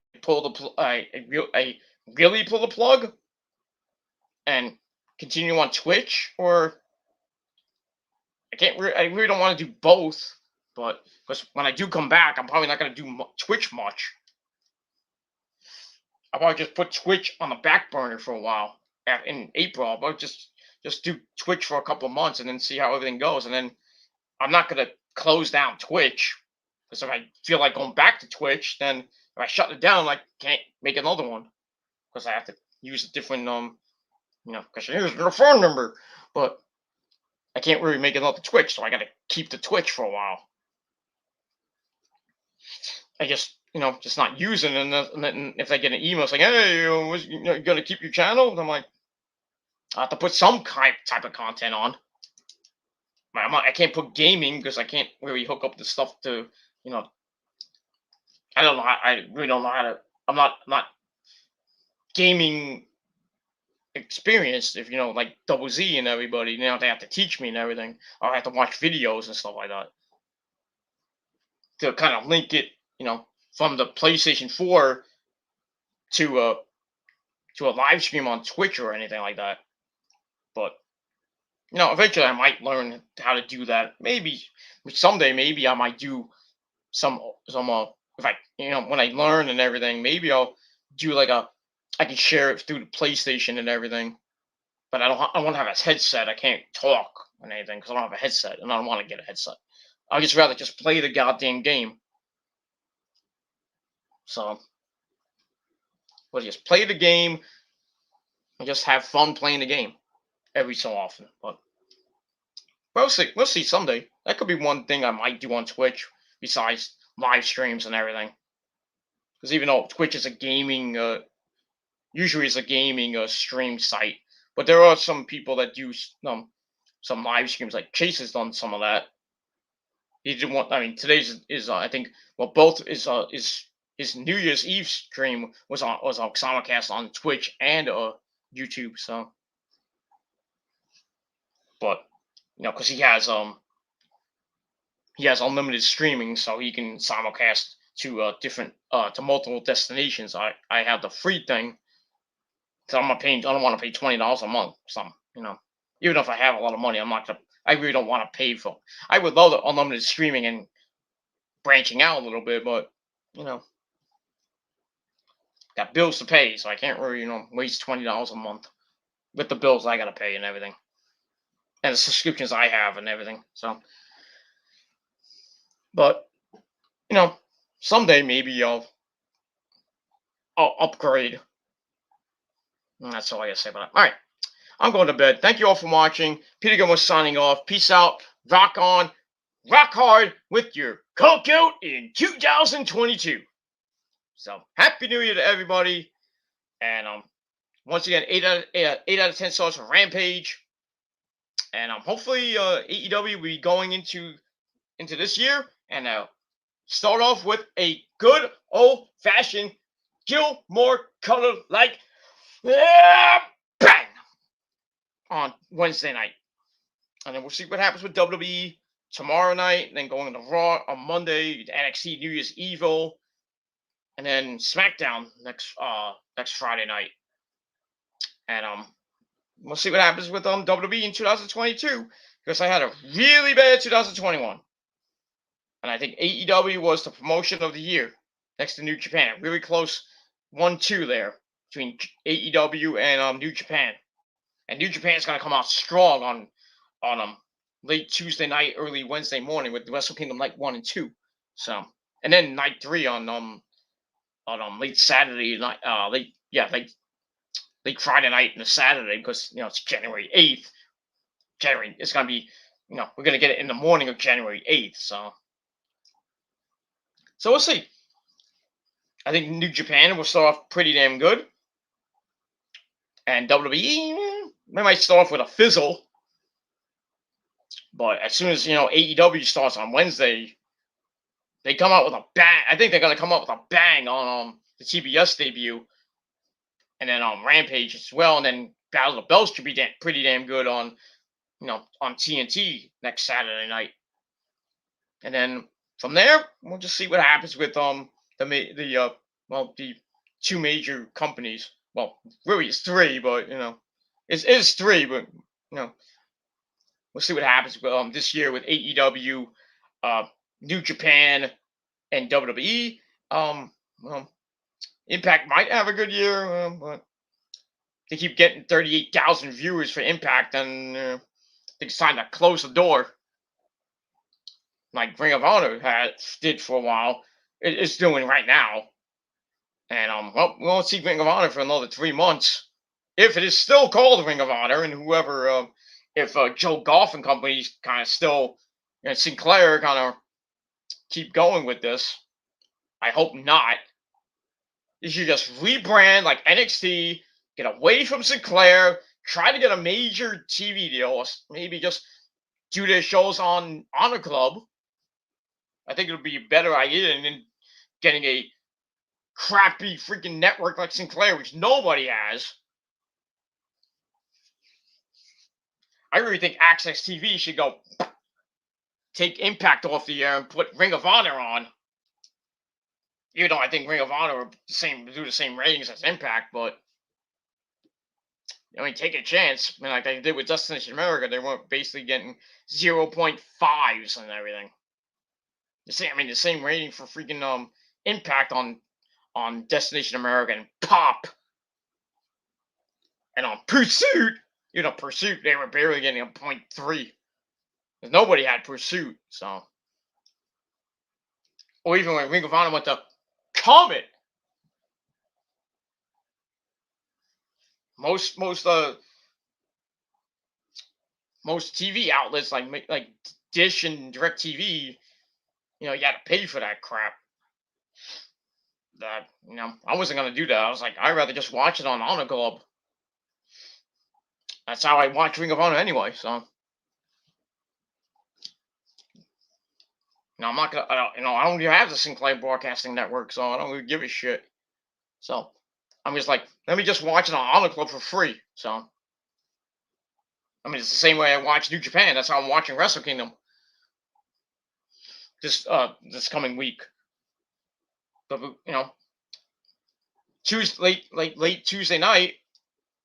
really pull the plug and continue on Twitch, or I really don't want to do both, but because when I do come back, I'm probably not going to do Twitch much. I'll probably just put Twitch on the back burner for a while. In April, I'll probably just do Twitch for a couple of months and then see how everything goes. And then I'm not going to close down Twitch, because if I feel like going back to Twitch, then if I shut it down, I can't make another one because I have to use a different because here's your phone number, but I can't really make another Twitch, so I got to keep the Twitch for a while. I just just not using it, and then if I get an email saying, "Hey, you're gonna keep your channel," I'm like, I have to put some type of content on. I can't put gaming because I can't really hook up the stuff to you know. I don't know. I really don't know how to. I'm not gaming experienced. If like Double Z and everybody, they have to teach me and everything. Or I have to watch videos and stuff like that to kind of link it, from the PlayStation 4 to a live stream on Twitch or anything like that. But eventually I might learn how to do that. Maybe someday, maybe I might do some if I when I learn and everything, maybe I'll do I can share it through the PlayStation and everything. But I want to have a headset. I can't talk or anything because I don't have a headset, and I don't want to get a headset. I'd just rather just play the goddamn game. So we'll just play the game and just have fun playing the game every so often. But we'll see. We'll see someday. That could be one thing I might do on Twitch besides live streams and everything. Because even though Twitch is a gaming, usually it's a gaming stream site, but there are some people that do some live streams. Like Chase has done some of that. He didn't want. I mean, today's is I think both is his New Year's Eve stream was on Simulcast on Twitch and YouTube. So, but because he has unlimited streaming, so he can simulcast to different to multiple destinations. I have the free thing, so I don't want to pay $20 a month. Even if I have a lot of money, I really don't want to pay for. I would love the unlimited streaming and branching out a little bit, but got bills to pay, so I can't really waste $20 a month with the bills I gotta pay and everything, and the subscriptions I have and everything. So, but someday maybe I'll upgrade. And that's all I gotta say about it. All right, I'm going to bed. Thank you all for watching. Peter Gunn was signing off. Peace out. Rock on. rock hard with your Coke out in 2022. So happy New Year to everybody, and once again 8 out of 10 stars for Rampage, and hopefully AEW will be going into this year and start off with a good old fashioned Gilmore color like bang on Wednesday night. And then we'll see what happens with WWE tomorrow night, and then going to Raw on Monday, NXT New Year's Evil, and then SmackDown next Friday night. And we'll see what happens with WWE in 2022, because I had a really bad 2021. And I think AEW was the promotion of the year next to New Japan. Really close 1-2 there between AEW and New Japan. And New Japan's gonna come out strong on late Tuesday night, early Wednesday morning with the Wrestle Kingdom Night 1 and 2. So, and then Night 3 on late Saturday night, late Friday night and the Saturday, because it's January 8th. It's gonna be, we're gonna get it in the morning of January 8th. So we'll see. I think New Japan will start off pretty damn good, and WWE they might start off with a fizzle. But as soon as AEW starts on Wednesday, they come out with a bang. I think they're gonna come up with a bang on the TBS debut, and then on Rampage as well, and then Battle of the Belts should be pretty damn good on on TNT next Saturday night, and then from there we'll just see what happens with the two major companies. Well, really it's three, but it's three, but we'll see what happens with this year with AEW, New Japan, and WWE. Impact might have a good year, but they keep getting 38,000 viewers for Impact, and they decided to close the door, like Ring of Honor did for a while. It's doing right now, and we won't see Ring of Honor for another 3 months, if it is still called Ring of Honor, and whoever. If Joe Goff and company's kind of still, Sinclair kind of keep going with this. I hope not. You should just rebrand like NXT, get away from Sinclair, try to get a major TV deal, or maybe just do their shows on Honor Club. I think it would be a better idea than getting a crappy freaking network like Sinclair, which nobody has. I really think Access TV should go take Impact off the air and put Ring of Honor on. Even though I think Ring of Honor will do the same ratings as Impact, but take a chance. Like they did with Destination America, they weren't basically getting 0.5s and everything. The same rating for freaking Impact on Destination America and Pop, and on Pursuit. Pursuit, they were barely getting a 0.3. Because nobody had Pursuit, so. Or even when Ring of Honor went to Comet. Most TV outlets like Dish and DirecTV, you had to pay for that crap. That I wasn't gonna do that. I was like, I'd rather just watch it on Honor Club. That's how I watch Ring of Honor anyway. So, I'm not gonna. I don't even have the Sinclair Broadcasting Network, so I don't really give a shit. So, I'm just like, let me just watch it on Honor Club for free. So, it's the same way I watch New Japan. That's how I'm watching Wrestle Kingdom this coming week. But late Tuesday night.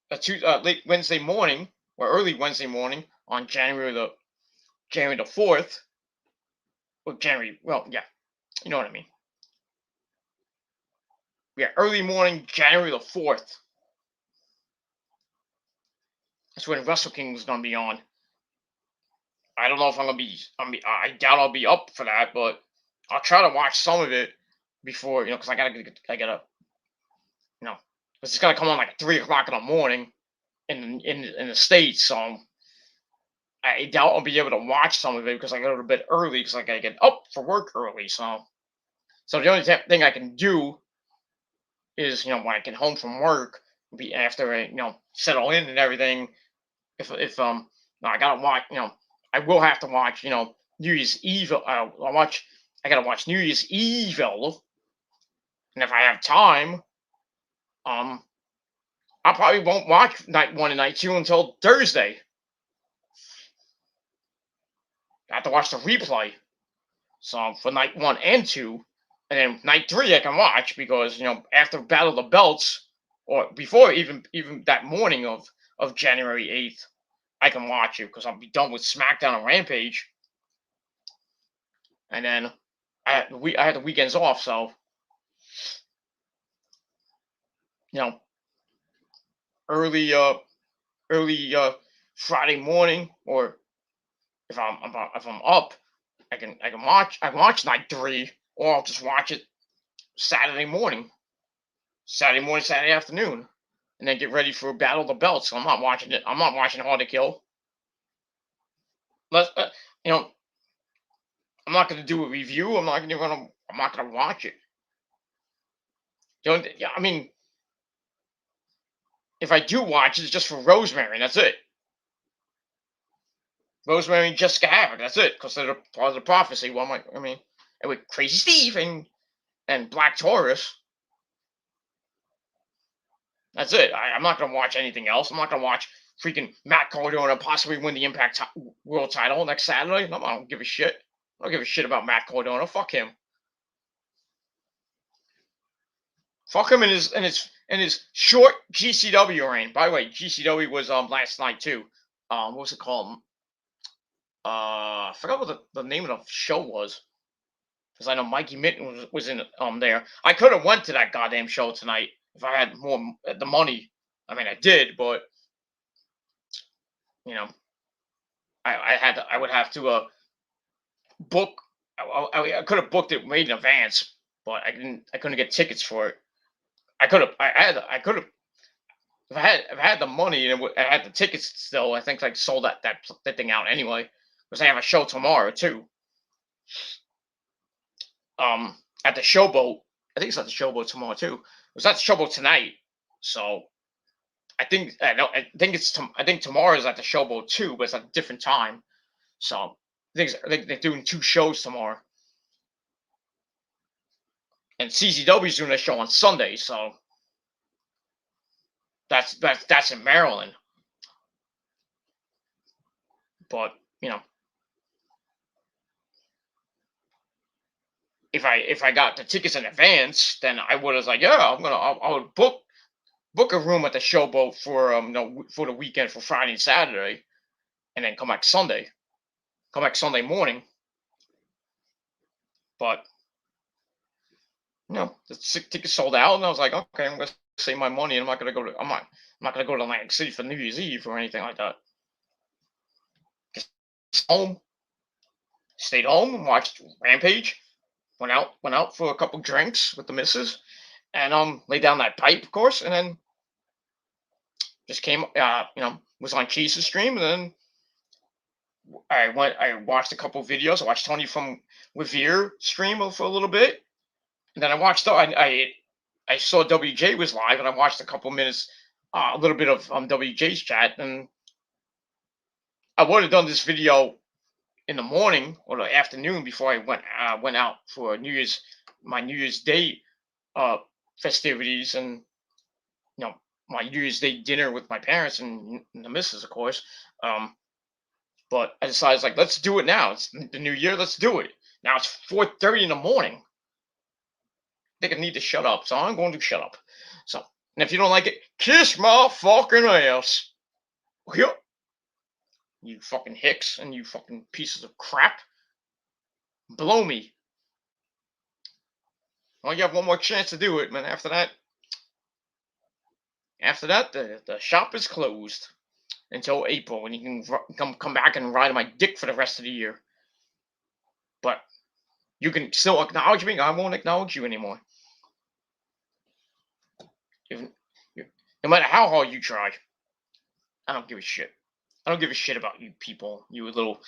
Late Wednesday morning or early Wednesday morning on January the 4th. You know what I mean. Yeah, early morning, January the 4th. That's when Wrestle Kingdom is gonna be on. I don't know if I'm gonna be. I doubt I'll be up for that, but I'll try to watch some of it before, because I gotta, because it's gonna come on like 3 o'clock in the morning in the States. So I doubt I'll be able to watch some of it because I go to bed early because I gotta get up for work early. So the only thing I can do is, when I get home from work, be after I, settle in and everything. If no, I gotta watch, I will have to watch, New Year's Eve. I gotta watch New Year's Evil, and if I have time, um, I probably won't watch night one and night two until Thursday. I have to watch the replay. So for night one and two, and then night three I can watch because after Battle of the Belts or before even that morning of January 8th, I can watch it because I'll be done with SmackDown and Rampage, and then I had the weekends off, so you know early early Friday morning, or if I'm up, I can watch night three, or I'll just watch it Saturday morning, Saturday afternoon, and then get ready for Battle of the Belts. So I'm not watching it. I'm not watching Hard to Kill. Let's, you know, I'm not going to do a review. I'm not going to watch it. Yeah, I mean, if I do watch it, it's just for Rosemary, and that's it. Rosemary and Jessica Havoc. That's it, because they're part of the prophecy. And with Crazy Steve and Black Taurus. That's it. I'm not going to watch anything else. I'm not going to watch freaking Matt Cardona possibly win the Impact World Title next Saturday. No, I don't give a shit. I don't give a shit about Matt Cardona. Fuck him. Fuck him in his short GCW reign. By the way, GCW was last night too. What was it called? I forgot what the name of the show was. Because I know Mikey Mitten was in there. I could have went to that goddamn show tonight if I had more the money. I mean, I did, but you know, I would have to book. I could have booked it made in advance, but I didn't. I couldn't get tickets for it. I could have. I could have. If I had the money and I had the tickets still, I think I sold that thing out anyway. Because I have a show tomorrow too. At the Showboat. I think it's at the Showboat tomorrow too. It was at the Showboat tonight. So I think tomorrow is at the Showboat too, but it's at a different time. So I think they're doing two shows tomorrow. And CZW is doing a show on Sunday, so that's in Maryland. But if I got the tickets in advance, then I would have like, yeah, I would book a room at the Showboat for the weekend for Friday and Saturday, and then come back Sunday morning. But the tickets sold out, and I was like, okay, I'm gonna save my money, and I'm not gonna go to Atlantic City for New Year's Eve or anything like that. Just stayed home and watched Rampage. Went out for a couple drinks with the missus, and laid down that pipe, of course, and then just came, was on Chase's stream, and then I watched a couple videos. I watched Tony from Revere stream for a little bit, and then I watched. I saw WJ was live, and I watched a couple minutes, a little bit of WJ's chat, and I would have done this video in the morning or the afternoon before I went out for my New Year's Day festivities, and my New Year's Day dinner with my parents and the missus, of course. But I decided, like, let's do it now. It's the new year. Let's do it. Now it's 4:30 in the morning. I think I need to shut up, so I'm going to shut up. So, and if you don't like it, kiss my fucking ass. Yep. You fucking hicks and you fucking pieces of crap. Blow me. Well, you have one more chance to do it, man. After that, the shop is closed until April, when you can come back and ride my dick for the rest of the year. But you can still acknowledge me. I won't acknowledge you anymore. No matter how hard you try, I don't give a shit. I don't give a shit about you people, you little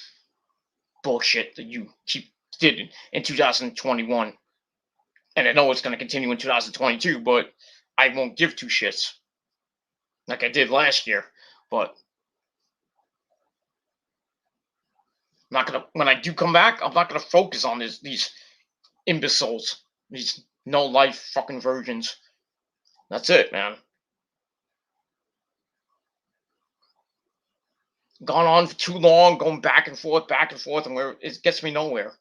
bullshit that you did in 2021. And I know it's going to continue in 2022, but I won't give two shits like I did last year. But I'm not gonna. When I do come back, I'm not gonna focus on these imbeciles, these no life fucking virgins. That's it, man. Gone on for too long, going back and forth, and where it gets me nowhere.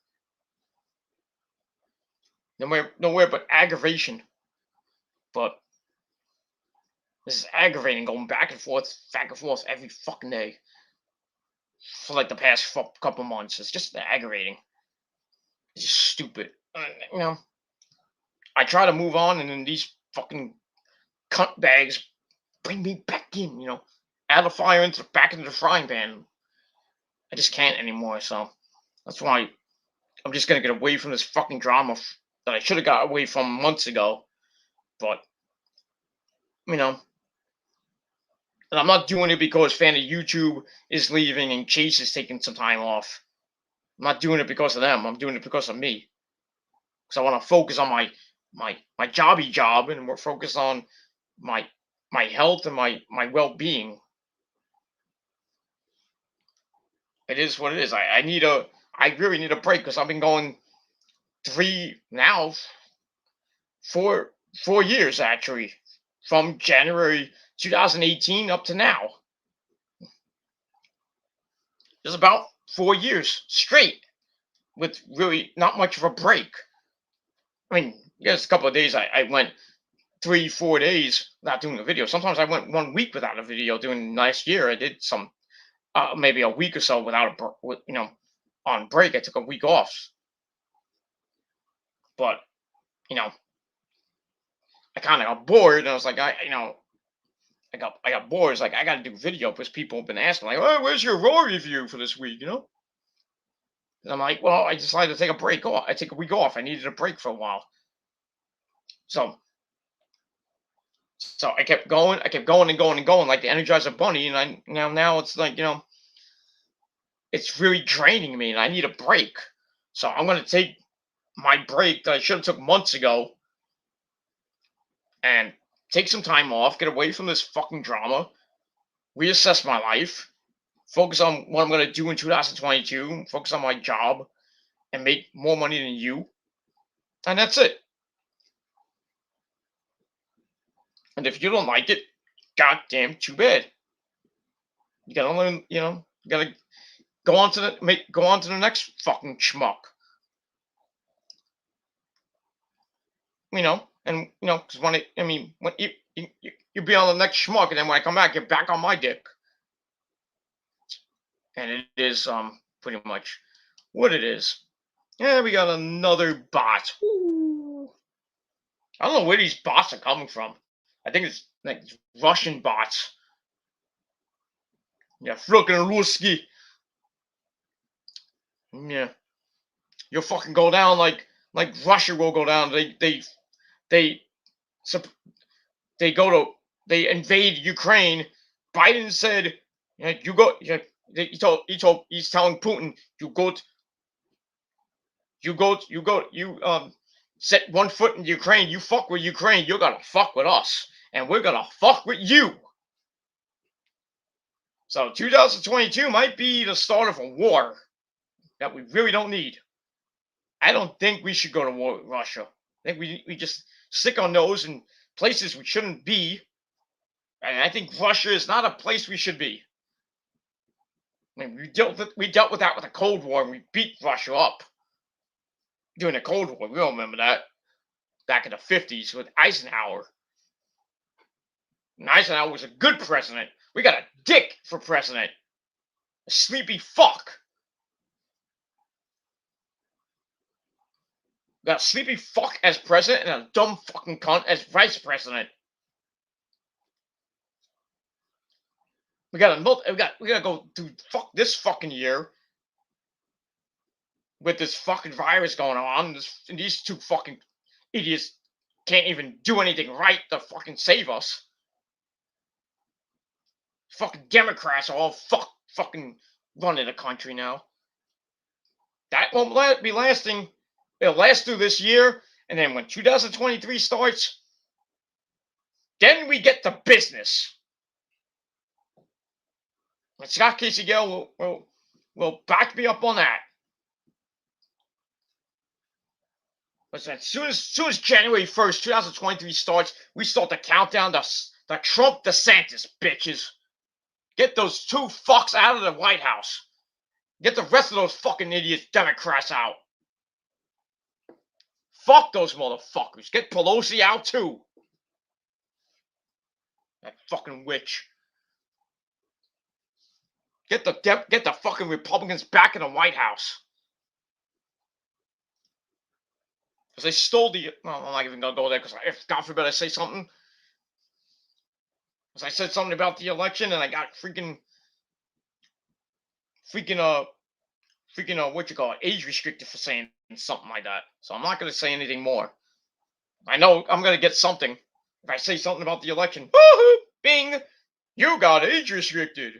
Nowhere but aggravation. But this is aggravating, going back and forth every fucking day for like the past couple months. It's just aggravating. It's just stupid. You know, I try to move on, and then these fucking cunt bags bring me back in. You know, add a fire back into the frying pan. I just can't anymore. So that's why I'm just gonna get away from this fucking drama that I should have got away from months ago. But you know, and I'm not doing it because fan of YouTube is leaving and Chase is taking some time off. I'm not doing it because of them. I'm doing it because of me. Because I want to focus on my jobby job, and we're focused on my health and my well-being. It is what it is. I really need a break because I've been going 4 years actually, from January 2018 up to now. It's about 4 years straight with really not much of a break. I mean, there's a couple of days I went 3-4 days without doing a video. Sometimes I went 1 week without a video. During last year, I did some maybe a week or so without on break. I took a week off, but I kind of got bored, and I was like, I got bored. It's like I got to do video because people have been asking, like, "Oh, where's your Raw review for this week?" And I'm like, well, I decided to take a break off. I take a week off. I needed a break for a while, so I kept going. I kept going and going and going like the Energizer Bunny, and now it's like it's really draining me, and I need a break. So I'm gonna take my break that I should have took months ago, and take some time off, get away from this fucking drama, reassess my life, focus on what I'm gonna do in 2022, focus on my job, and make more money than you, and that's it. And if you don't like it, goddamn, too bad. You gotta learn, you gotta go on to the next fucking schmuck. And because when you be on the next schmuck, and then when I come back, you're back on my dick. And it is pretty much what it is. Yeah, we got another bot. Ooh. I don't know where these bots are coming from. I think it's like Russian bots. Yeah, fucking Ruski. Yeah, you'll fucking go down like Russia will go down. They they invade Ukraine. Biden said, you go. Yeah, he's telling Putin, you set one foot in Ukraine. You fuck with Ukraine, you're gonna fuck with us, and we're gonna fuck with you. So 2022 might be the start of a war that we really don't need. I don't think we should go to war with Russia. I think we just stick our nose in places we shouldn't be. And I think Russia is not a place we should be. I mean, we dealt with that with the Cold War, and we beat Russia up during the Cold War. We all remember that back in the 50s with Eisenhower. And Eisenhower was a good president. We got a dick for president. A sleepy fuck. We got a sleepy fuck as president and a dumb fucking cunt as vice president. We gotta go through this fucking year with this fucking virus going on. And these two fucking idiots can't even do anything right to fucking save us. Fucking Democrats are all fucking running the country now. That won't be lasting. It'll last through this year, and then when 2023 starts, then we get to business. And Scott Casey Gale will back me up on that. But as soon as January 1st, 2023 starts, we start the countdown to Trump DeSantis, bitches. Get those two fucks out of the White House. Get the rest of those fucking idiots, Democrats, out. Fuck those motherfuckers. Get Pelosi out too. That fucking witch. Get the fucking Republicans back in the White House. Because they stole the... Well, I'm not even going to go there because if, God forbid, I say something. Because I said something about the election and I got freaking what you call it, age restricted for saying something like that. So I'm not going to say anything more. I know I'm going to get something if I say something about the election. Bing! You got age restricted.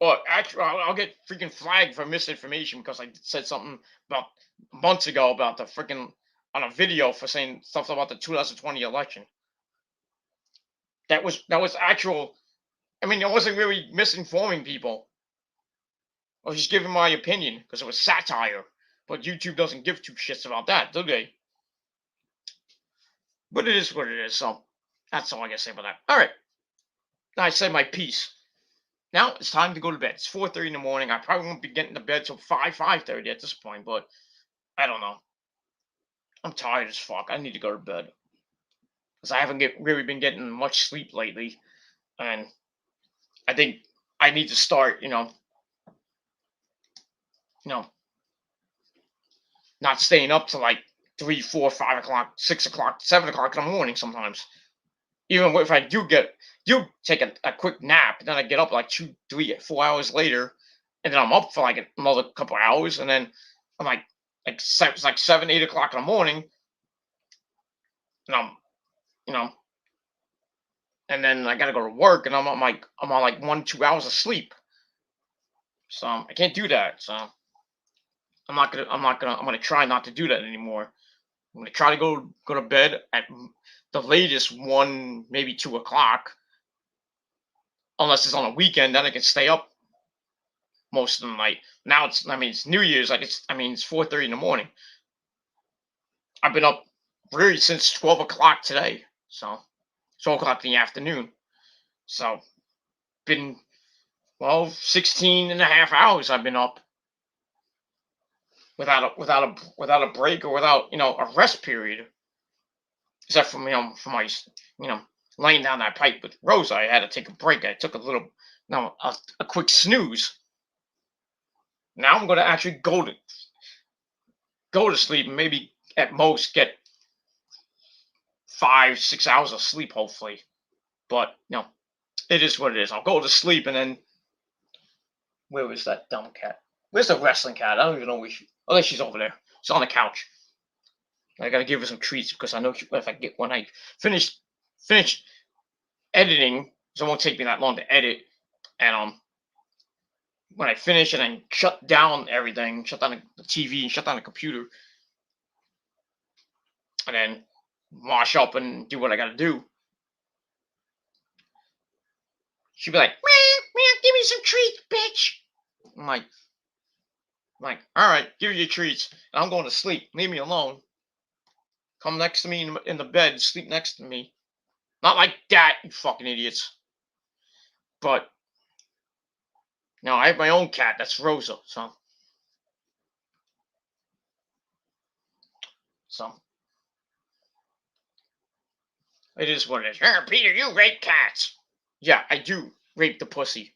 Or actually, I'll get freaking flagged for misinformation because I said something about months ago about the freaking on a video for saying stuff about the 2020 election. That was actual. I mean, I wasn't really misinforming people. I was just giving my opinion because it was satire. But YouTube doesn't give two shits about that, do they? But it is what it is. So that's all I gotta say about that. All right. Now I said my piece. Now it's time to go to bed. It's 4:30 in the morning. I probably won't be getting to bed till 5:30 at this point, but I don't know. I'm tired as fuck. I need to go to bed. Because I haven't really been getting much sleep lately. And I think I need to start, not staying up to like 3, 4, 5 o'clock, 6 o'clock, 7 o'clock in the morning sometimes. Even if I do take a quick nap, and then I get up like 2, 3, 4 hours later, and then I'm up for like another couple hours, and then I'm like 7, 8 o'clock in the morning, and I'm, and then I gotta go to work, and I'm on like 1, 2 hours of sleep. So I can't do that. So I'm gonna try not to do that anymore. I'm gonna try to go to bed at the latest 1, maybe 2 o'clock. Unless it's on a weekend, then I can stay up most of the night. Now it's New Year's, it's 4:30 in the morning. I've been up really since 12 o'clock today. So 12 o'clock in the afternoon. So been 16 and a half hours I've been up without a break or without a rest period. Except for for my laying down that pipe with Rosa, I had to take a break. I took a quick snooze. Now I'm going to actually go to sleep and maybe at most get 5, 6 hours of sleep, hopefully. But it is what it is. I'll go to sleep and then where was that dumb cat? Where's the wrestling cat? I don't even know where she. Oh, she's over there. She's on the couch. I gotta give her some treats because I know when I finish editing, so it won't take me that long to edit, and when I finish and then shut down everything, shut down the TV, shut down the computer, and then wash up and do what I gotta do, she'll be like, "Man, give me some treats, bitch." I'm like, all right, give you your treats, and I'm going to sleep. Leave me alone. Come next to me in the bed, sleep next to me. Not like that, you fucking idiots. But I have my own cat. That's Rosa. So it is what it is. Peter, you rape cats. Yeah, I do rape the pussy.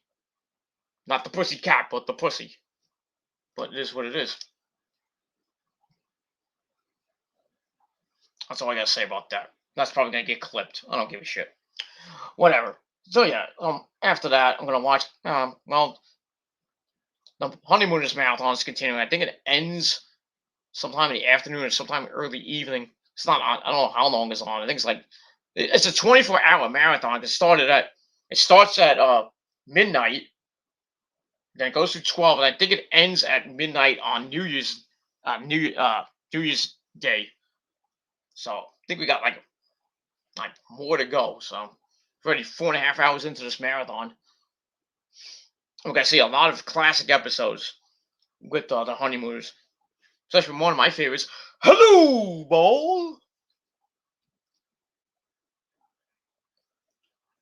Not the pussy cat, but the pussy. But it is what it is. That's all I gotta say about that. That's probably gonna get clipped. I don't give a shit. Whatever. So yeah, after that, I'm gonna watch. The Honeymooners Marathon is continuing. I think it ends sometime in the afternoon or sometime early evening. It's not on. I don't know how long it's on. I think it's a 24-hour marathon. It started at It starts at midnight, then it goes to 12, and I think it ends at midnight on New Year's Day. So I think we got like more to go. So already 4.5 hours into this marathon. We're gonna see a lot of classic episodes with the honeymooners, especially one of my favorites. Hello, ball.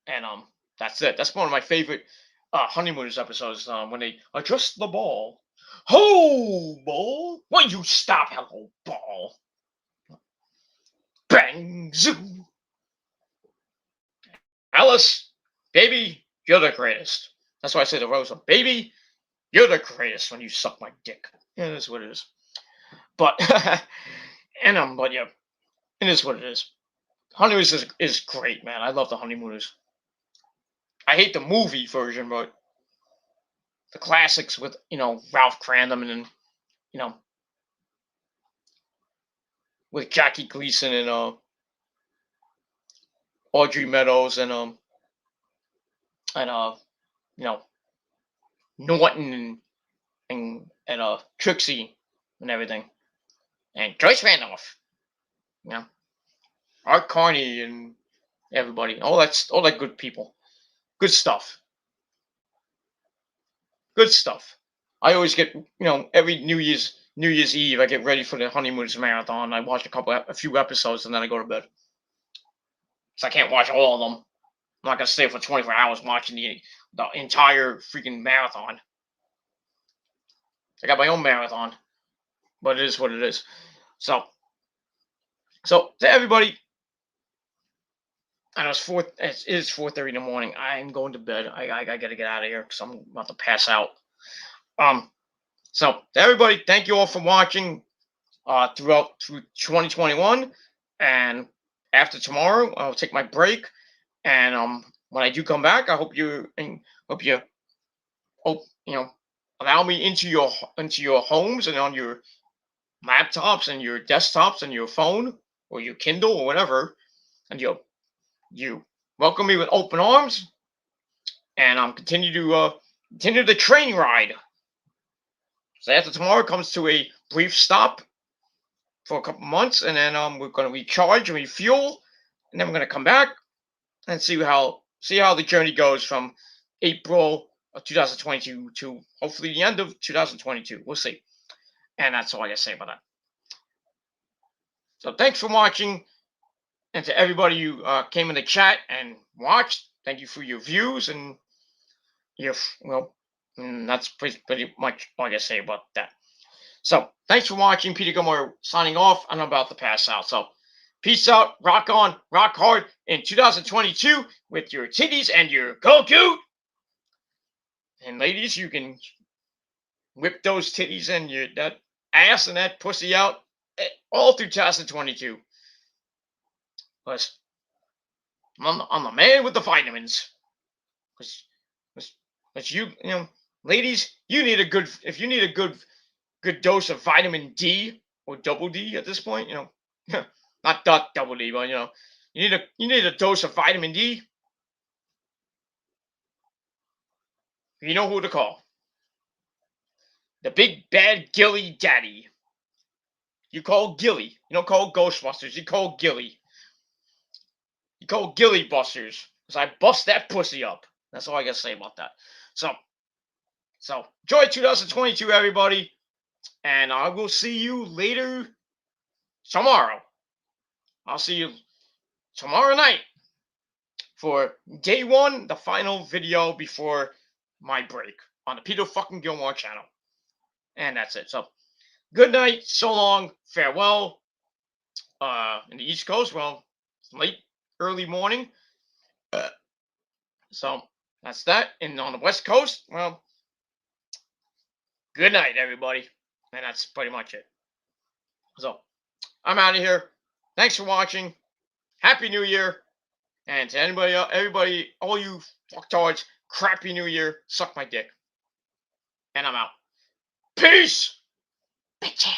And that's it. That's one of my favorite honeymooners episodes. When they adjust the ball. Ho, ball. Will you stop? Hello, ball. Bang, zoom. Alice, baby, you're the greatest. That's why I say to Rosa, baby, you're the greatest when you suck my dick. Yeah, that's what it is. But but yeah, it is what it is. Honeymooners is great, man. I love the Honeymooners. I hate the movie version, but the classics with Ralph Cramden and you know with Jackie Gleason and Audrey Meadows and you know Norton and Trixie and everything, and Joyce Randolph, you know Art Carney and everybody, all that good people, good stuff, good stuff. I always get every New Year's Eve I get ready for the Honeymooners marathon. I watch a few episodes and then I go to bed. So I can't watch all of them. I'm not gonna stay for 24 hours watching the entire freaking marathon. I got my own marathon, but it is what it is. So to everybody, I know it is 4:30 in the morning. I'm going to bed. I gotta get out of here because I'm about to pass out. So to everybody, thank you all for watching through 2021, and after tomorrow, I'll take my break, and when I do come back, I hope you allow me into your homes and on your laptops and your desktops and your phone or your Kindle or whatever, and you welcome me with open arms, and continue the train ride. So after tomorrow comes to a brief stop for a couple months, and then we're going to recharge and refuel, and then we're going to come back and see how the journey goes from April of 2022 to hopefully the end of 2022. We'll see. And that's all I got to say about that. So thanks for watching, and to everybody who came in the chat and watched, thank you for your views and that's pretty much all I got to say about that. So thanks for watching. Peter Gilmore signing off. I'm about to pass out. So peace out. Rock on. Rock hard in 2022 with your titties and your Goku. And ladies, you can whip those titties and that ass and that pussy out all through 2022. Because I'm the man with the vitamins. Because ladies, if you need a good dose of vitamin D or double D at this point, not double D, but you need a dose of vitamin D. You know who to call. The big bad Gilly Daddy. You call Gilly. You don't call Ghostbusters. You call Gilly. You call Gilly Busters. Because I bust that pussy up. That's all I got to say about that. So enjoy 2022, everybody. And I will see you later tomorrow. I'll see you tomorrow night for day one, the final video before my break on the Peter fucking Gilmore channel. And that's it. So good night, so long, farewell. In the East Coast, well, it's late, early morning. So that's that. And on the West Coast, well, good night, everybody. And that's pretty much it. So I'm out of here. Thanks for watching. Happy New Year. And to everybody, all you fucktards, crappy New Year. Suck my dick. And I'm out. Peace, bitches.